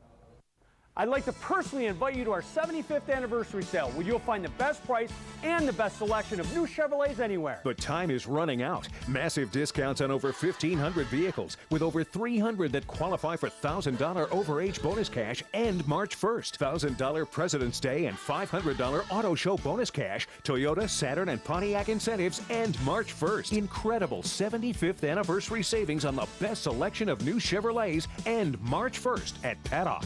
S8: I'd like to personally invite you to our 75th anniversary sale, where you'll find the best price and the best selection of new Chevrolets anywhere.
S9: But time is running out. Massive discounts on over 1,500 vehicles, with over 300 that qualify for $1,000 overage bonus cash and March 1st. $1,000 President's Day and $500 Auto Show bonus cash, Toyota, Saturn, and Pontiac incentives, and March 1st. Incredible 75th anniversary savings on the best selection of new Chevrolets and March 1st at Paddock.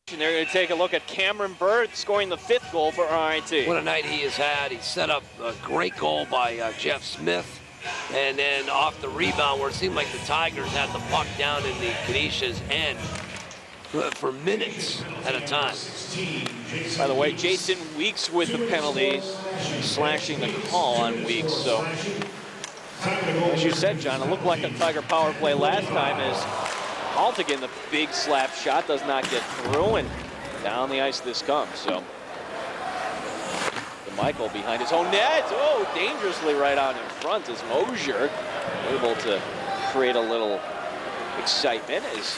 S2: They're going to take a look at Cameron Burt scoring the 5th goal for RIT.
S1: What a night he has had. He set up a great goal by Jeff Smith. And then off the rebound, where it seemed like the Tigers had the puck down in the Canisius end for minutes at a time.
S2: By the way, Jason Weeks with the penalty, slashing the call on Weeks. So, as you said, John, it looked like a Tiger power play last time as Haltigin, the big slap shot, does not get through, and down the ice this comes. So, Michael behind his own net. Oh, dangerously right out in front is Mazur able to create a little excitement as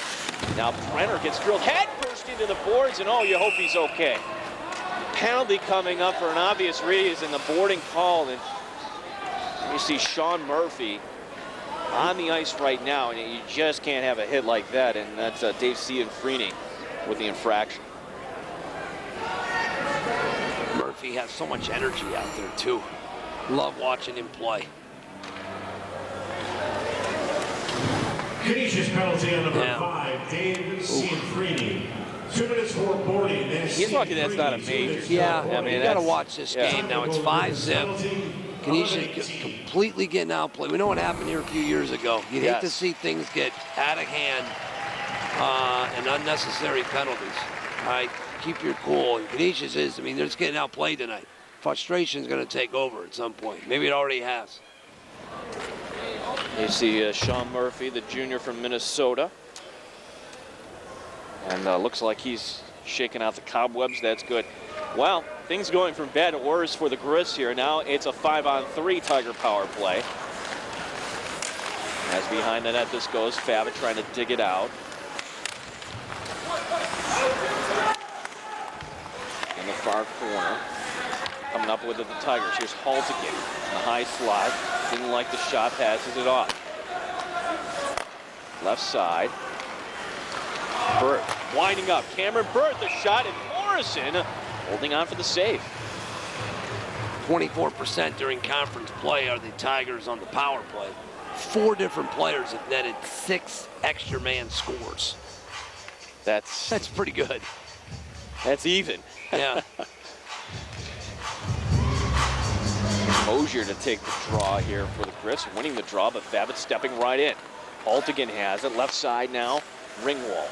S2: now Brenner gets drilled head first into the boards, and oh, you hope he's okay. Penalty coming up for an obvious reason, the boarding call, and you see Sean Murphy on the ice right now, and you just can't have a hit like that, and that's Dave Cianfrini with the infraction.
S1: Murphy has so much energy out there too. Love watching him play.
S3: Canisius penalty on number 5, Dave Cianfrini. 2 minutes for boarding.
S2: He's lucky that's not a major.
S1: Yeah,
S2: I mean,
S1: you got to watch this game. Now it's 5-zip. Canisius completely getting outplayed. We know what happened here a few years ago. You'd hate to see things get out of hand and unnecessary penalties. All right, keep your cool. And Canisius is, I mean, they're just getting outplayed tonight. Frustration is going to take over at some point. Maybe it already has.
S2: You see Sean Murphy, the junior from Minnesota. And looks like he's shaking out the cobwebs. That's good. Well, things going from bad to worse for the Griffs here. Now it's a 5-on-3 Tiger power play. As behind the net this goes, Spivak trying to dig it out. In the far corner. Coming up with it, the Tigers. Here's Haltigin in the high slot. Didn't like the shot, passes it off. Left side. Burt winding up. Cameron Burt, the shot, and Morrison holding on for the save.
S1: 24% during conference play are the Tigers on the power play. 4 different players have netted 6 extra man scores.
S2: That's
S1: pretty good.
S2: That's even.
S1: Yeah.
S2: Mazur to take the draw here for the Griffs, winning the draw, but Spivak stepping right in. Haltigin has it, left side now, Ringwald.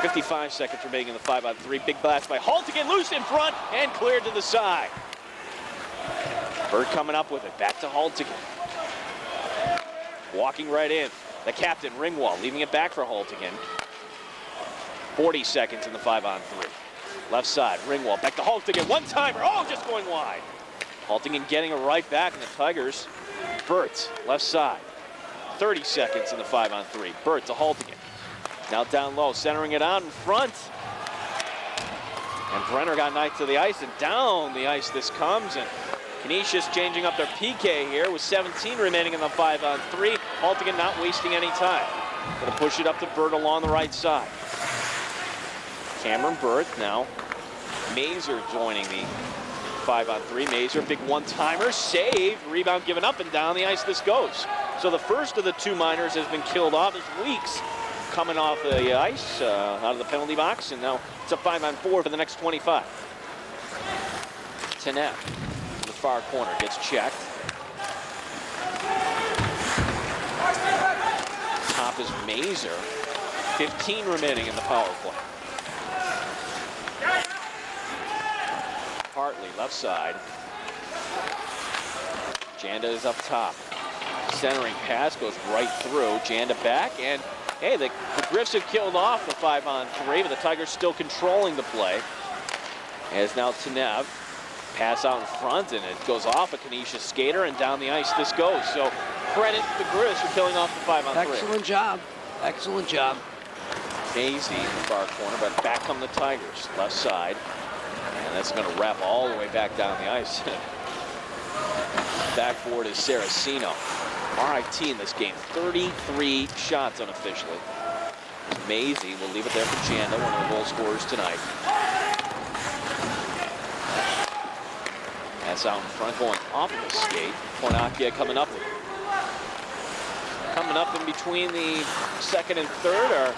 S2: 55 seconds remaining in the 5-on-3. Big blast by Haltigin, loose in front and cleared to the side. Burt coming up with it, back to Haltigin. Walking right in, the captain Ringwald, leaving it back for Haltigin. 40 seconds in the 5-on-3. Left side, Ringwald, back to Haltigin, one-timer, oh, just going wide. Haltigin getting it right back in the Tigers. Burt, left side. 30 seconds in the 5-on-3. Burt to Haltigin. Now down low, centering it out in front. And Brenner got knifed to the ice, and down the ice this comes. And Canisius changing up their PK here with 17 remaining in the 5-on-3. Haltigin not wasting any time. Gonna push it up to Burt along the right side. Cameron Burt now. Mazur joining the 5-on-3. Mazur, big one-timer, save, rebound given up, and down the ice this goes. So the first of the 2 minors has been killed off as Weeks coming off the ice, out of the penalty box, and now it's a 5-on-4 for the next 25. Tanev in the far corner gets checked. Top is Mazur. 15 remaining in the power play. Hartley, left side. Janda is up top. Centering pass goes right through. Janda back, and hey, the Griffs have killed off the 5-on-3, but the Tigers still controlling the play. As now Tanev, pass out in front, and it goes off a Canisius skater, and down the ice this goes. So credit the Griffs for killing off the 5-on-3.
S1: Excellent job. Excellent job.
S2: Mazzei in the far corner, but back come the Tigers. Left side. And that's going to wrap all the way back down the ice. Backboard is Carissimo. RIT in this game, 33 shots unofficially. Mazzei will leave it there for Janda, one of the goal scorers tonight. That's out in front, going off of the skate. Cornacchia coming up with it. Coming up in between the second and third, our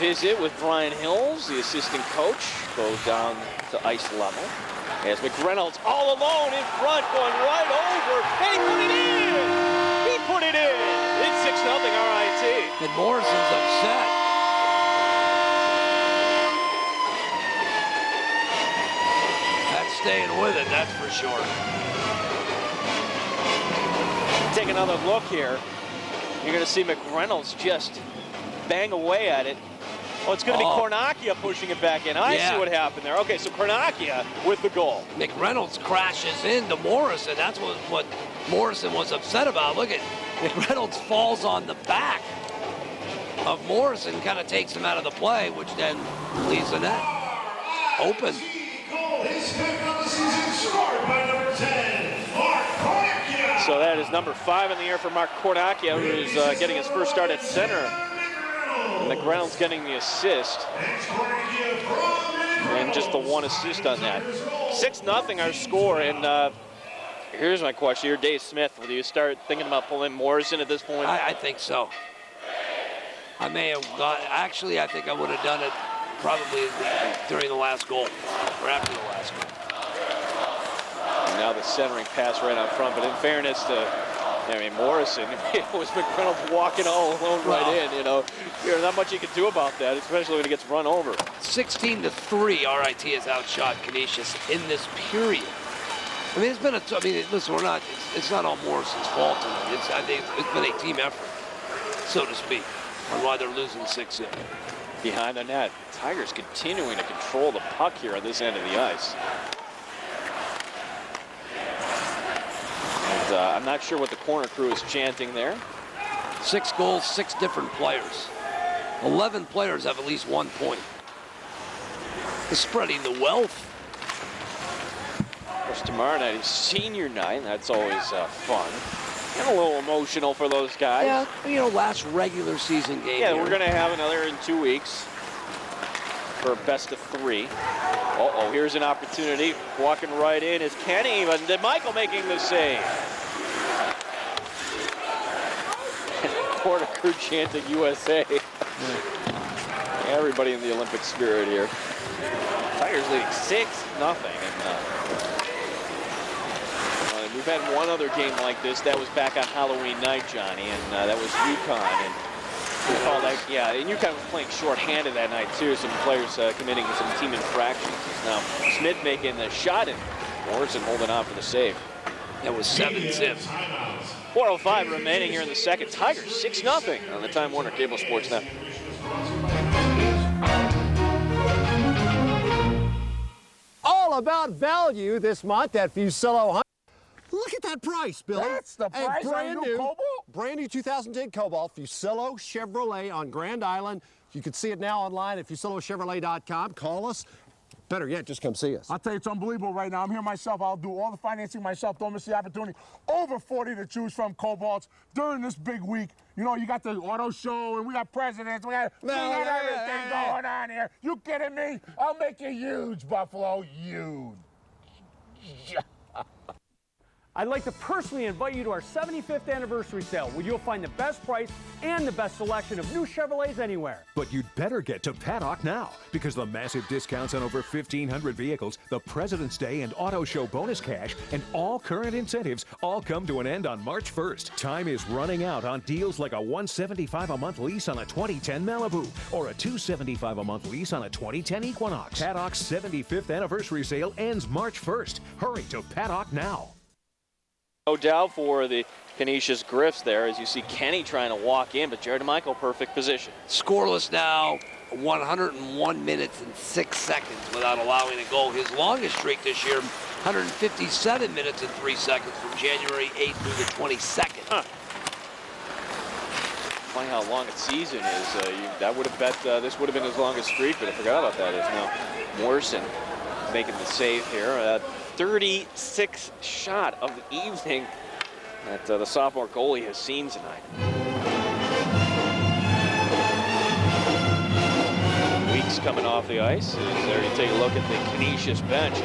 S2: visit with Brian Hills, the assistant coach, goes down to ice level. As McReynolds all alone in front, going right over, and he put it in! He put it in! It's 6-0 RIT.
S1: And Morrison's upset. That's staying with it, that's for sure.
S2: Take another look here. You're going to see McReynolds just bang away at it. Oh, it's going to be Cornacchia pushing it back in. I see what happened there. Okay, so Cornacchia with the goal.
S1: McReynolds crashes into Morrison. That's what Morrison was upset about. Look at McReynolds falls on the back of Morrison, kind of takes him out of the play, which then leaves the net open.
S2: So that is number 5 in the air for Mark Cornacchia, who is getting his first start at center. And McReynolds getting the assist. And just the 1 assist on that. 6-0 our score. And here's my question. You're Dave Smith. Will you start thinking about pulling Morrison at this point?
S1: I think so. I may have gone. Actually, I think I would have done it probably during the last goal or after the last goal.
S2: And now now the centering pass right out front. But in fairness to, I mean, Morrison, it was McReynolds walking all alone right in. You know, there's not much you can do about that, especially when he gets run over.
S1: 16-3, RIT has outshot Canisius in this period. I mean, it's been a. I mean, listen, we're not. It's not all Morrison's fault tonight. I think it's been a team effort, so to speak, on why they're losing 6-0.
S2: Behind the net, Tigers continuing to control the puck here on this end of the ice. And I'm not sure what the corner crew is chanting there.
S1: 6 goals, 6 different players. 11 players have at least 1 point. They're spreading the wealth.
S2: Of course, tomorrow night is senior night, and that's always fun. And a little emotional for those guys.
S1: Yeah, you know, last regular season game.
S2: Yeah,
S1: here.
S2: we're going to have another in 2 weeks for a best of 3. Uh-oh, here's an opportunity. Walking right in is Kenney, but Michael making the save. Corner crew chanting USA. Everybody in the Olympic spirit here. Tigers leading 6-0. And we've had one other game like this. That was back on Halloween night, Johnny, and that was UConn. And we call that, yeah, and UConn was playing short-handed that night too. Some players committing some team infractions. Now Smith making the shot and Morrison holding on for the save.
S1: That was 7-zip.
S2: 4:05 remaining here in the second. Tigers 6-0 on the Time Warner Cable Sports Network.
S7: All about value this month at Fusillo. Look at that price, Billy.
S3: That's the price on a new Cobalt?
S7: Brand new 2010 Cobalt, Fusillo Chevrolet on Grand Island. You can see it now online at FusilloChevrolet.com. Call us. Better yet, just come see us.
S3: I'll tell you, it's unbelievable right now. I'm here myself. I'll do all the financing myself. Don't miss the opportunity. Over 40 to choose from Cobalts during this big week. You know, you got the auto show, and we got presidents. We got everything going on here. You kidding me? I'll make you huge, Buffalo. Huge.
S8: I'd like to personally invite you to our 75th anniversary sale, where you'll find the best price and the best selection of new Chevrolets anywhere.
S9: But you'd better get to Paddock now, because the massive discounts on over 1,500 vehicles, the President's Day and Auto Show bonus cash, and all current incentives all come to an end on March 1st. Time is running out on deals like a $175 a month lease on a 2010 Malibu, or a $275 a month lease on a 2010 Equinox. Paddock's 75th anniversary sale ends March 1st. Hurry to Paddock now.
S2: No doubt for the Canisius Griffs there, as you see Kenney trying to walk in, but Jared Michael, perfect position.
S1: Scoreless now, 101 minutes and 6 seconds without allowing a goal. His longest streak this year, 157 minutes and 3 seconds from January 8th through the 22nd.
S2: Huh. Funny how long a season is. That would have bet this would have been his longest streak, but I forgot about that. Is now Morrison making the save here. 36th shot of the evening that the sophomore goalie has seen tonight. Weeks coming off the ice. There you take a look at the Canisius bench.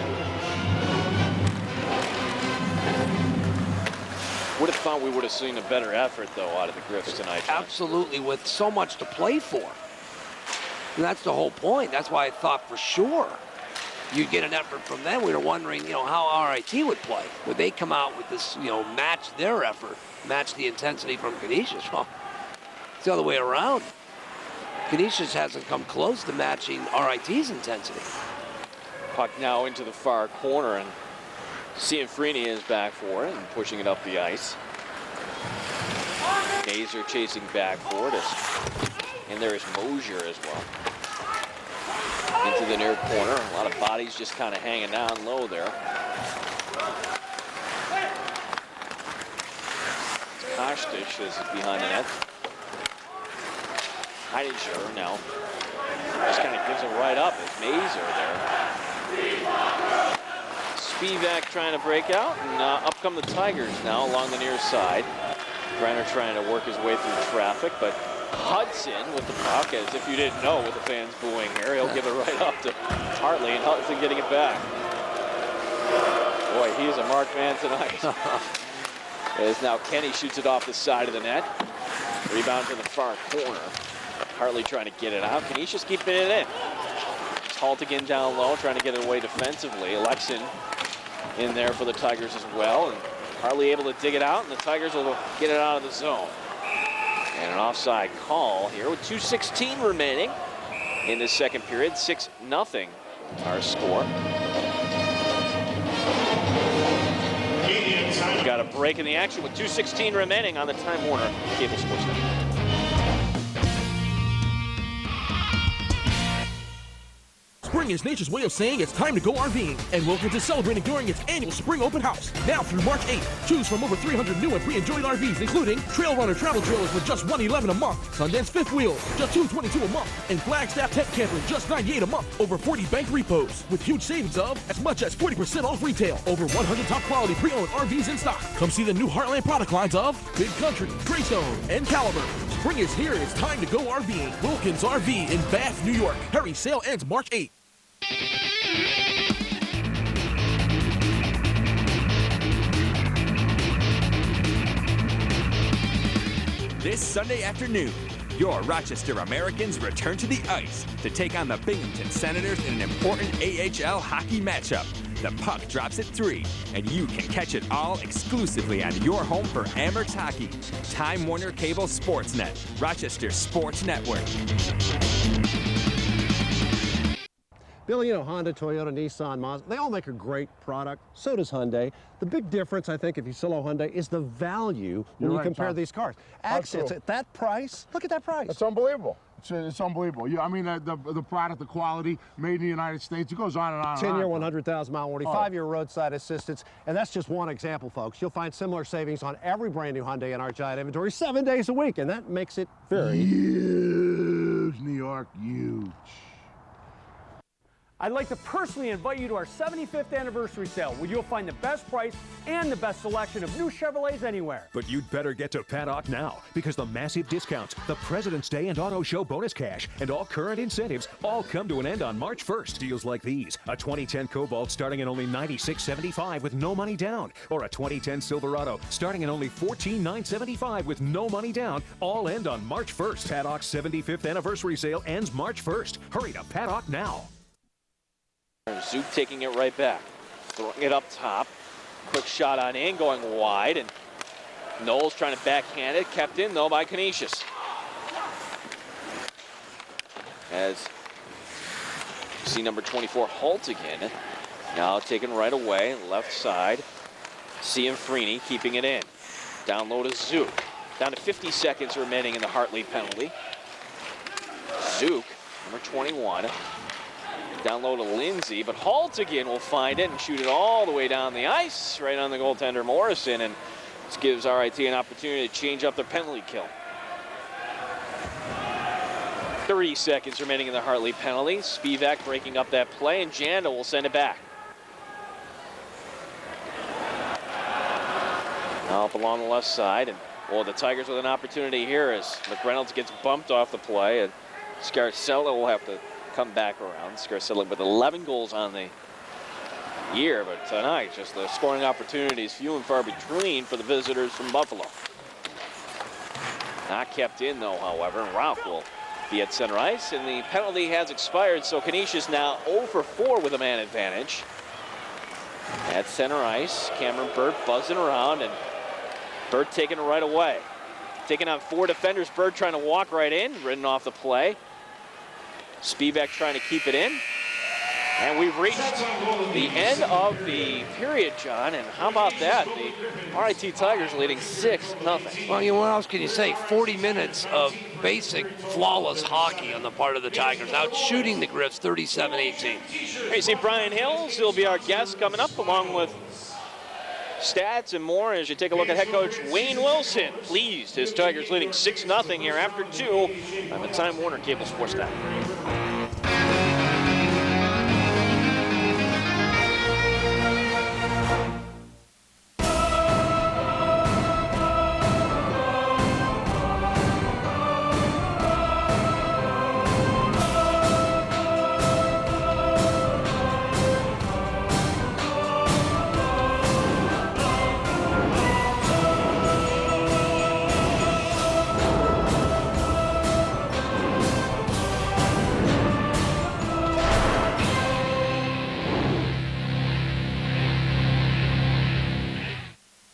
S2: Would have thought we would have seen a better effort, though, out of the Griffs tonight.
S1: Absolutely, with so much to play for. And that's the whole point. That's why I thought for sure you'd get an effort from them. We were wondering, you know, how RIT would play. Would they come out with this, you know, match their effort, match the intensity from Canisius? Well, it's the other way around. Canisius hasn't come close to matching RIT's intensity.
S2: Puck now into the far corner, and Cianfrini is back for it and pushing it up the ice. Mazur chasing back for it, and there is Mazur as well. Into the near corner. A lot of bodies just kind of hanging down low there. Kostic is behind the net. Haltigin now just kind of gives it right up. It's Mazur there. Spivak trying to break out, and up come the Tigers now along the near side. Brenner trying to work his way through traffic, but Hudson with the puck, as if you didn't know with the fans booing here. He'll give it right up to Hartley, and Hudson getting it back. Boy, he is a marked man tonight. As now Kenney shoots it off the side of the net. Rebound to the far corner. Hartley trying to get it out. Canisius keeping it in. It's Haltigin down low, trying to get it away defensively. Alexin in there for the Tigers as well. And Hartley able to dig it out, and the Tigers will get it out of the zone. And an offside call here with 2:16 remaining in the second period. 6-0 our score. We've got a break in the action with 2:16 remaining on the Time Warner Cable Sports Network.
S10: Spring is nature's way of saying it's time to go RVing, and Wilkins is celebrating during its annual Spring Open House. Now through March 8th, choose from over 300 new and pre-enjoyed RVs, including Trail Runner travel trailers for just $111 a month, Sundance fifth wheels, just $222 a month, and Flagstaff tent camper, just $98 a month. Over 40 bank repos, with huge savings of as much as 40% off retail. Over 100 top quality pre-owned RVs in stock. Come see the new Heartland product lines of Big Country, Greystone, and Caliber. Spring is here, it's time to go RVing. Wilkins RV in Bath, New York. Hurry, sale ends March 8th.
S11: This Sunday afternoon, your Rochester Americans return to the ice to take on the Binghamton Senators in an important AHL hockey matchup. The puck drops at 3, and you can catch it all exclusively on your home for Amerks Hockey. Time Warner Cable Sportsnet, Rochester Sports Network.
S7: Billy, you know, Honda, Toyota, Nissan, Mazda, they all make a great product. So does Hyundai. The big difference, I think, if you solo Hyundai, is the value when you compare these cars. Accents at that price, look at that price.
S3: It's unbelievable. It's unbelievable. I mean, the product, the quality, made in the United States, it goes on and on.
S7: 10-year, 100,000-mile warranty, 5-year roadside assistance, and that's just one example, folks. You'll find similar savings on every brand new Hyundai in our giant inventory 7 days a week, and that makes it very
S3: huge. New York, huge.
S8: I'd like to personally invite you to our 75th anniversary sale, where you'll find the best price and the best selection of new Chevrolets anywhere.
S9: But you'd better get to Paddock now, because the massive discounts, the President's Day and Auto Show bonus cash, and all current incentives all come to an end on March 1st. Deals like these: a 2010 Cobalt starting at only $96.75 with no money down, or a 2010 Silverado starting at only $14,975 with no money down, all end on March 1st. Paddock's 75th anniversary sale ends March 1st. Hurry to Paddock now.
S2: Zuke taking it right back, throwing it up top. Quick shot on in, going wide, and Knowles trying to backhand it, kept in though by Canisius. As you see number 24 Haltigin now taken right away, left side. Cianfrini keeping it in. Down low to Zuke. Down to 50 seconds remaining in the Hartley penalty. Zuke, number 21. Down low to Lindsay, but Haltigin will find it and shoot it all the way down the ice, right on the goaltender Morrison, and this gives RIT an opportunity to change up their penalty kill. 30 seconds remaining in the Hartley penalty. Spivak breaking up that play, and Janda will send it back. Now up along the left side, and the Tigers with an opportunity here as McReynolds gets bumped off the play, and Carissimo will have to come back around. Carissimo with 11 goals on the year, but tonight just the scoring opportunities few and far between for the visitors from Buffalo. Not kept in though, however, and Ralph will be at center ice, and the penalty has expired, so Canisius now 0 for 4 with a man advantage. At center ice, Cameron Burt buzzing around, and Burt taking it right away. Taking on 4 defenders, Burt trying to walk right in, ridden off the play. Spivak trying to keep it in. And we've reached the end of the period, John, and how about that? The RIT Tigers leading 6-0.
S1: Well, what else can you say? 40 minutes of basic, flawless hockey on the part of the Tigers, out shooting the Griffs 37-18.
S2: Hey, you see Brian Hills, he'll be our guest coming up, along with stats and more as you take a look at head coach Wayne Wilson. Pleased his Tigers leading 6-0 here after 2 on the Time Warner Cable Sports Network.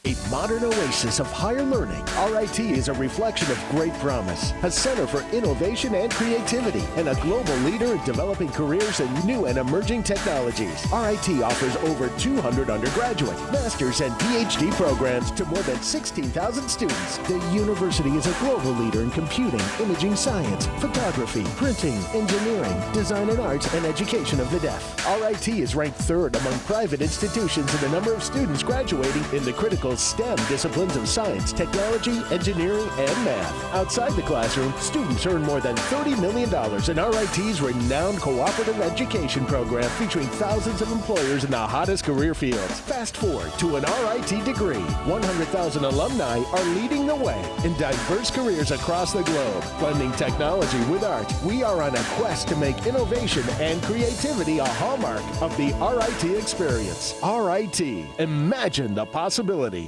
S4: A modern oasis of higher learning, RIT is a reflection of great promise, a center for innovation and creativity, and a global leader in developing careers in new and emerging technologies. RIT offers over 200 undergraduate, master's, and PhD programs to more than 16,000 students. The university is a global leader in computing, imaging science, photography, printing, engineering, design and arts, and education of the deaf. RIT is ranked third among private institutions in the number of students graduating in the critical STEM disciplines of science, technology, engineering, and math. Outside the classroom, students earn more than $30 million in RIT's renowned cooperative education program featuring thousands of employers in the hottest career fields. Fast forward to an RIT degree. 100,000 alumni are leading the way in diverse careers across the globe. Blending technology with art, we are on a quest to make innovation and creativity a hallmark of the RIT experience. RIT. Imagine the possibilities.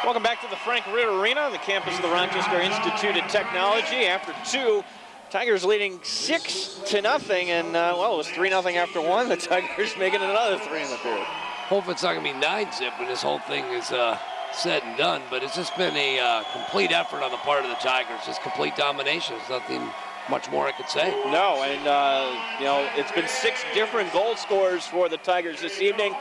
S2: Welcome back to the Frank Ritter Arena on the campus of the Rochester Institute of Technology. After two, Tigers leading 6-0, and well, it was 3-0 after one. The Tigers making another 3 in the third.
S1: Hopefully it's not going to be 9-zip when this whole thing is said and done, but it's just been a complete effort on the part of the Tigers, just complete domination. There's nothing much more I could say.
S2: No, and you know, it's been 6 different goal scorers for the Tigers this evening.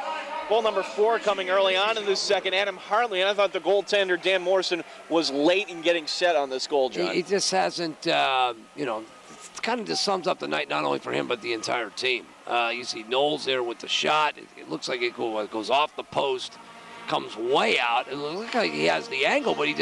S2: Goal number 4 coming early on in the second, Adam Hartley, and I thought the goaltender, Dan Morrison, was late in getting set on this goal, John.
S1: He just hasn't, you know, it kind of just sums up the night, not only for him, but the entire team. You see Knowles there with the shot. It looks like it goes off the post, comes way out. It looks like he has the angle, but he's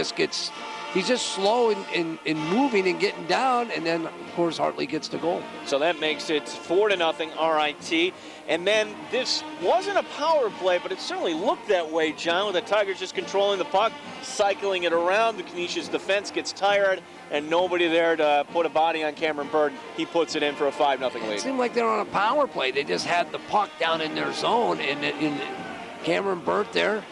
S1: just slow in moving and getting down, and then, of course, Hartley gets the goal.
S2: So that makes it 4-0 RIT. And then this wasn't a power play, but it certainly looked that way, John, with the Tigers just controlling the puck, cycling it around. The Canisius defense gets tired, and nobody there to put a body on Cameron Burt. He puts it in for a 5-0 lead.
S1: It seemed like they're on a power play. They just had the puck down in their zone, and Cameron Burt there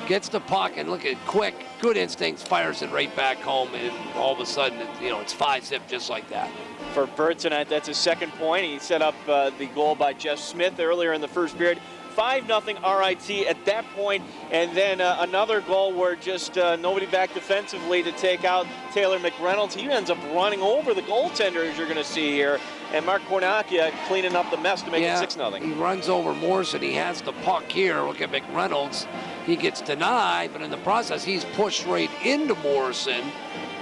S1: gets the puck, and look at quick, good instincts, fires it right back home, and all of a sudden, you know, it's 5-zip just like that.
S2: For Burt tonight, that's his second point. He set up the goal by Jeff Smith earlier in the first period. 5-0 RIT at that point, and then another goal where just nobody back defensively to take out Taylor McReynolds. He ends up running over the goaltender, as you're going to see here, and Mark Cornacchia cleaning up the mess to make it 6-0.
S1: He runs over Morrison. He has the puck here. Look at McReynolds. He gets denied, but in the process, he's pushed right into Morrison.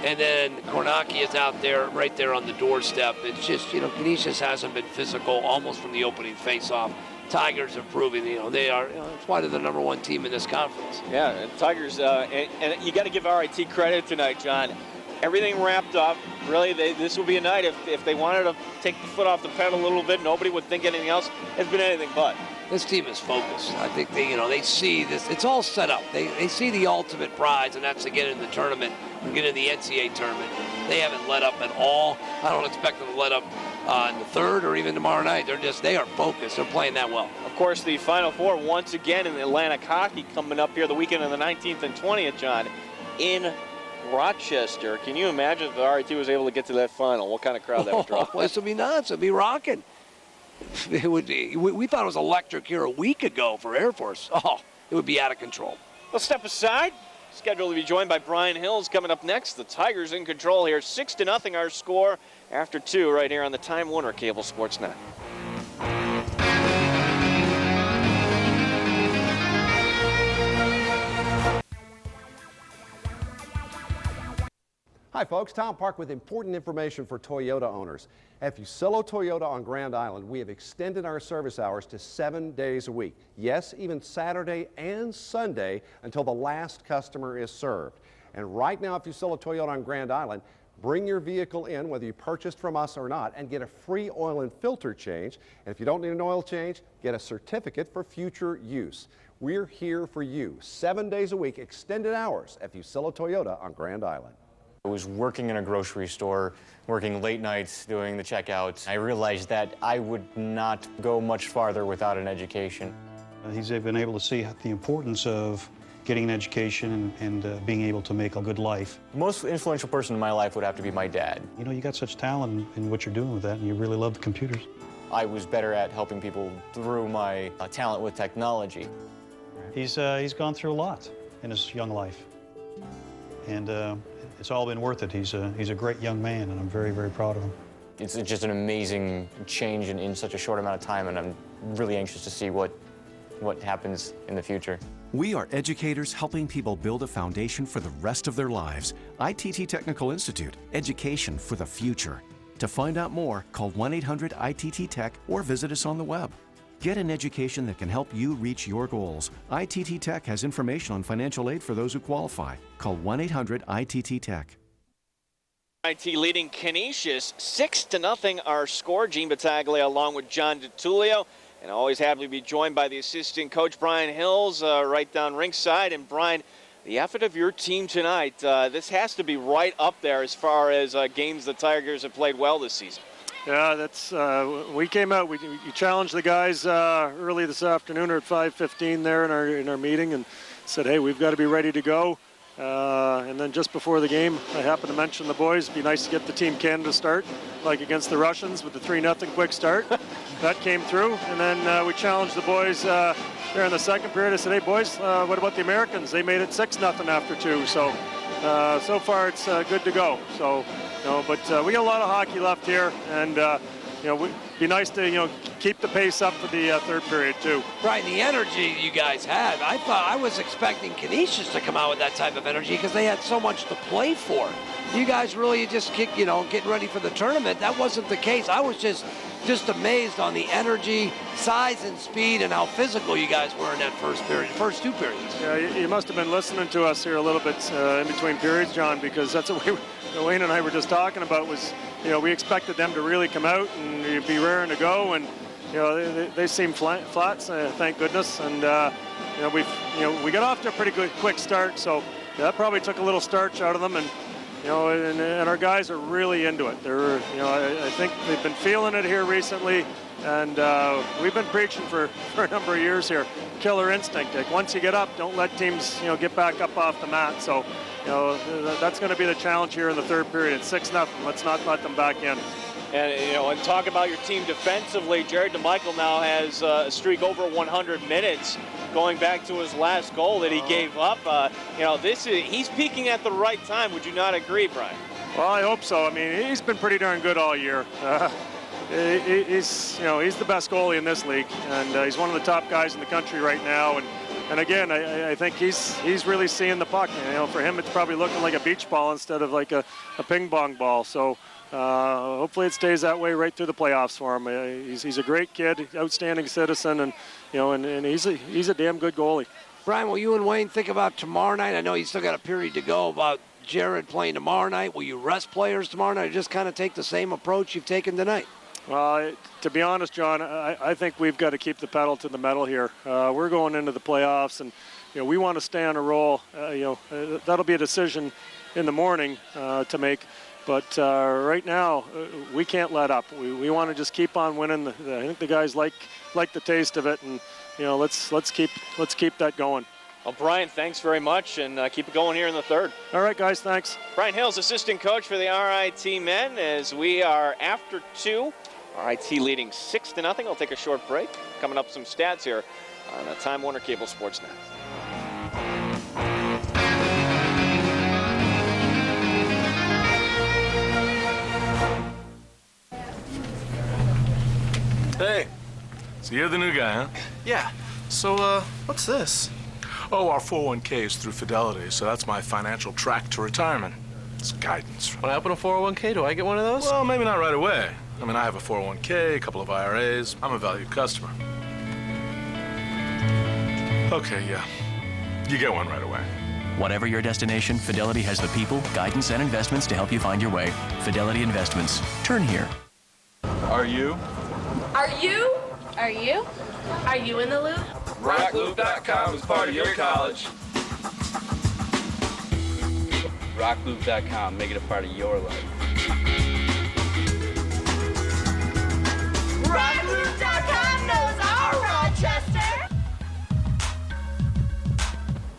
S1: And then Cornacchia is out there, right there on the doorstep. It's just, you know, Canisius hasn't been physical almost from the opening face-off. Tigers are proving, you know, they are, you know, that's why they're the #1 team in this conference.
S2: Yeah, and Tigers, and you got to give RIT credit tonight, John. Everything wrapped up. Really, this would be a night if they wanted to take the foot off the pedal a little bit. Nobody would think anything else. It's been anything but.
S1: This team is focused. I think they see this. It's all set up. They see the ultimate prize, and that's to get in the tournament and get in the NCAA tournament. They haven't let up at all. I don't expect them to let up in the third or even tomorrow night. They are focused. They're playing that well.
S2: Of course, the Final Four once again in the Atlantic Hockey coming up here the weekend of the 19th and 20th, John, in Rochester. Can you imagine if the RIT was able to get to that final? What kind of crowd that would draw?
S1: This would be nuts. It would be rocking. It would be. We thought it was electric here a week ago for Air Force. Oh, it would be out of control.
S2: Let's step aside. Scheduled to be joined by Brian Hills coming up next. The Tigers in control here. 6-0 our score after 2 right here on the Time Warner Cable Sports Net.
S7: Hi folks, Tom Park with important information for Toyota owners. At Fusillo Toyota on Grand Island, we have extended our service hours to 7 days a week. Yes, even Saturday and Sunday until the last customer is served. And right now at Fusillo Toyota on Grand Island, bring your vehicle in, whether you purchased from us or not, and get a free oil and filter change. And if you don't need an oil change, get a certificate for future use. We're here for you 7 days a week, extended hours at Fusillo Toyota on Grand Island.
S5: I was working in a grocery store, working late nights, doing the checkouts. I realized that I would not go much farther without an education.
S23: He's been able to see the importance of getting an education and being able to make a good life.
S5: The most influential person in my life would have to be my dad.
S23: You know, you got such talent in what you're doing with that, and you really love the computers.
S5: I was better at helping people through my talent with technology.
S23: He's gone through a lot in his young life, and it's all been worth it. He's a great young man, and I'm very, very proud of him.
S5: It's just an amazing change in such a short amount of time, and I'm really anxious to see what happens in the future.
S12: We are educators helping people build a foundation for the rest of their lives. ITT Technical Institute, education for the future. To find out more, call 1-800-ITT-TECH or visit us on the web. Get an education that can help you reach your goals. ITT Tech has information on financial aid for those who qualify. Call 1-800-ITT-TECH.
S2: RIT leading Canisius 6-0 our score. Gene Battaglia along with John DiTullio. And always happy to be joined by the assistant coach, Brian Hills, right down ringside. And Brian, the effort of your team tonight, this has to be right up there as far as games the Tigers have played well this season.
S14: Yeah, that's we came out. We challenged the guys early this afternoon or at 5:15 there in our meeting, and said, hey, we've got to be ready to go. And then just before the game, I happened to mention the boys, it'd be nice to get the Team Canada start, like against the Russians with the 3-0 quick start. That came through, and then we challenged the boys there in the second period. I said, hey, boys, what about the Americans? They made it 6-0 after 2, so so far it's good to go. So, but we got a lot of hockey left here, and it'd be nice to keep the pace up for the third period too.
S1: Right, the energy you guys had. I was expecting Canisius to come out with that type of energy because they had so much to play for. You guys really just getting ready for the tournament. That wasn't the case. I was just amazed on the energy, size, and speed, and how physical you guys were in that first 2 periods.
S14: Yeah, you must have been listening to us here a little bit in between periods, John, because that's what Wayne and I were just talking about was, we expected them to really come out and be raring to go, and they seem flat, thank goodness, and we got off to a pretty good quick start, so that probably took a little starch out of them, and and our guys are really into it. They're, I think they've been feeling it here recently, and we've been preaching for a number of years here. Killer instinct. Like once you get up, don't let teams, get back up off the mat. So, that's going to be the challenge here in the third period. It's 6-0. Let's not let them back in.
S2: And, and talk about your team defensively. Jared DeMichael now has a streak over 100 minutes, going back to his last goal that he gave up. He's peaking at the right time. Would you not agree, Brian?
S14: Well, I hope so. I mean, he's been pretty darn good all year. He's the best goalie in this league, and he's one of the top guys in the country right now. And again, I think he's really seeing the puck. For him, it's probably looking like a beach ball instead of like a ping pong ball. So. Hopefully it stays that way right through the playoffs for him. He's a great kid, outstanding citizen, and and he's a damn good goalie.
S1: Brian, will you and Wayne think about tomorrow night? I know you still got a period to go. About Jared playing tomorrow night. Will you rest players tomorrow night, or just kind of take the same approach you've taken tonight?
S14: Well, to be honest, John, I think we've got to keep the pedal to the metal here. We're going into the playoffs, and we want to stay on a roll. That'll be a decision in the morning to make. But right now, we can't let up. We want to just keep on winning. I think the guys like the taste of it, and let's keep that going.
S2: Well, Brian, thanks very much, and keep it going here in the third.
S14: All right, guys, thanks.
S2: Brian Hills, assistant coach for the RIT men, as we are after 2. RIT leading 6-0. I'll take a short break. Coming up, some stats here on Time Warner Cable Sportsnet.
S15: Hey, so you're the new guy, huh?
S24: Yeah. So, what's this?
S15: Oh, our 401k is through Fidelity, so that's my financial track to retirement. It's guidance.
S24: When I open a 401k, do I get one of those?
S15: Well, maybe not right away. I mean, I have a 401k, a couple of IRAs. I'm a valued customer. Okay, yeah. You get one right away.
S25: Whatever your destination, Fidelity has the people, guidance, and investments to help you find your way. Fidelity Investments. Turn here.
S15: Are you?
S26: Are you? Are you? Are you in the loop?
S27: RockLoop.com is part of your college. RockLoop.com, make it a part of your life.
S26: RockLoop.com knows our Rochester.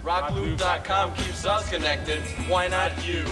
S27: RockLoop.com keeps us connected. Why not you?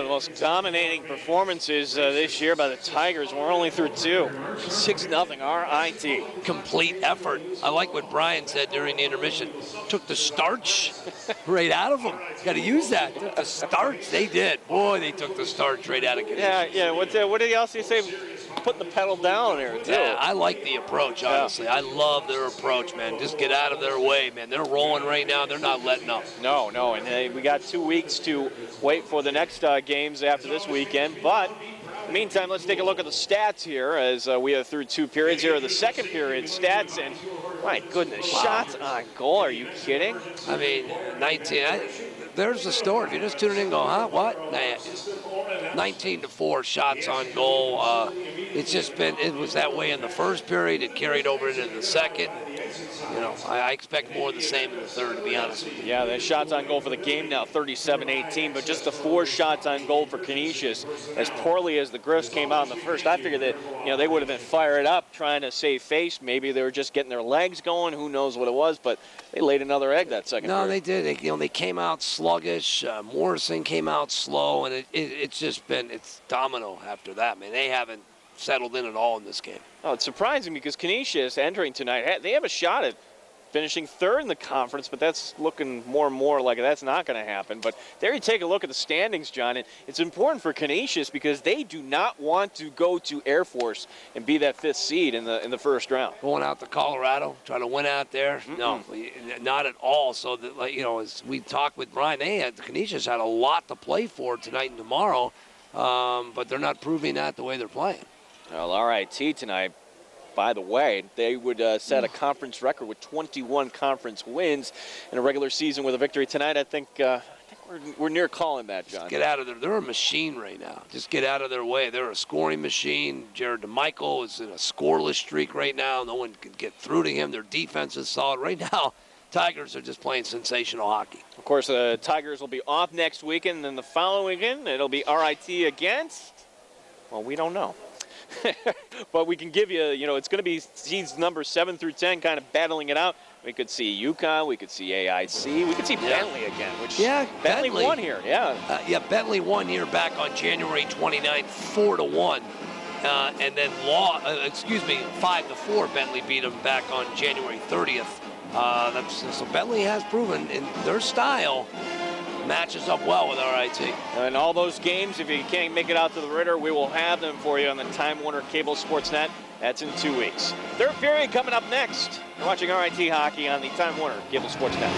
S2: the most dominating performances this year by the Tigers. We're only through 2. 6-0 RIT.
S1: Complete effort. I like what Brian said during the intermission. Took the starch right out of them. Got to use that. Took the starch. They did. Boy, they took the starch right out of Canisius.
S2: Yeah. What did he also say? Putting the pedal down there, too.
S1: Yeah, I like the approach, honestly. Yeah. I love their approach, man. Just get out of their way, man. They're rolling right now. They're not letting up.
S2: No. And we got 2 weeks to wait for the next games after this weekend. But in the meantime, let's take a look at the stats here as we are through 2 periods here. The second period stats, and my goodness, shots on goal. Are you kidding?
S1: I mean, 19. There's the story. If you're just tuning in and go, huh, what? 19-4 shots on goal. It's just been, it was that way in the first period. It carried over into the second. You know, I expect more of the same in the third, to be honest with you.
S2: Yeah, the shots on goal for the game now, 37-18, but just the 4 shots on goal for Canisius. As poorly as the Griffs came out in the first, I figured that, you know, they would have been fired up trying to save face. Maybe they were just getting their legs going. Who knows what it was, but they laid another egg that second period.
S1: No, they did. They came out sluggish. Morrison came out slow, and it's just been, it's domino after that, man. They haven't settled in at all in this game.
S2: Oh, it's surprising because Canisius entering tonight, they have a shot at finishing third in the conference, but that's looking more and more like that's not going to happen. But there you take a look at the standings, John, and it's important for Canisius because they do not want to go to Air Force and be that 5th seed in the first round.
S1: Going out to Colorado, trying to win out there? No, not at all. So, as we talked with Brian, Canisius had a lot to play for tonight and tomorrow, but they're not proving that the way they're playing.
S2: Well, RIT tonight, by the way, they would set a conference record with 21 conference wins in a regular season with a victory tonight. I think we're near calling that, John.
S1: Just get out of there. They're a machine right now. Just get out of their way. They're a scoring machine. Jared DeMichael is in a scoreless streak right now. No one can get through to him. Their defense is solid. Right now, Tigers are just playing sensational hockey.
S2: Of course, the Tigers will be off next weekend, and then the following weekend, it'll be RIT against, well, we don't know. But we can give you, it's going to be seeds number 7 through 10 kind of battling it out. We could see UConn, we could see AIC, we could see Bentley again, which Bentley won here,
S1: Bentley won here back on January 29th, 4-1. And then 5-4, Bentley beat them back on January 30th. So Bentley has proven in their style matches up well with RIT.
S2: And all those games, if you can't make it out to the Ritter, we will have them for you on the Time Warner Cable Sports Net. That's in 2 weeks. Third period coming up next. You're watching RIT hockey on the Time Warner Cable Sports Net.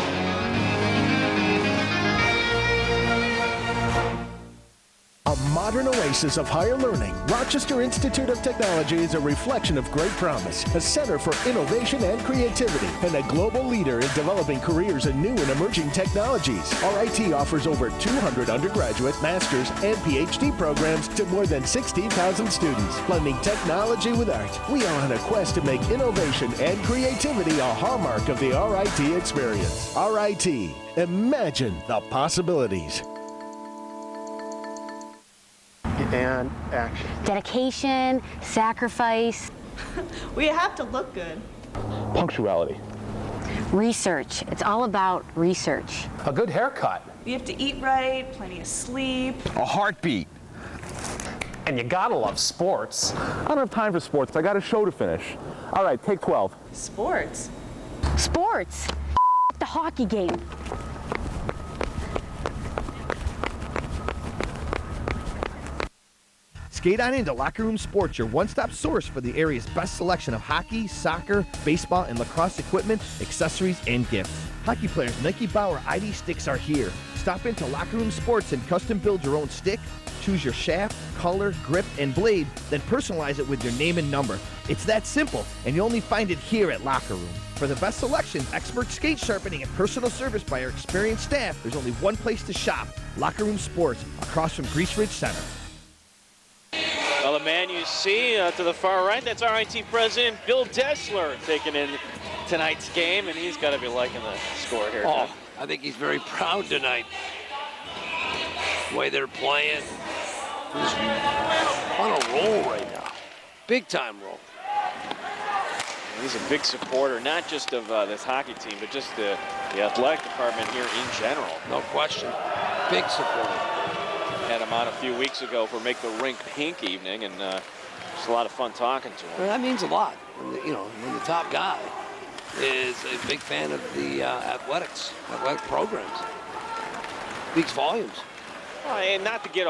S4: A modern oasis of higher learning, Rochester Institute of Technology is a reflection of great promise, a center for innovation and creativity, and a global leader in developing careers in new and emerging technologies. RIT offers over 200 undergraduate, master's, and PhD programs to more than 16,000 students, blending technology with art. We are on a quest to make innovation and creativity a hallmark of the RIT experience. RIT, imagine the possibilities.
S13: And action.
S16: Dedication, sacrifice.
S17: We have to look good.
S13: Punctuality.
S16: Research. It's all about research.
S13: A good haircut.
S17: You have to eat right, plenty of sleep.
S13: A heartbeat. And you gotta love sports. I don't have time for sports. I got a show to finish. All right, take 12.
S17: Sports.
S16: Sports. The hockey game.
S18: Skate on into Locker Room Sports, your one-stop source for the area's best selection of hockey, soccer, baseball, and lacrosse equipment, accessories, and gifts. Hockey players Nike Bauer ID sticks are here. Stop into Locker Room Sports and custom build your own stick. Choose your shaft, color, grip, and blade, then personalize it with your name and number. It's that simple, and you only find it here at Locker Room. For the best selection, expert skate sharpening, and personal service by our experienced staff, there's only one place to shop, Locker Room Sports, across from Grease Ridge Center.
S2: Well, the man you see to the far right, that's RIT President Bill Dessler taking in tonight's game, and he's got to be liking the score here.
S1: Oh, I think he's very proud tonight. The way they're playing. He's on a roll right now. Big time roll.
S2: He's a big supporter, not just of this hockey team, but just the athletic department here in general.
S1: No question. Big supporter.
S2: had him on a few weeks ago for Make the Rink Pink evening, and it's a lot of fun talking to him.
S1: Well, that means a lot. When the top guy is a big fan of the athletic programs. Speaks volumes.
S2: Well, and not to get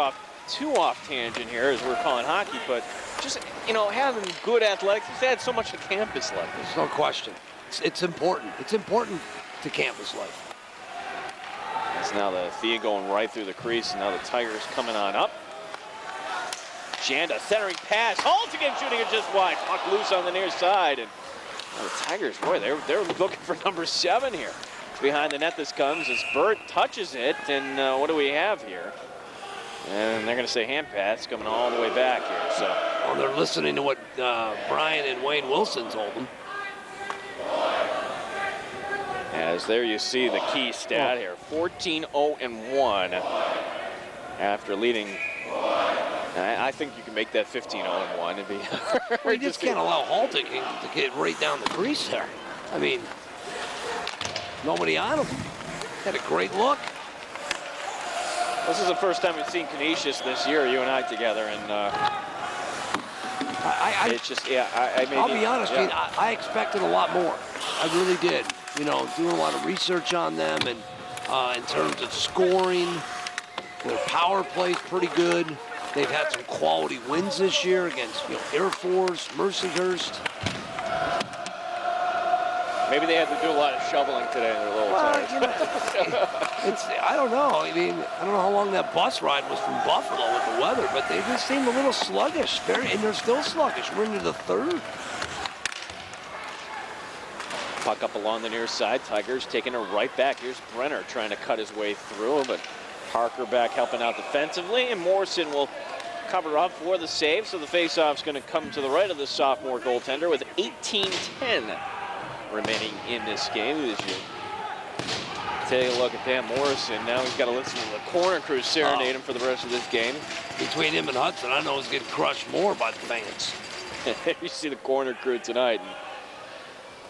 S2: too off tangent here as we're calling hockey, but just, having good athletics, it's had so much to campus life.
S1: There's no question. It's important. It's important to campus life.
S2: It's now the feed going right through the crease, and now the Tigers coming on up. Janda centering pass. Haltigin shooting it just wide. Puck loose on the near side. And the Tigers, boy, they're looking for number 7 here. Behind the net this comes as Burt touches it. And what do we have here? And they're going to say hand pass coming all the way back here. So,
S1: well, they're listening to what Brian and Wayne Wilson told them.
S2: As there you see the key stat here, 14-0-1 after leading. I think you can make that 15-0-1.
S1: Well, you just can't allow Haltigin to get right down the crease there. I mean, nobody on him. Had a great look.
S2: This is the first time we've seen Canisius this year, you and I together, and it's just,
S1: I'll be honest, Pete, I expected a lot more. I really did. Doing a lot of research on them, and in terms of scoring, their power play's pretty good. They've had some quality wins this year against Air Force, Mercyhurst.
S2: Maybe they had to do a lot of shoveling today in their little tires.
S1: I don't know. I mean, I don't know how long that bus ride was from Buffalo with the weather, but they just seemed a little sluggish. And they're still sluggish. We're into the third.
S2: Puck up along the near side. Tigers taking it right back. Here's Brenner trying to cut his way through, but Parker back helping out defensively, and Morrison will cover up for the save. So the faceoff's going to come to the right of the sophomore goaltender with 18:10 remaining in this game. As you take a look at Dan Morrison, now he's got to listen to the corner crew serenade him for the rest of this game.
S1: Between him and Hudson, I know he's getting crushed more by the fans.
S2: You see the corner crew tonight.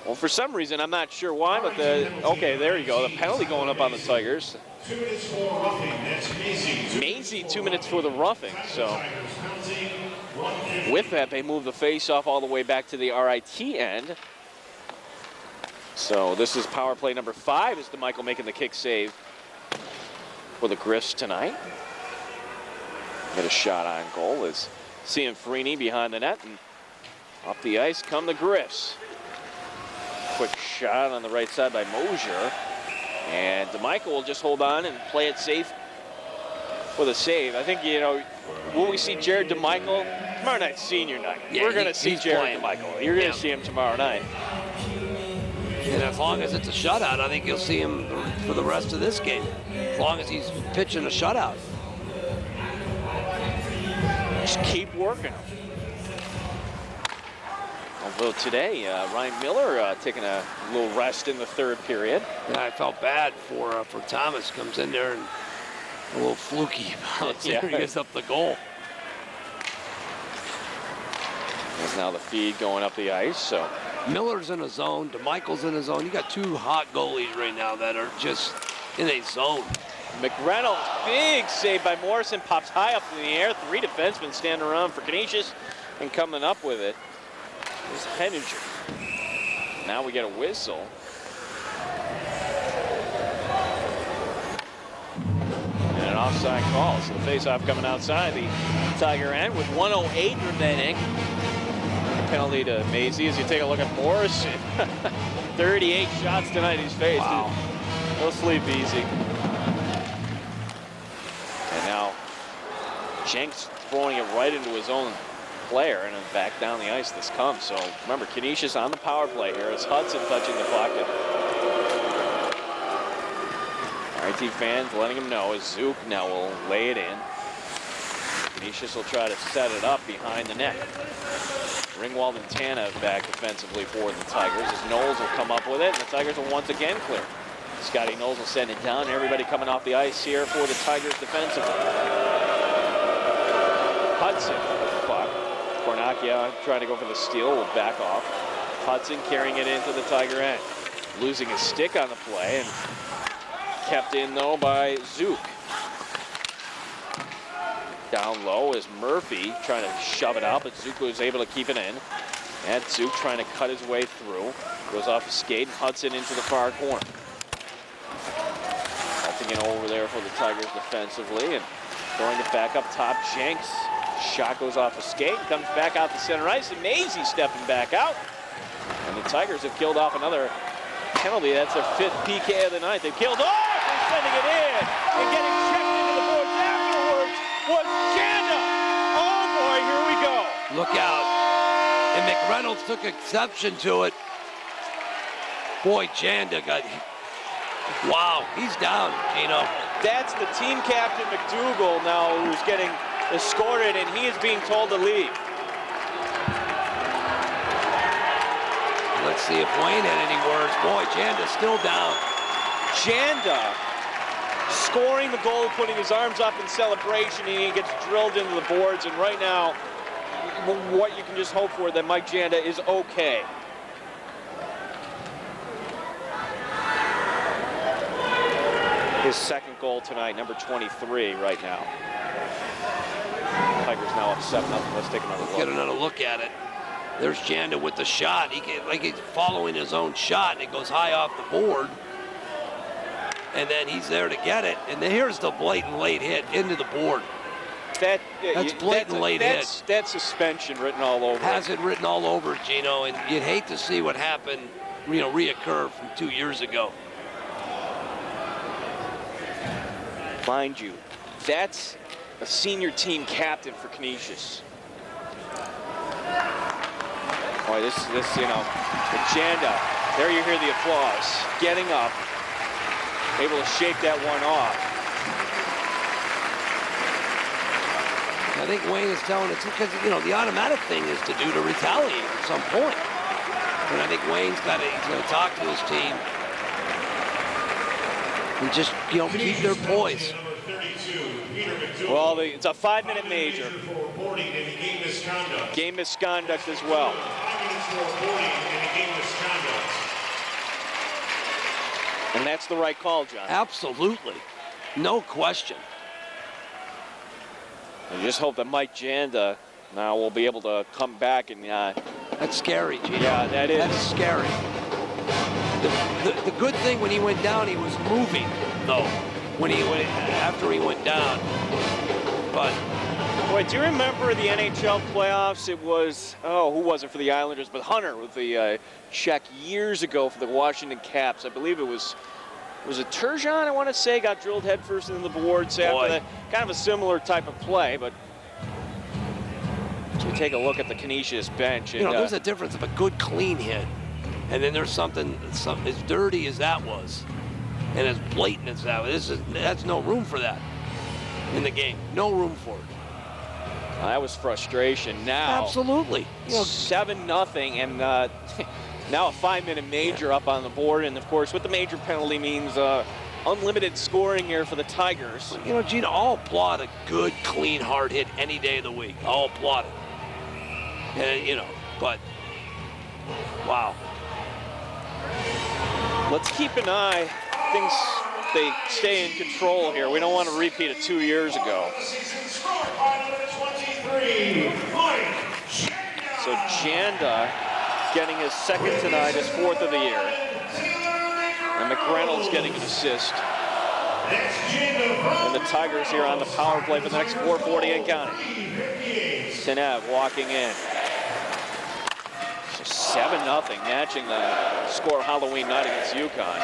S2: Well, for some reason, I'm not sure why, but okay, there you go. The penalty going up on the Tigers.
S6: 2 minutes for roughing. That's
S2: Mazzei 2 minutes for the roughing. So with that, they move the face-off all the way back to the RIT end. So this is power play number 5 as DeMichael making the kick save for the Griffs tonight. Get a shot on goal as Cianfrini behind the net, and up the ice come the Griffs. Quick shot on the right side by Mazur, and DeMichael will just hold on and play it safe for the save. I think, will we see Jared DeMichael tomorrow night? Senior night. Yeah, we're going to see Jared DeMichael. You're going to see him tomorrow night.
S1: And as long as it's a shutout, I think you'll see him for the rest of this game. As long as he's pitching a shutout.
S2: Just keep working. Although today, Ryan Miller taking a little rest in the third period.
S1: Yeah, I felt bad for Thomas. Comes in there and a little fluky about it. He gives up the goal.
S2: There's now the feed going up the ice. So
S1: Miller's in a zone. DeMichael's in a zone. You got 2 hot goalies right now that are just in a zone.
S2: McReynolds, big save by Morrison, pops high up in the air. 3 defensemen standing around for Canisius and coming up with it. Is Henninger. Now we get a whistle. And an offside call. So the faceoff coming outside the Tiger end with 1:08 remaining. Penalty to Mazzei as you take a look at Morrison. 38 shots tonight he's faced. Wow. He'll sleep easy. And now Jenks throwing it right into his own player, and then back down the ice this comes. So remember, Canisius on the power play here. It's Hudson touching the puck. RIT fans letting him know as Zuke now will lay it in. Canisius will try to set it up behind the net. Ringwald and Tanev back defensively for the Tigers as Knowles will come up with it, and the Tigers will once again clear. Scotty Knowles will send it down. Everybody coming off the ice here for the Tigers defensively. Hudson with the puck. Cornacchia trying to go for the steal, will back off. Hudson carrying it into the Tiger end. Losing his stick on the play, and kept in though by Zuke. Down low is Murphy trying to shove it out, but Zuke was able to keep it in. And Zuke trying to cut his way through. Goes off his skate and huts it into the far corner. Haltigin over there for the Tigers defensively and throwing it back up top. Jenks. Shot goes off a skate, comes back out to center ice, and Mazzei stepping back out. And the Tigers have killed off another penalty. That's their 5th PK of the night. They've killed off and sending it in. And getting checked into the boards afterwards was Janda. Oh boy, here we go.
S1: Look out. And McReynolds took exception to it. Boy, Janda got... Wow, he's down, Gino.
S2: That's the team captain, MacDougall, now who's getting escorted, and he is being told to leave.
S1: Let's see if Wayne had any words. Boy, Janda's still down.
S2: Janda scoring the goal, putting his arms up in celebration, and he gets drilled into the boards. And right now, what you can just hope for that Mike Janda is okay. His second goal tonight, number 23 right now. Tigers now up 7-0. Let's take another look.
S1: Get another look at it. There's Janda with the shot. Like he's following his own shot, and it goes high off the board. And then he's there to get it. And then here's the blatant late hit into the board. That's blatant late hit.
S2: That's suspension written all over.
S1: Has it written all over, Gino, and you'd hate to see what happened, reoccur from 2 years ago.
S2: Mind you, that's a senior team captain for Canisius. Boy, this, Janda, there you hear the applause. Getting up, able to shake that one off.
S1: I think Wayne is telling us because, the automatic thing is to retaliate at some point. And I think Wayne's he's going to talk to his team. And just, keep their poise.
S2: Well, it's a 5-minute major. Game misconduct as well. And that's the right call, John.
S1: Absolutely. No question.
S2: I just hope that Mike Janda now will be able to come back and...
S1: That's scary, Gino.
S2: Yeah, that is.
S1: That's scary. The good thing when he went down, he was moving, though, after he went down. But
S2: boy, do you remember the NHL playoffs? It was, who was it for the Islanders? But Hunter with the check years ago for the Washington Caps. I believe it was it Turgeon, I want to say, got drilled headfirst into the boards after that. Kind of a similar type of play, but as we take a look at the Canisius bench. And,
S1: there's a difference of a good, clean hit. And then there's something as dirty as that was, and as blatant as that was. That's no room for that in the game. No room for it.
S2: That was frustration. Now,
S1: absolutely.
S2: 7-0, and now a 5-minute major up on the board. And of course, what the major penalty means, unlimited scoring here for the Tigers.
S1: Gina, I'll applaud a good, clean, hard hit any day of the week. I'll applaud it. And but wow.
S2: Let's keep an eye. Things, they stay in control here. We don't want to repeat it 2 years ago. So Janda getting his second tonight, his 4th of the year. And McReynolds getting an assist. And the Tigers here on the power play for the next 4:40 and counting. Tanev walking in. 7-0, matching the score of Halloween night against UConn.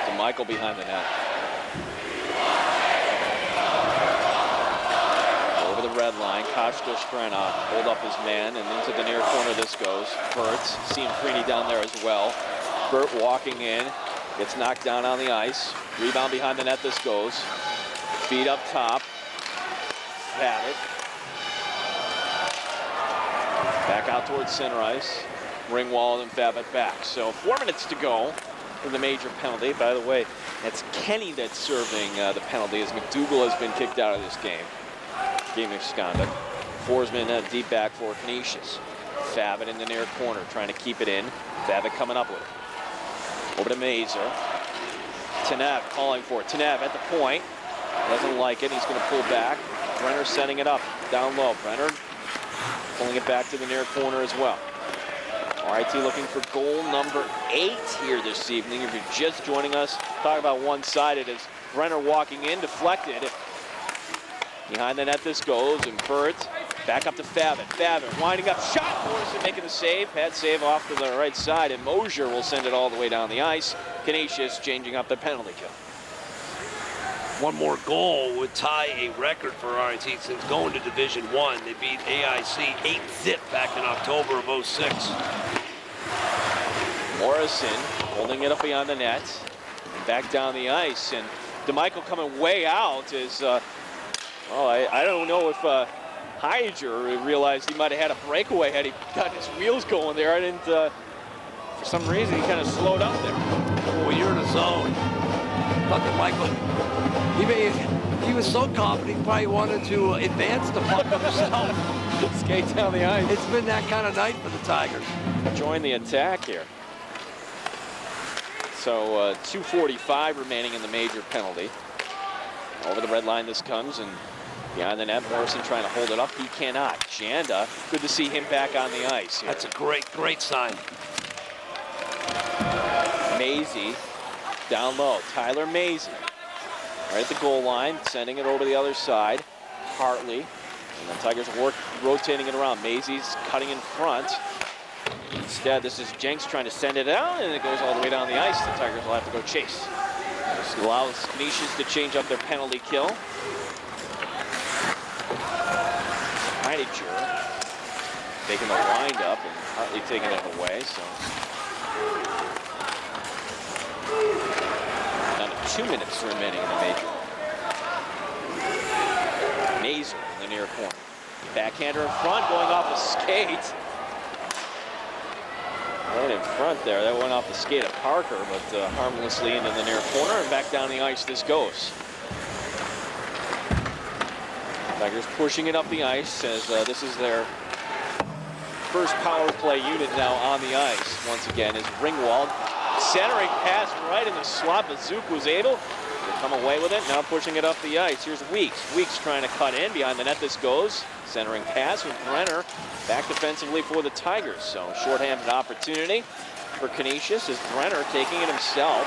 S2: To Michael behind the net. Over the red line, Koshka-Sprena hold up his man, and into the near corner this goes. Burt, Cianfrini down there as well. Burt walking in, gets knocked down on the ice. Rebound behind the net this goes. Feed up top. Have it. Back out towards center ice. Ringwald and Spivak back. So 4 minutes to go for the major penalty. By the way, that's Kenney that's serving the penalty as MacDougall has been kicked out of this game. Game misconduct. Forsman deep back for Canisius. Spivak in the near corner trying to keep it in. Spivak coming up with it. Over to Mazur. Tanev calling for it. Tanev at the point. Doesn't like it. He's going to pull back. Brenner setting it up down low. Brenner pulling it back to the near corner as well. RIT looking for goal number 8 here this evening. If you're just joining us, talk about one-sided as Brenner walking in, deflected. Behind the net this goes, and Burt back up to Favin. Favin winding up, shot. Morrison making the save. Pad save off to the right side, and Mazur will send it all the way down the ice. Canisius changing up the penalty kill.
S1: One more goal would tie a record for RIT since going to Division I. They beat AIC 8-zip back in October of '06.
S2: Morrison holding it up beyond the net and back down the ice, and DeMichael coming way out is, well, I don't know if Heiger realized he might have had a breakaway had he got his wheels going there. I didn't, for some reason, he kind of slowed up there.
S1: Well, you're in a zone. Thought DeMichael, he was so confident he probably wanted to advance the puck himself.
S2: Skate down the ice.
S1: It's been that kind of night for the Tigers.
S2: Join the attack here. So 2:45 remaining in the major penalty. Over the red line this comes, and behind the net, Morrison trying to hold it up. He cannot. Janda, good to see him back on the ice here.
S1: That's a great sign.
S2: Mazzei down low. Tyler Mazzei right at the goal line, sending it over the other side. Hartley, and the Tigers rotating it around. Mazzei's cutting in front. Instead, this is Jenks trying to send it out, and it goes all the way down the ice. The Tigers will have to go chase. This allows Canisius to change up their penalty kill. Heidiger taking the wind up, and Hartley taking it away. So down to 2 minutes remaining in the major. Mazur in the near corner. Backhander in front, going off the skate. Right in front there. That went off the skate of Parker, but harmlessly into the near corner, and back down the ice this goes. Tigers pushing it up the ice as this is their first power play unit now on the ice. Once again is Ringwald. Centering pass right in the slot, but Zuke was able to come away with it. Now pushing it up the ice. Here's Weeks. Weeks trying to cut in. Behind the net this goes. Centering pass with Brenner back defensively for the Tigers. So shorthanded opportunity for Canisius as Brenner taking it himself.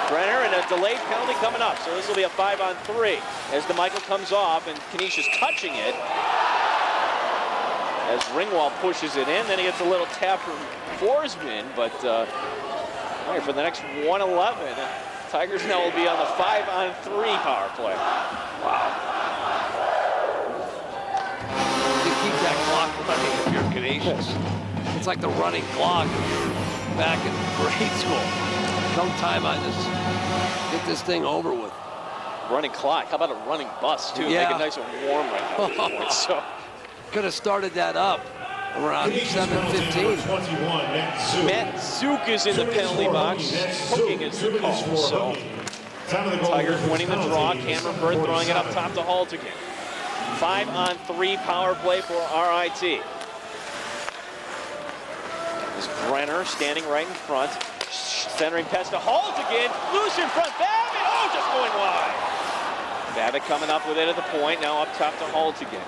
S2: Brenner and a delayed penalty coming up. So this will be a 5-on-3 as DeMichael comes off and Canisius touching it. As Ringwald pushes it in, then he gets a little tap from Forsman, but for the next 1:11, Tigers now will be on the 5-on-3 power play.
S1: Wow. To keep that clock running if you're Canisius. It's like the running clock back in grade school. No time, I just get this thing over with.
S2: Running clock. How about a running bus, too?
S1: Yeah.
S2: Make it nice and warm right now. So
S1: could have started that up around 7:15.
S2: Matt Zuke is in the penalty box. Hooking is the call. So Tigers winning the draw. Cameron Burt throwing it up top to Haltigin. 5-on-3 power play for RIT. This Brenner standing right in front. Centering pass to Haltigin. Loose in front. Babbitt. Oh, just going wide. Babbitt coming up with it at the point. Now up top to Haltigin.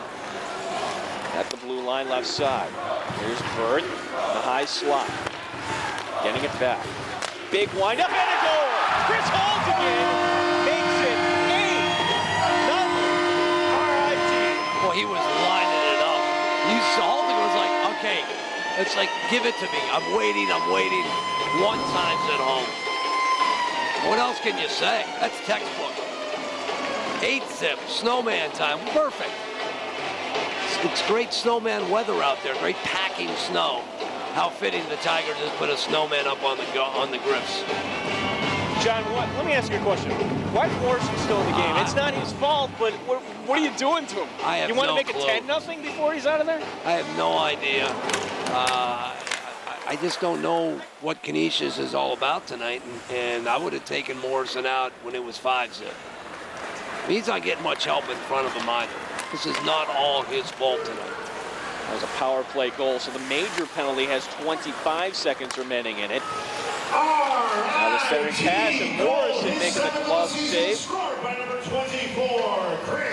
S2: At the blue line left side. Here's Burt. The high slot. Getting it back. Big wind up and a goal. Chris Haltigin makes it 8-0 RIT.
S1: Well, he was lining it up. You saw Haltigin was like, okay, it's like, give it to me. I'm waiting. One time's at home. What else can you say? That's textbook. 8-zip, snowman time, perfect. It's great snowman weather out there, great packing snow. How fitting the Tigers just put a snowman up on the grips.
S2: John, let me ask you a question. Why is Morrison still in the game? It's not his fault, but what are you doing to him?
S1: You
S2: want to make
S1: clue.
S2: it 10-0 before he's out of there?
S1: I have no idea. I just don't know what Canisius is all about tonight, and I would have taken Morrison out when it was 5-zip. He's not getting much help in front of him either. This is not all his fault tonight.
S2: That was a power play goal, so the major penalty has 25 seconds remaining in it. Now the centering pass, and Morrison making the glove save.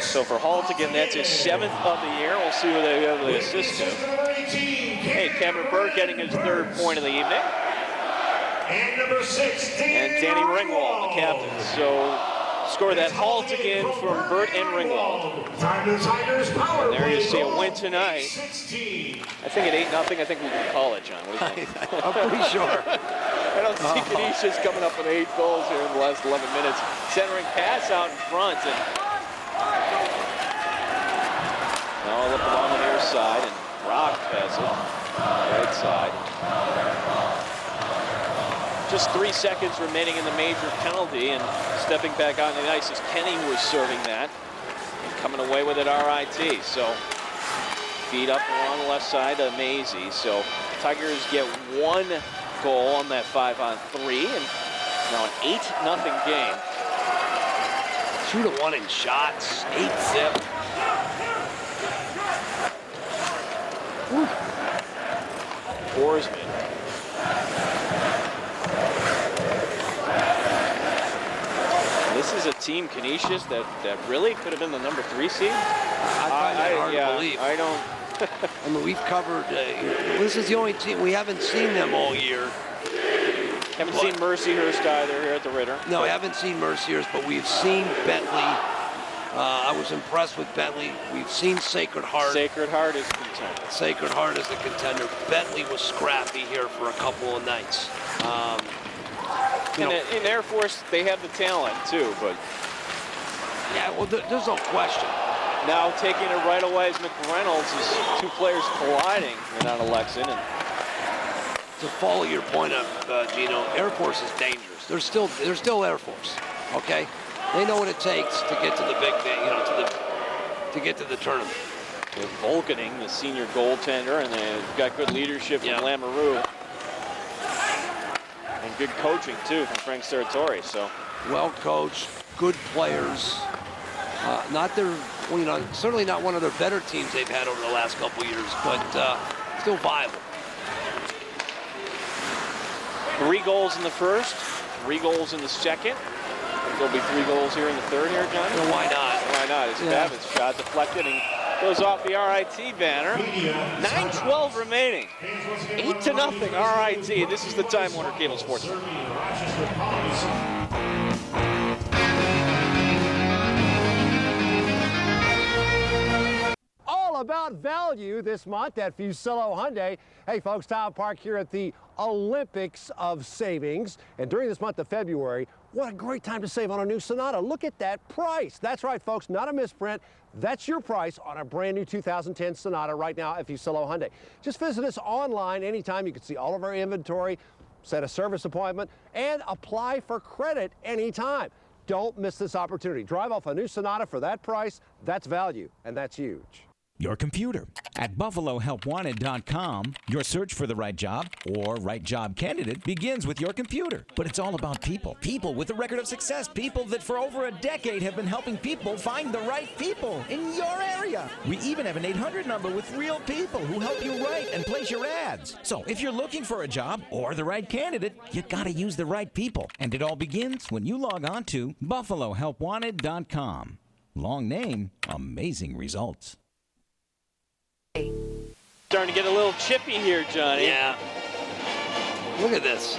S2: So for Haltigin, that's his 7th of the year. We'll see who they have the assist to. Hey, Cameron Burt getting his 3rd point of the evening.
S6: And number 6,
S2: and Danny Ringwald, the captain. So score that Haltigin from Burt and Ringwald. And there you see a win tonight. I think at 8-0, I think we can call it, John. What do you think?
S1: I'm pretty sure.
S2: I don't see Canisius coming up with 8 goals here in the last 11 minutes. Centering pass out in front. And now up along the near side, and Brock has it. Right side. Just 3 seconds remaining in the major penalty, and stepping back on the ice is Kenney, who is serving that. And coming away with it, RIT. So feed up along the left side to Mazzei. So Tigers get 1 goal on that 5-on-3, and now an 8-0 game.
S1: 2-1 in shots, 8-zip.
S2: Borsman. This is a team, Canisius, that really could have been the number 3 seed.
S1: I find that hard to believe.
S2: I don't.
S1: I mean, we've covered. This is the only team we haven't seen them all year.
S2: Haven't seen Mercyhurst either here at the Ritter.
S1: No, I haven't seen Mercyhurst, but we've seen Bentley. I was impressed with Bentley. We've seen Sacred Heart.
S2: Sacred Heart is contender.
S1: Sacred Heart is the contender. Bentley was scrappy here for a couple of nights.
S2: In Air Force, they have the talent too, but
S1: yeah, well, there's no question.
S2: Now taking it right away is McReynolds. Is 2 players colliding, and on Alexin. And
S1: to follow your point up, Gino, Air Force is dangerous. They're still Air Force. Okay, they know what it takes to get to the big thing, to get to the tournament.
S2: With Volkaning, the senior goaltender, and they've got good leadership from Lamoureux. And good coaching, too, from Frank Serratori. So
S1: well coached, good players. Not their, certainly not one of their better teams they've had over the last couple years, but still viable.
S2: 3 goals in the first, 3 goals in the second. There'll be 3 goals here in the third here, John?
S1: Well, why not?
S2: Why not? It's Babbitt's shot deflected and goes off the RIT banner. 9:12 remaining. 8-0 RIT. This is the Time Warner Cable Sports.
S7: All about value this month at Fusillo Hyundai. Hey folks, Tom Park here at the Olympics of Savings. And during this month of February, what a great time to save on a new Sonata. Look at that price. That's right, folks, not a misprint. That's your price on a brand new 2010 Sonata right now at Fusillo Hyundai. Just visit us online anytime. You can see all of our inventory, set a service appointment, and apply for credit anytime. Don't miss this opportunity. Drive off a new Sonata for that price. That's value, and that's huge.
S3: Your computer. At BuffaloHelpWanted.com, your search for the right job or right job candidate begins with your computer. But it's all about people. People with a record of success. People that for over a decade have been helping people find the right people in your area. We even have an 800 number with real people who help you write and place your ads. So if you're looking for a job or the right candidate, you gotta use the right people. And it all begins when you log on to BuffaloHelpWanted.com. Long name, amazing results.
S2: Starting to get a little chippy here, Johnny.
S1: Yeah. Look at this.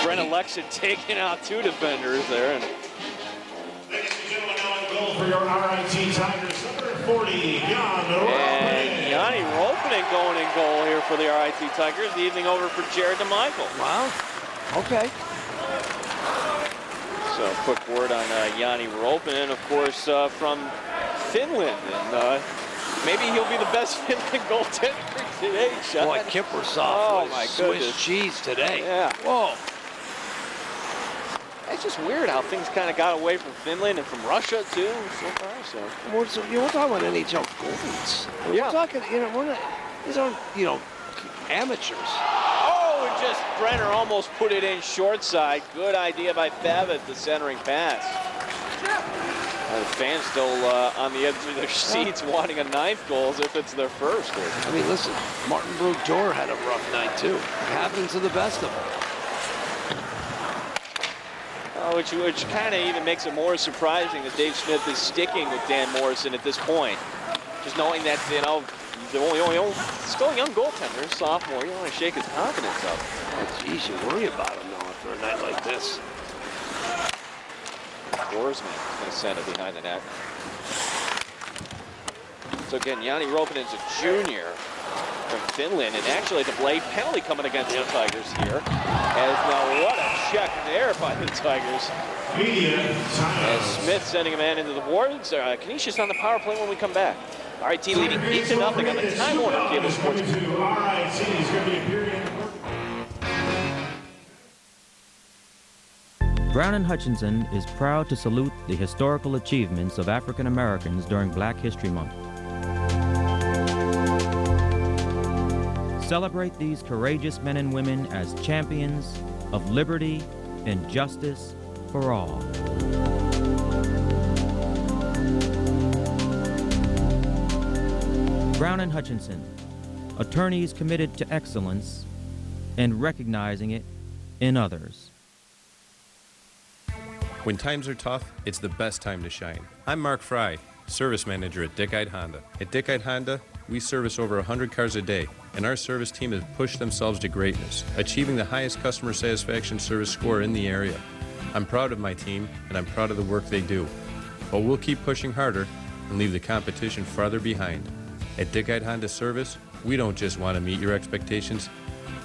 S2: Brent Alexin taking out 2 defenders there.
S6: Ladies and gentlemen, now in goal for your RIT Tigers, number 40,
S2: And Yanni Ropinen going in goal here for the RIT Tigers. The evening over for Jared DeMichael.
S1: Wow. Okay.
S2: So quick word on Yanni Ropinen, of course, from Finland, and maybe he'll be the best Finland goaltender today, Sean.
S1: Boy, Kiprusoff was Swiss cheese today.
S2: Yeah.
S1: Whoa.
S2: It's just weird how things kind of got away from Finland and from Russia too so far. So
S1: we're talking about NHL goalies. We're talking, these aren't, amateurs.
S2: Oh, and just Brenner almost put it in short side. Good idea by Babbitt, the centering pass. The fans still on the edge of their seats wanting a 9th goal as if it's their first.
S1: I mean, listen, Martin Brugdor had a rough night too. It happens to the best of them.
S2: Which kind of even makes it more surprising that Dave Smith is sticking with Dan Morrison at this point. Just knowing that, you know, the still a young goaltender, sophomore. You don't want to shake his confidence up.
S1: Geez, you worry about him now after a night like this.
S2: Borsman is going to send it behind the net. So again, Yanni Ropinen's a junior from Finland, and actually the blade penalty coming against the Tigers here. As now what a check there by the Tigers. As Smith sending a man into the boards. Canisius on the power play when we come back. RIT leading 8-0 on the Time Warner Cable Sports.
S8: Brown & Hutchinson is proud to salute the historical achievements of African Americans during Black History Month. Celebrate these courageous men and women as champions of liberty and justice for all. Brown & Hutchinson, attorneys committed to excellence and recognizing it in others.
S10: When times are tough, it's the best time to shine. I'm Mark Fry, service manager at Dickite Honda. At Dickite Honda, we service over 100 cars a day, and our service team has pushed themselves to greatness, achieving the highest customer satisfaction service score in the area. I'm proud of my team, and I'm proud of the work they do. But we'll keep pushing harder and leave the competition farther behind. At Dickite Honda Service, we don't just want to meet your expectations,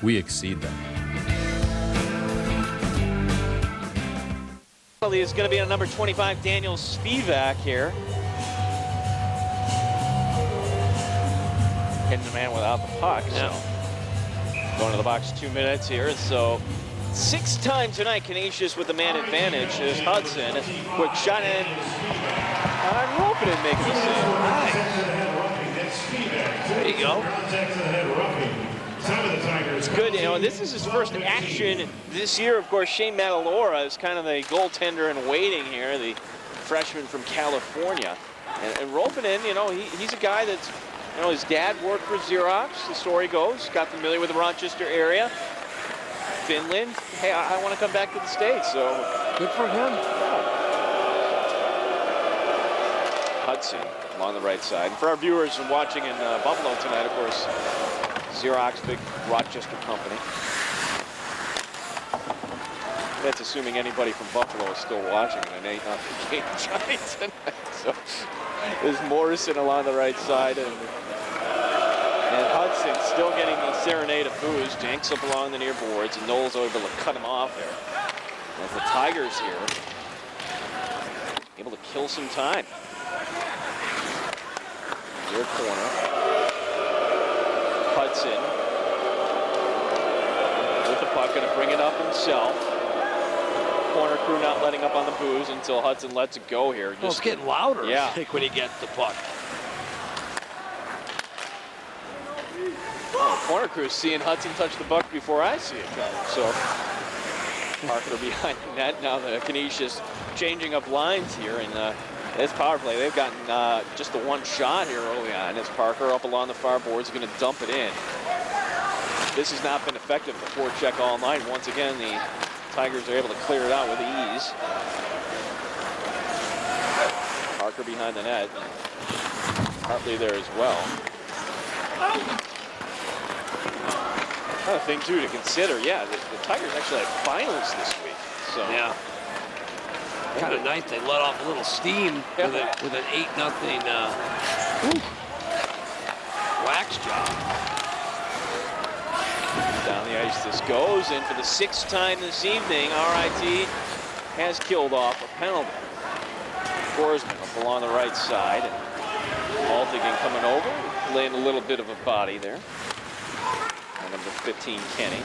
S10: we exceed them.
S2: Is going to be on number 25, Daniel Spivak here. Hitting the man without the puck. So going to the box 2 minutes here. So 6 times tonight, Canisius with the man advantage is Hudson. Quick shot in. Ropinen makes the save. Nice.
S1: There you go.
S2: It's good, you know, this is his first action this year. Of course, Shane Matalora is kind of the goaltender in waiting here, the freshman from California. And Ropinen, you know, he's a guy that's, you know, his dad worked for Xerox, the story goes, got familiar with the Rochester area, Finland. Hey, I want to come back to the States, so.
S1: Good for him.
S2: Hudson along the right side. And for our viewers watching in Buffalo tonight, of course, Xerox, big Rochester company. That's assuming anybody from Buffalo is still watching an 8-0 game tonight. So there's Morrison along the right side, and Hudson still getting the serenade of booze. Janks up along the near boards, and Knowles able to cut him off there. As the Tigers here, able to kill some time. Near corner. Hudson with the puck, going to bring it up himself. Corner crew not letting up on the booze until Hudson lets it go here.
S1: Well, it's getting louder,
S2: yeah.
S1: I think, when he gets the puck.
S2: Oh, corner crew is seeing Hudson touch the puck before I see it come. So Parker behind the net. Now the Canisius changing up lines here, and this power play, they've gotten just the one shot here early on. As Parker up along the far boards is going to dump it in. This has not been effective before check all night. Once again, the Tigers are able to clear it out with ease. Parker behind the net. Hartley there as well. Another thing, too, to consider, yeah, the Tigers actually have finals this week. So
S1: yeah. Kind of nice. They let off a little steam with an 8-0 wax job.
S2: Down the ice this goes, and for the 6th time this evening, RIT has killed off a penalty. Forsman up along the right side, and Haltigin coming over, laying a little bit of a body there. And number 15, Kenney.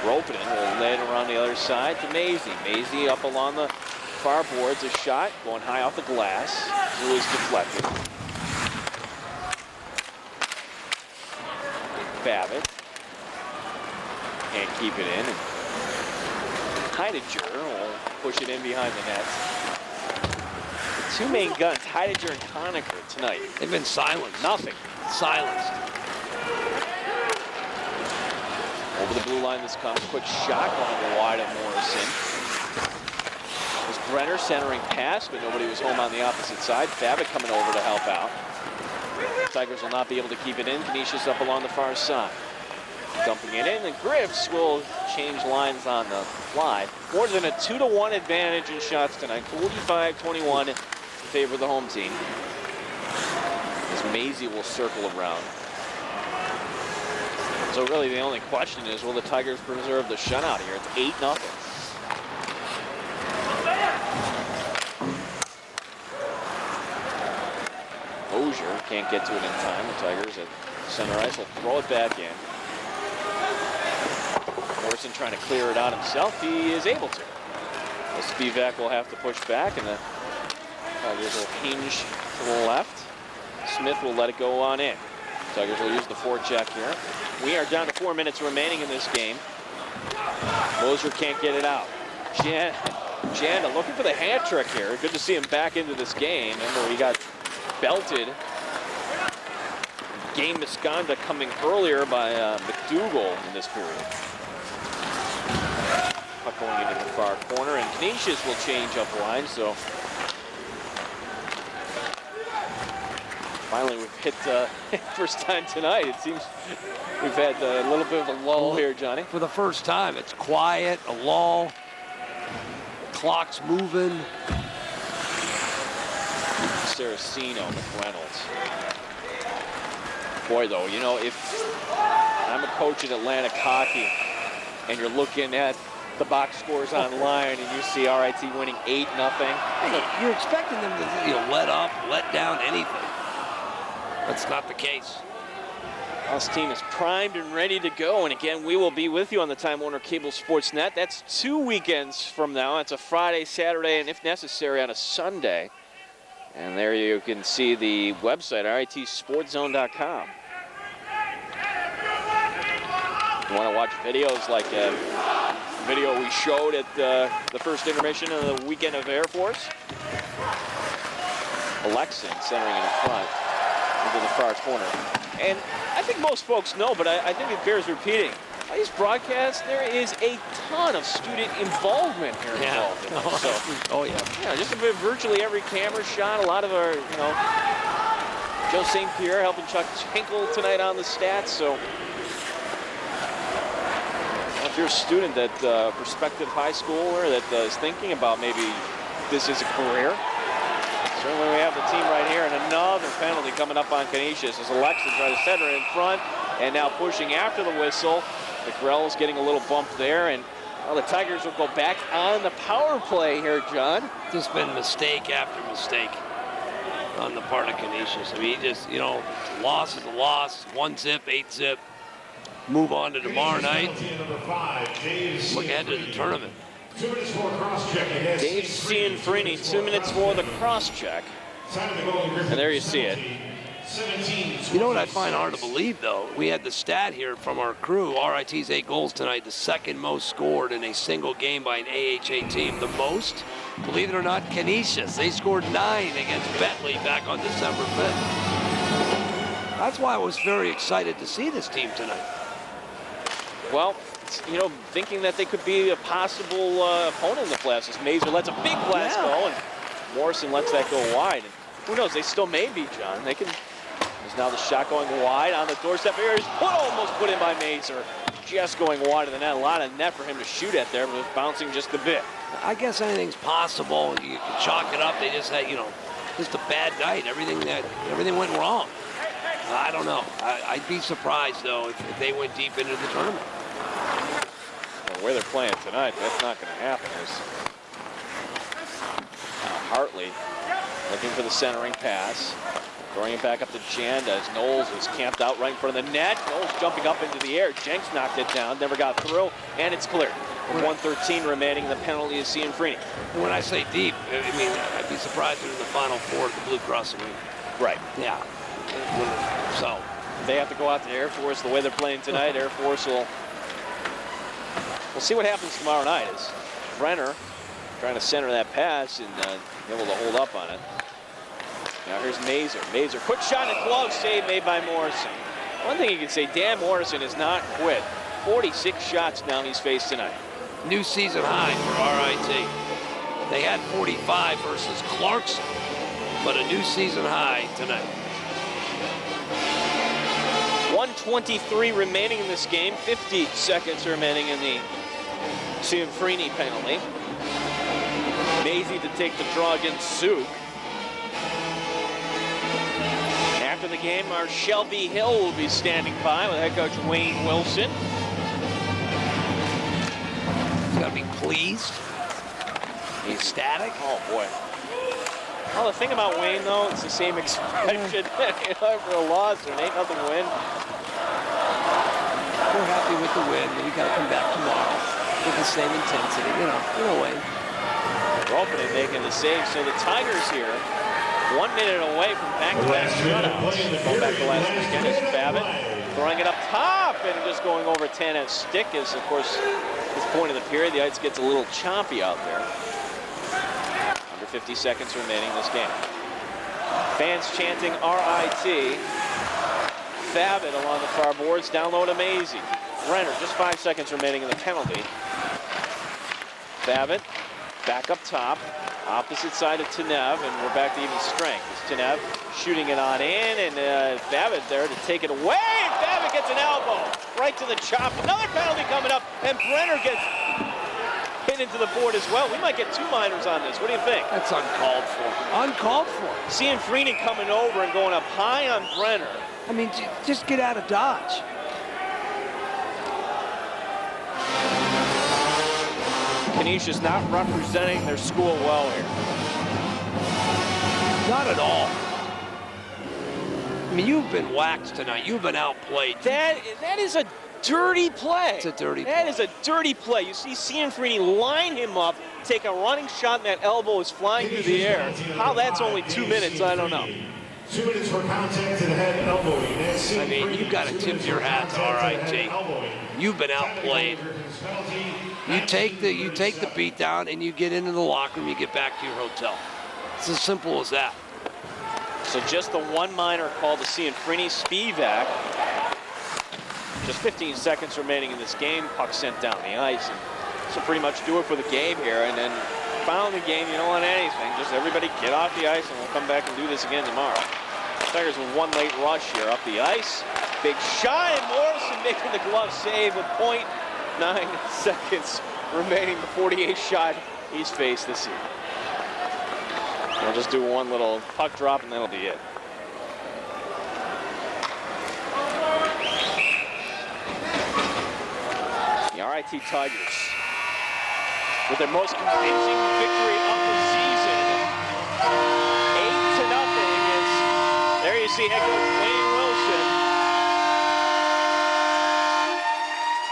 S2: Ropinen will lay it around the other side to Mazzei. Mazzei up along the far boards, a shot going high off the glass. Who is deflected. Babbitt can't keep it in. And Heidegger will push it in behind the net. The 2 main guns, Heidegger and Conacher tonight.
S1: They've been silenced.
S2: Nothing.
S1: Silenced.
S2: Over the blue line this comes. Quick shot going to the wide of Morrison. Brenner centering pass, but nobody was home on the opposite side. Spivak coming over to help out. Tigers will not be able to keep it in. Canisius up along the far side. Dumping it in, and Griffs will change lines on the fly. More than a 2-to-1 advantage in shots tonight. 45-21 in favor of the home team. As Mazzei will circle around. So really the only question is, will the Tigers preserve the shutout here? It's 8-0. Mazur can't get to it in time. The Tigers at center ice will throw it back in. Morrison trying to clear it out himself. He is able to. The Spivak will have to push back, and the Tigers will hinge to the left. Smith will let it go on in. Tigers will use the forecheck here. We are down to 4 minutes remaining in this game. Mazur can't get it out. Janda looking for the hat trick here. Good to see him back into this game. Remember, he got belted. Game misconduct coming earlier by MacDougall in this period. Puck going into the far corner, and Canisius will change up line. So finally, we've hit first time tonight. It seems we've had a little bit of a lull here, Johnny.
S1: For the first time, it's quiet, a lull. The clock's moving.
S2: Carissimo, McReynolds. Boy, though, you know, if I'm a coach at Atlantic Hockey and you're looking at the box scores online and you see RIT winning 8-0.
S1: Hey, you're expecting them to let up, let down, anything. That's not the case.
S2: This team is primed and ready to go. And again, we will be with you on the Time Warner Cable Sports Net. That's 2 weekends from now. It's a Friday, Saturday, and if necessary, on a Sunday. And there you can see the website, RITSportZone.com. You want to watch videos like the video we showed at the first intermission of the weekend of Air Force? Alexin centering in front into the far corner. And I think most folks know, but I think it bears repeating. These broadcasts, there is a ton of student involvement here involved in this. So, yeah, just about virtually every camera shot. A lot of our, you know, Joe St. Pierre helping Chuck Hinkle tonight on the stats. So, if you're a student at prospective high schooler that is thinking about maybe this is a career, certainly we have the team right here, and another penalty coming up on Canisius as Alexin tries to center in front, and now pushing after the whistle. McReynolds getting a little bump there, and the Tigers will go back on the power play here, John.
S1: Just been mistake after mistake on the part of Canisius. I mean, he just, you know, loss is a loss. 1-zip, 8-zip. Move on to tomorrow night. Look ahead to the tournament.
S6: 2 minutes for a cross-check.
S2: Dave Cianfrini, 2 minutes for the cross-check. And there you see it.
S1: You know what I find hard to believe, though? We had the stat here from our crew. RIT's 8 goals tonight, the second most scored in a single game by an AHA team. The most, believe it or not, Canisius. They scored 9 against Bentley back on December 5th. That's why I was very excited to see this team tonight.
S2: Well, you know, thinking that they could be a possible opponent in the playoffs. As Mazur lets a big blast go, and Morrison lets that go wide. And who knows, they still may be, John. They can. There's now the shot going wide on the doorstep here. He's almost put in by Mazur. Just going wide of the net. A lot of net for him to shoot at there, but it was bouncing just a bit.
S1: I guess anything's possible. You can chalk it up. They just had, you know, just a bad night. Everything went wrong. I don't know. I'd be surprised, though, if they went deep into the tournament.
S2: Well, the way they're playing tonight, that's not going to happen. Hartley looking for the centering pass. Throwing it back up to Janda as Knowles was camped out right in front of the net. Knowles jumping up into the air. Jenks knocked it down, never got through, and it's cleared. With 1:13 remaining, the penalty is Cianfrini.
S1: And when I say deep, I mean, I'd be surprised if in the Final Four at the Blue Cross Arena.
S2: Right.
S1: Yeah. So
S2: they have to go out to Air Force the way they're playing tonight. Air Force will. We'll see what happens tomorrow night. As Brenner trying to center that pass and able to hold up on it. Now here's Mazur. Mazur, quick shot and glove save made by Morrison. One thing you can say, Dan Morrison has not quit. 46 shots now he's faced tonight.
S1: New season high for RIT. They had 45 versus Clarkson, but a new season high tonight.
S2: 1:23 remaining in this game, 50 seconds remaining in the Cianfrini penalty. Mazzei to take the draw against Zuke. After the game, our Shelby Hill will be standing by with head coach Wayne Wilson.
S1: He's got to be pleased. Ecstatic.
S2: Oh, boy. Well, the thing about Wayne, though, it's the same expression. For a loss, there ain't nothing to win.
S1: We're happy with the win, but we got to come back tomorrow with the same intensity, you know, Wayne.
S2: They're opening, making the save. So the Tigers here, 1 minute away from back-to-back shutouts. Going back to last weekend is Babbitt throwing it up top and just going over Tanev's stick is, of course, this point of the period. The ice gets a little choppy out there. Under 50 seconds remaining in this game. Fans chanting RIT. Babbitt along the far boards, down low to Mazzei. Brenner, just 5 seconds remaining in the penalty. Babbitt back up top, opposite side of Tanev, and we're back to even strength. It's Tanev shooting it on in, and Babbitt there to take it away, and Babbitt gets an elbow right to the chop. Another penalty coming up, and Brenner gets hit into the board as well. We might get 2 minors on this. What do you think?
S1: That's uncalled for. Uncalled for.
S2: Cianfrini coming over and going up high on Brenner.
S1: I mean, just get out of Dodge.
S2: Canisius not representing their school well here.
S1: Not at all. I mean, you've been waxed tonight. You've been outplayed.
S2: That is a dirty play.
S1: It's a dirty play.
S2: That is a dirty play. You see Cianfrini line him up, take a running shot, and that elbow is flying through the air. How that's only 2 minutes, I don't know.
S6: 2 minutes for contact to the head elbowing.
S1: I mean, you've got to tip your hat to RIT. You've been outplayed. You take the beat down and you get into the locker room, you get back to your hotel. It's as simple as that.
S2: So just the 1 minor called to Cianfrini. Spivak. Just 15 seconds remaining in this game. Puck sent down the ice. And this will pretty much do it for the game here. And then finally the game, you don't want anything. Just everybody get off the ice and we'll come back and do this again tomorrow. Tigers with 1 late rush here up the ice. Big shot, and Morrison making the glove save with 0.9 seconds remaining. The 48th shot he's faced this year. We'll just do 1 little puck drop and that'll be it. The RIT Tigers with their most convincing victory of the season. 8-0. There you see head coach Wayne Wilson.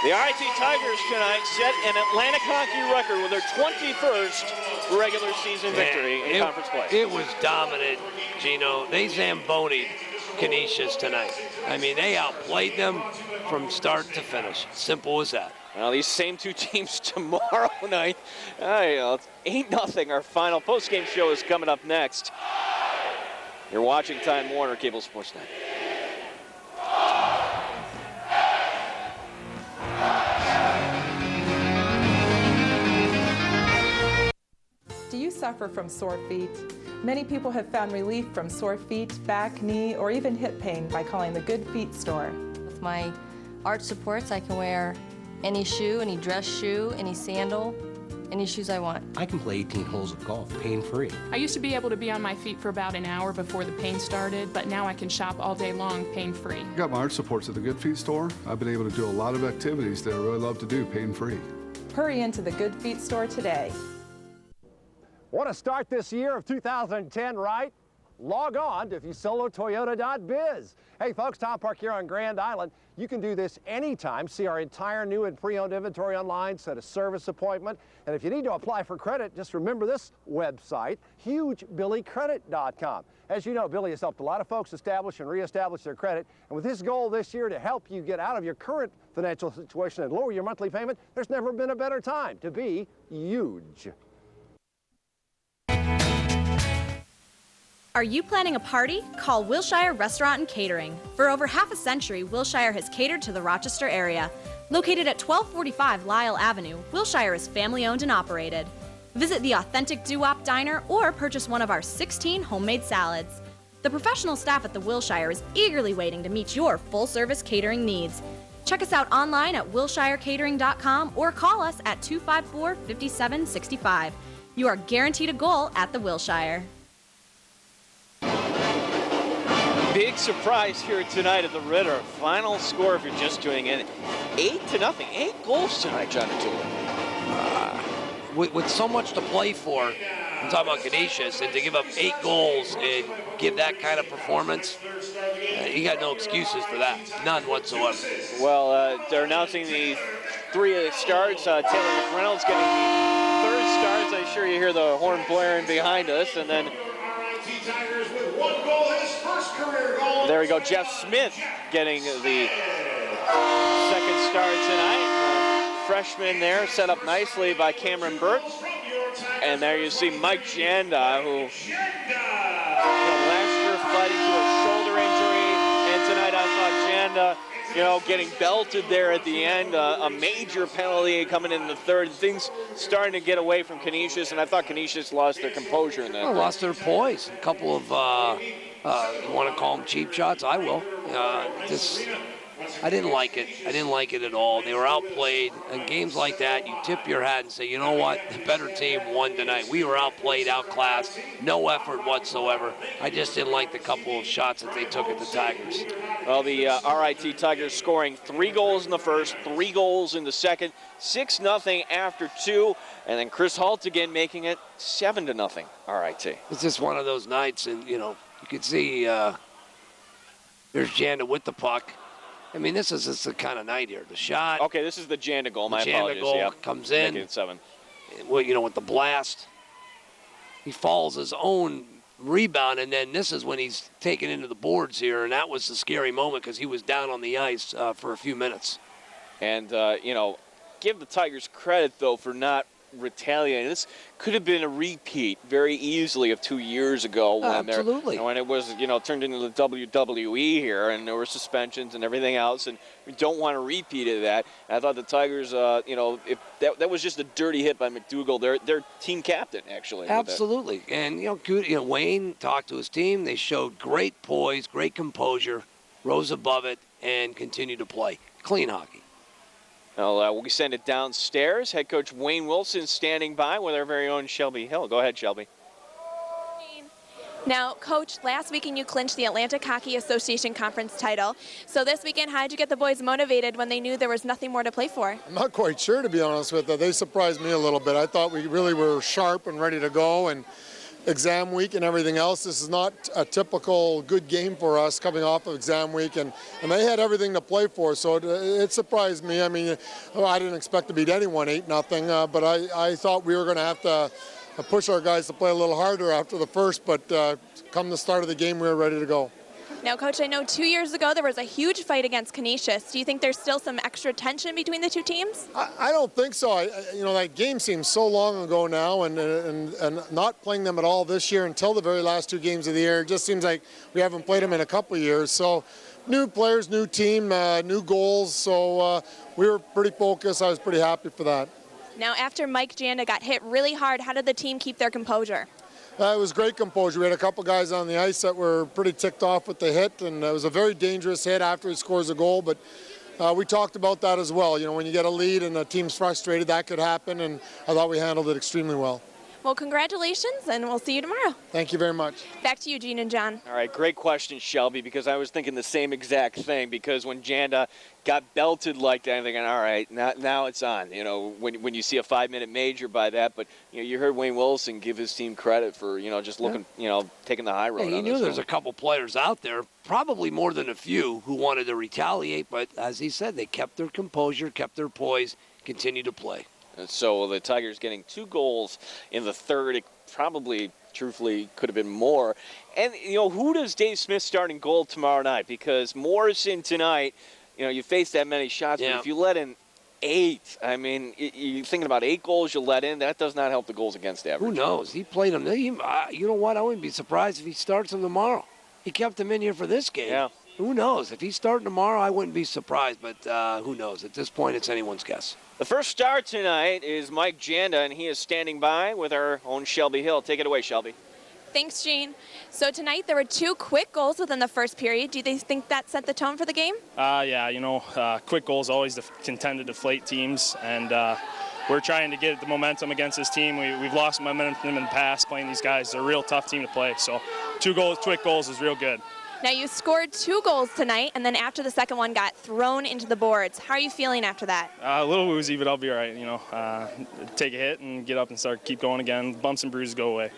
S2: The RIT Tigers tonight set an Atlantic hockey record with their 21st regular season victory in conference play.
S1: It was dominant, Gino. They Zamboni'd Canisius tonight. I mean, they outplayed them from start to finish. Simple as that.
S2: Well, these same 2 teams tomorrow night. 8-0. Our final post-game show is coming up next. You're watching Time Warner Cable Sports Net.
S9: Do you suffer from sore feet? Many people have found relief from sore feet, back, knee, or even hip pain by calling the Good Feet store.
S11: With my arch supports, I can wear any shoe, any dress shoe, any sandal, any shoes I want.
S19: I can play 18 holes of golf pain-free.
S20: I used to be able to be on my feet for about an hour before the pain started, but now I can shop all day long pain-free.
S21: I got my arch supports at the Good Feet store. I've been able to do a lot of activities that I really love to do pain-free.
S9: Hurry into the Good Feet store today.
S7: Want to start this year of 2010 right? Log on to ifyousolotoyota.biz. Hey folks, Tom Park here on Grand Island. You can do this anytime. See our entire new and pre-owned inventory online, set a service appointment. And if you need to apply for credit, just remember this website, hugebillycredit.com. As you know, Billy has helped a lot of folks establish and reestablish their credit. And with his goal this year to help you get out of your current financial situation and lower your monthly payment, there's never been a better time to be huge.
S22: Are you planning a party? Call Wilshire Restaurant and Catering. For over half a century, Wilshire has catered to the Rochester area. Located at 1245 Lyle Avenue, Wilshire is family-owned and operated. Visit the authentic Doo-Wop Diner or purchase one of our 16 homemade salads. The professional staff at the Wilshire is eagerly waiting to meet your full-service catering needs. Check us out online at wilshirecatering.com or call us at 254-5765. You are guaranteed a goal at the Wilshire.
S2: Big surprise here tonight at the Ritter. Final score, if you're just tuning in, 8-0. 8 goals tonight, Janda.
S1: With so much to play for, I'm talking about Canisius, and to give up 8 goals and give that kind of performance, you got no excuses for that. None whatsoever.
S2: Well, they're announcing the 3 starts. Taylor McReynolds getting the 3rd starts. I'm sure you hear the horn blaring behind us. And then there we go. Jeff Smith getting the 2nd start tonight. Freshman there, set up nicely by Cameron Burt. And there you see Mike Janda, who last year fighting through a shoulder injury. And tonight I thought Janda, getting belted there at the end. A major penalty coming in the 3rd. Things starting to get away from Canisius, and I thought Canisius lost their composure in that.
S1: Lost their poise. A couple of, you want to call them cheap shots? I will. I didn't like it. I didn't like it at all. They were outplayed. In games like that, you tip your hat and say, you know what? The better team won tonight. We were outplayed, outclassed, no effort whatsoever. I just didn't like the couple of shots that they took at the Tigers.
S2: Well, the RIT Tigers scoring 3 goals in the 1st, 3 goals in the 2nd, 6-0 after 2, and then Chris Haltigin making it 7-0 RIT.
S1: It's just one of those nights, and, you could see there's Janda with the puck. I mean, this is the kind of night here. The shot.
S2: Okay, this is the Janda goal. My apologies.
S1: Janda goal comes in.
S2: Making it 7.
S1: With the blast, he falls his own rebound, and then this is when he's taken into the boards here, and that was the scary moment because he was down on the ice for a few minutes.
S2: And, give the Tigers credit, though, for not retaliating. This could have been a repeat very easily of 2 years ago when when it was turned into the WWE here, and there were suspensions and everything else, and we don't want a repeat of that. And I thought the Tigers, if that was just a dirty hit by MacDougall, their team captain actually.
S1: Absolutely, and Wayne talked to his team. They showed great poise, great composure, rose above it, and continued to play clean hockey.
S2: Well, we send it downstairs. Head coach Wayne Wilson standing by with our very own Shelby Hill. Go ahead, Shelby.
S5: Now, Coach, last weekend you clinched the Atlantic Hockey Association Conference title. So this weekend, how did you get the boys motivated when they knew there was nothing more to play for?
S12: I'm not quite sure, to be honest with you. They surprised me a little bit. I thought we really were sharp and ready to go, and exam week and everything else. This is not a typical good game for us coming off of exam week, and they had everything to play for, so it surprised me. I mean, I didn't expect to beat anyone 8-0, but I thought we were going to have to push our guys to play a little harder after the first, but come the start of the game, we were ready to go.
S5: Now, Coach, I know 2 years ago there was a huge fight against Canisius. Do you think there's still some extra tension between the 2 teams?
S12: I don't think so. That game seems so long ago now, and not playing them at all this year until the very last 2 games of the year. It just seems like we haven't played them in a couple of years. So new players, new team, new goals. So we were pretty focused. I was pretty happy for that.
S5: Now, after Mike Janda got hit really hard, how did the team keep their composure?
S12: It was great composure. We had a couple guys on the ice that were pretty ticked off with the hit, and it was a very dangerous hit after he scores a goal, but we talked about that as well. When you get a lead and the team's frustrated, that could happen, and I thought we handled it extremely well.
S5: Well, congratulations, and we'll see you tomorrow.
S12: Thank you very much.
S5: Back to you, Gene and John.
S2: All right, great question, Shelby, because I was thinking the same exact thing, because when Janda got belted like that, I'm thinking, all right, now it's on. When you see a 5-minute major by that, but you heard Wayne Wilson give his team credit for just looking, taking the high road.
S1: He knew there's a couple players out there, probably more than a few, who wanted to retaliate, but as he said, they kept their composure, kept their poise, continued to play.
S2: And so the Tigers getting 2 goals in the 3rd. It probably, truthfully, could have been more. And, who does Dave Smith start in goal tomorrow night? Because Morrison tonight, you face that many shots, but if you let in 8, I mean, you're thinking about 8 goals you let in. That does not help the goals against average.
S1: Who knows? He played them. You know what? I wouldn't be surprised if he starts them tomorrow. he kept him in here for this game.
S2: Yeah.
S1: Who knows? If he's starting tomorrow, I wouldn't be surprised, but who knows? At this point, it's anyone's guess.
S2: The first star tonight is Mike Janda, and he is standing by with our own Shelby Hill. Take it away, Shelby.
S5: Thanks, Gene. So tonight there were 2 quick goals within the first period. Do you think that set the tone for the game?
S14: Yeah, quick goals always tend to deflate teams, and we're trying to get the momentum against this team. We've lost momentum in the past playing these guys. They're a real tough team to play, so 2 quick goals is real good.
S5: Now you scored 2 goals tonight, and then after the second one got thrown into the boards. How are you feeling after that?
S14: A little woozy, but I'll be all right. Take a hit and get up and keep going again. Bumps and bruises go away.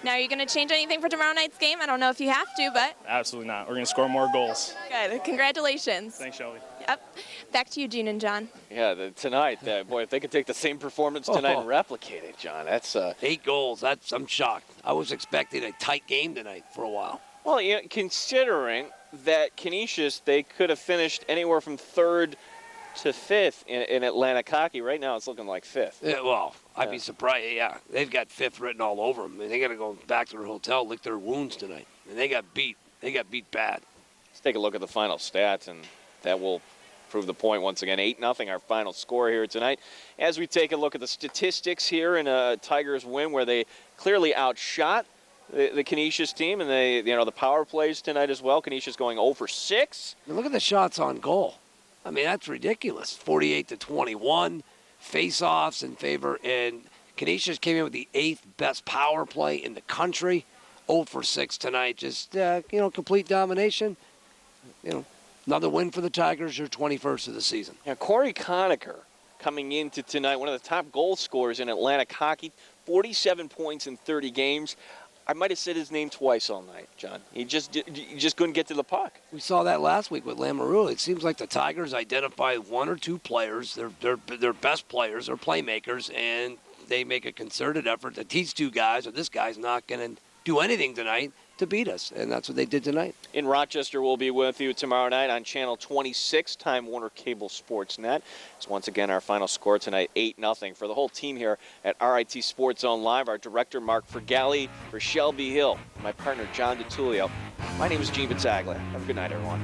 S5: Now, are you going to change anything for tomorrow night's game? I don't know if you have to, but...
S14: Absolutely not. We're going to score more goals.
S5: Good. Congratulations.
S14: Thanks, Shelby.
S5: Yep. Back to you, Gene and John.
S2: Yeah, tonight, boy, if they could take the same performance tonight and replicate it, John, that's...
S1: 8 goals. I'm shocked. I was expecting a tight game tonight for a while.
S2: Well, considering that Canisius, they could have finished anywhere from 3rd to 5th in Atlantic hockey. Right now, it's looking like 5th.
S1: Yeah, well, I'd be surprised. Yeah, they've got 5th written all over them. And they got to go back to their hotel, lick their wounds tonight. And they got beat. They got beat bad.
S2: Let's take a look at the final stats, and that will prove the point once again. 8-0, our final score here tonight. As we take a look at the statistics here in a Tigers win where they clearly outshot the Canisius team, and the power plays tonight as well. Canisius going 0 for 6.
S1: Look at the shots on goal. I mean, that's ridiculous. 48-21, face-offs in favor, and Canisius came in with the 8th best power play in the country. 0 for 6 tonight. Just complete domination. Another win for the Tigers. Your 21st of the season.
S2: Now, Corey Conacher coming into tonight, one of the top goal scorers in Atlantic hockey, 47 points in 30 games. I might have said his name twice all night, John. He just couldn't get to the puck.
S1: We saw that last week with Lamoureux. It seems like the Tigers identify 1 or 2 players, their best players, their playmakers, and they make a concerted effort that these 2 guys or this guy's not going to do anything tonight to beat us, and that's what they did tonight.
S2: In Rochester, we'll be with you tomorrow night on Channel 26, Time Warner Cable Sports Net. It's once again our final score tonight, 8-0. For the whole team here at RIT Sports Zone Live, our director, Mark Fratelli, for Shelby Hill, my partner, John DiTullio. My name is Gene Battaglia. Have a good night, everyone.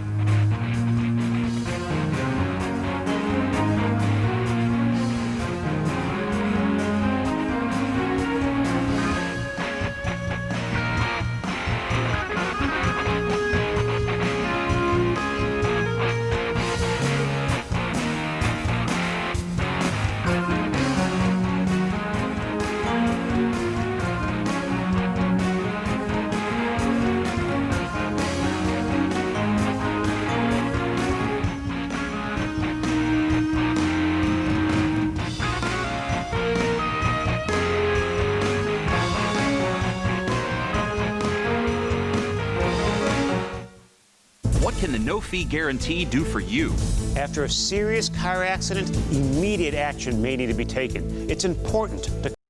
S15: Can the no-fee guarantee do for you?
S23: After a serious car accident, immediate action may need to be taken. It's important to